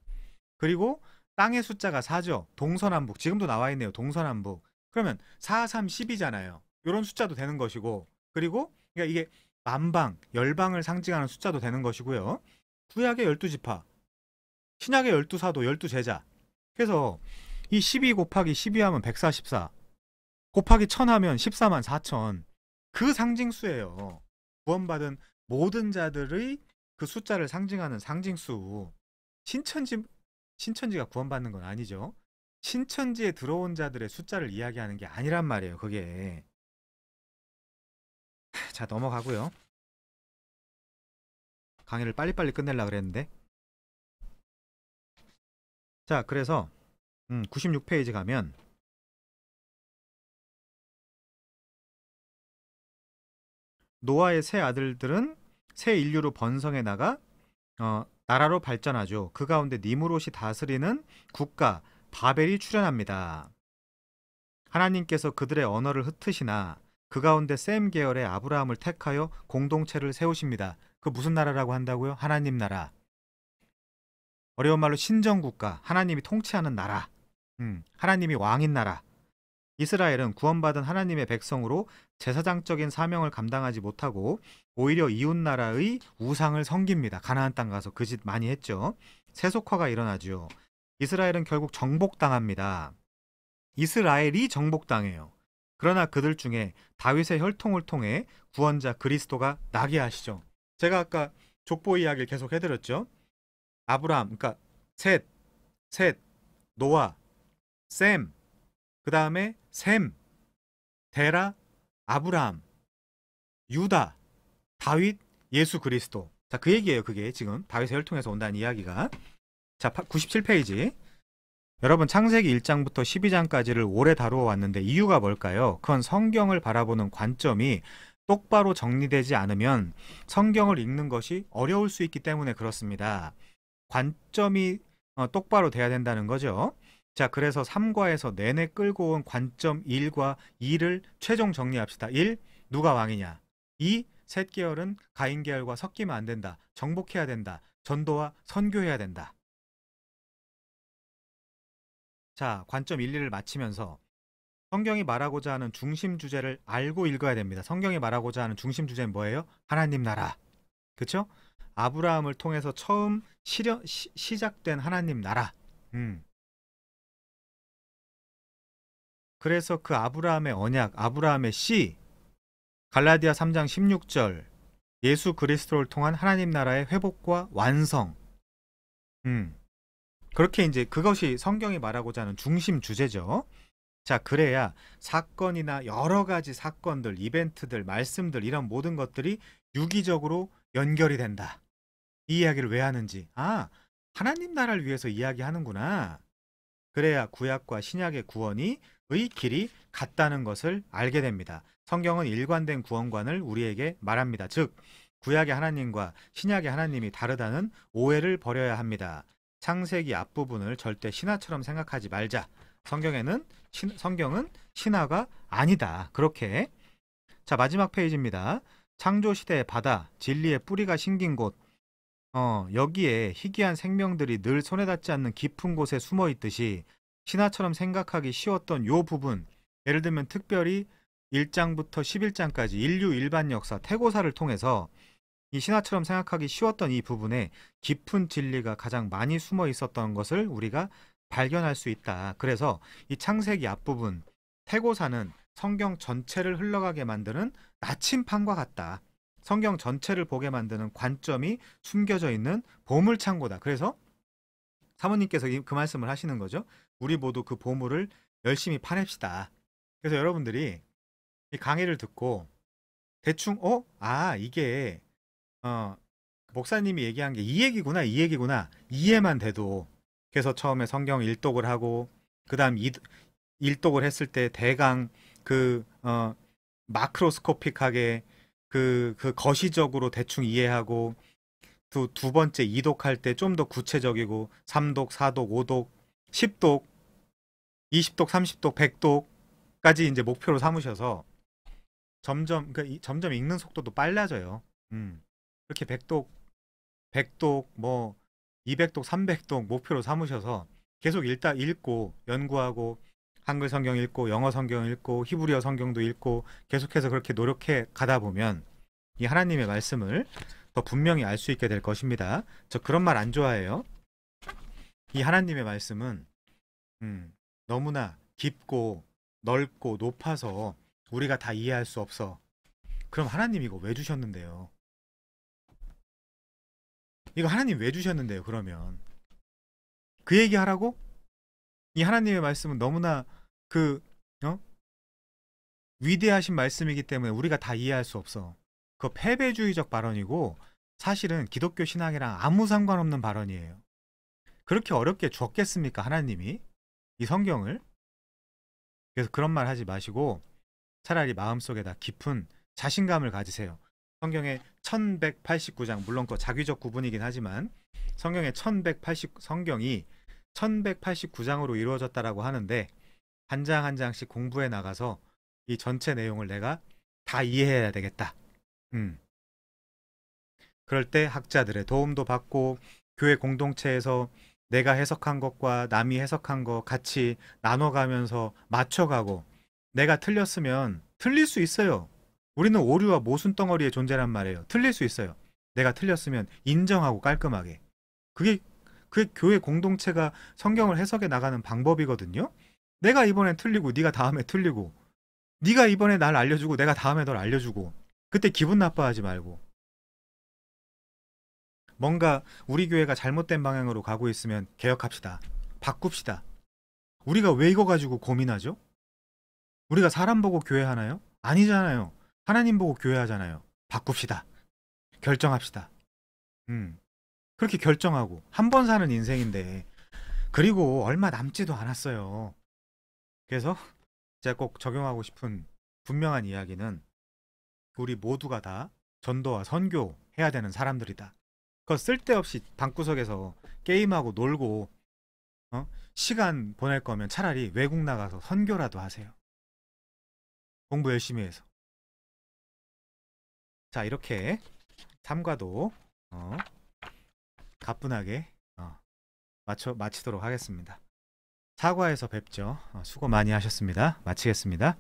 그리고 땅의 숫자가 4죠. 동서남북. 지금도 나와 있네요. 동서남북. 그러면 4, 3, 10이잖아요. 이런 숫자도 되는 것이고, 그리고 그러니까 이게 만방, 열방을 상징하는 숫자도 되는 것이고요. 구약의 12지파, 신약의 12사도, 12제자. 그래서 이 12 곱하기 12 하면 144, 곱하기 1000 하면 14만 4천. 그 상징수예요. 구원받은 모든 자들의 그 숫자를 상징하는 상징수. 신천지가 구원받는 건 아니죠. 신천지에 들어온 자들의 숫자를 이야기하는 게 아니란 말이에요, 그게. 자, 넘어가고요. 강의를 빨리빨리 끝내려고 그랬는데. 자, 그래서 96페이지 가면 노아의 세 아들들은 새 인류로 번성해 나가 나라로 발전하죠. 그 가운데 니무롯이 다스리는 국가 바벨이 출현합니다. 하나님께서 그들의 언어를 흩으시나 그 가운데 셈 계열의 아브라함을 택하여 공동체를 세우십니다. 그 무슨 나라라고 한다고요? 하나님 나라. 어려운 말로 신정국가, 하나님이 통치하는 나라, 하나님이 왕인 나라. 이스라엘은 구원받은 하나님의 백성으로 제사장적인 사명을 감당하지 못하고 오히려 이웃나라의 우상을 섬깁니다. 가나안 땅 가서 그 짓 많이 했죠. 세속화가 일어나죠. 이스라엘은 결국 정복당합니다. 이스라엘이 정복당해요. 그러나 그들 중에 다윗의 혈통을 통해 구원자 그리스도가 나게 하시죠. 제가 아까 족보 이야기를 계속 해드렸죠. 아브라함, 그러니까 셋, 노아, 셈, 그 다음에 셈, 데라, 아브라함, 유다, 다윗, 예수 그리스도. 자, 그 얘기예요. 그게 지금 다윗의 혈통에서 온다는 이야기가. 자, 97페이지. 여러분, 창세기 1장부터 12장까지를 오래 다루어 왔는데 이유가 뭘까요? 그건 성경을 바라보는 관점이 똑바로 정리되지 않으면 성경을 읽는 것이 어려울 수 있기 때문에 그렇습니다. 관점이 똑바로 돼야 된다는 거죠. 자, 그래서 3과에서 내내 끌고 온 관점 1과 2를 최종 정리합시다. 1. 누가 왕이냐. 2. 셋 계열은 가인 계열과 섞이면 안 된다. 정복해야 된다. 전도와 선교해야 된다. 자, 관점 1, 2를 마치면서 성경이 말하고자 하는 중심 주제를 알고 읽어야 됩니다. 성경이 말하고자 하는 중심 주제는 뭐예요? 하나님 나라. 그렇죠? 아브라함을 통해서 처음 시작된 하나님 나라. 그래서 그 아브라함의 언약, 아브라함의 씨, 갈라디아 3장 16절, 예수 그리스도를 통한 하나님 나라의 회복과 완성. 그렇게 이제 그것이 성경이 말하고자 하는 중심 주제죠. 자, 그래야 사건이나 여러 가지 사건들, 이벤트들, 말씀들 이런 모든 것들이 유기적으로 연결이 된다. 이 이야기를 왜 하는지. 아, 하나님 나라를 위해서 이야기하는구나. 그래야 구약과 신약의 구원의 길이 같다는 것을 알게 됩니다. 성경은 일관된 구원관을 우리에게 말합니다. 즉, 구약의 하나님과 신약의 하나님이 다르다는 오해를 버려야 합니다. 창세기 앞부분을 절대 신화처럼 생각하지 말자. 성경은 신화가 아니다. 그렇게. 자, 마지막 페이지입니다. 창조시대의 바다, 진리의 뿌리가 심긴 곳. 여기에 희귀한 생명들이 늘 손에 닿지 않는 깊은 곳에 숨어 있듯이 신화처럼 생각하기 쉬웠던 요 부분, 예를 들면 특별히 1장부터 11장까지 인류 일반 역사, 태고사를 통해서 이 신화처럼 생각하기 쉬웠던 이 부분에 깊은 진리가 가장 많이 숨어 있었던 것을 우리가 발견할 수 있다. 그래서 이 창세기 앞부분, 태고사는 성경 전체를 흘러가게 만드는 나침판과 같다. 성경 전체를 보게 만드는 관점이 숨겨져 있는 보물창고다. 그래서 사모님께서 그 말씀을 하시는 거죠. 우리 모두 그 보물을 열심히 파냅시다. 그래서 여러분들이 이 강의를 듣고 대충 이게 목사님이 얘기한 게 이 얘기구나 이해만 돼도, 그래서 처음에 성경 일독을 하고 그 다음 일독을 했을 때 대강 마크로스코픽하게 그 거시적으로 대충 이해하고, 또 두 번째 이독할 때 좀 더 구체적이고 3독, 4독, 5독, 10독, 20독, 30독, 100독까지 이제 목표로 삼으셔서 점점 읽는 속도도 빨라져요. 그렇게 100독, 뭐 200독, 300독 목표로 삼으셔서 계속 읽고 연구하고 한글 성경 읽고 영어 성경 읽고 히브리어 성경도 읽고 계속해서 그렇게 노력해 가다 보면 이 하나님의 말씀을 더 분명히 알 수 있게 될 것입니다. 저 그런 말 안 좋아해요. 이 하나님의 말씀은 너무나 깊고 넓고 높아서 우리가 다 이해할 수 없어. 그럼 하나님 이거 왜 주셨는데요? 이거 하나님 왜 주셨는데요? 그러면 그 얘기 하라고? 이 하나님의 말씀은 너무나 위대하신 말씀이기 때문에 우리가 다 이해할 수 없어. 그거 패배주의적 발언이고 사실은 기독교 신앙이랑 아무 상관없는 발언이에요. 그렇게 어렵게 줬겠습니까? 하나님이 이 성경을. 그래서 그런 말 하지 마시고 차라리 마음속에다 깊은 자신감을 가지세요. 성경의 1189장, 물론 그 자기적 구분이긴 하지만 성경이 1189장으로 이루어졌다라고 하는데 한 장 한 장씩 공부해 나가서 이 전체 내용을 내가 다 이해해야 되겠다. 그럴 때 학자들의 도움도 받고 교회 공동체에서 내가 해석한 것과 남이 해석한 것 같이 나눠가면서 맞춰가고 내가 틀렸으면 틀릴 수 있어요. 우리는 오류와 모순 덩어리의 존재란 말이에요. 틀릴 수 있어요. 내가 틀렸으면 인정하고 깔끔하게. 그게 교회 공동체가 성경을 해석해 나가는 방법이거든요. 내가 이번엔 틀리고 네가 다음에 틀리고, 네가 이번에 날 알려주고 내가 다음에 널 알려주고, 그때 기분 나빠하지 말고. 뭔가 우리 교회가 잘못된 방향으로 가고 있으면 개혁합시다. 바꿉시다. 우리가 왜 이거 가지고 고민하죠? 우리가 사람 보고 교회하나요? 아니잖아요. 하나님 보고 교회하잖아요. 바꿉시다. 결정합시다. 그렇게 결정하고 한 번 사는 인생인데, 그리고 얼마 남지도 않았어요. 그래서 제가 꼭 적용하고 싶은 분명한 이야기는, 우리 모두가 다 전도와 선교 해야 되는 사람들이다. 그거 쓸데없이 방구석에서 게임하고 놀고 시간 보낼 거면 차라리 외국 나가서 선교라도 하세요. 공부 열심히 해서. 자, 이렇게 삼과도 가뿐하게 마치도록 하겠습니다. 사과에서 뵙죠. 수고 많이 하셨습니다. 마치겠습니다.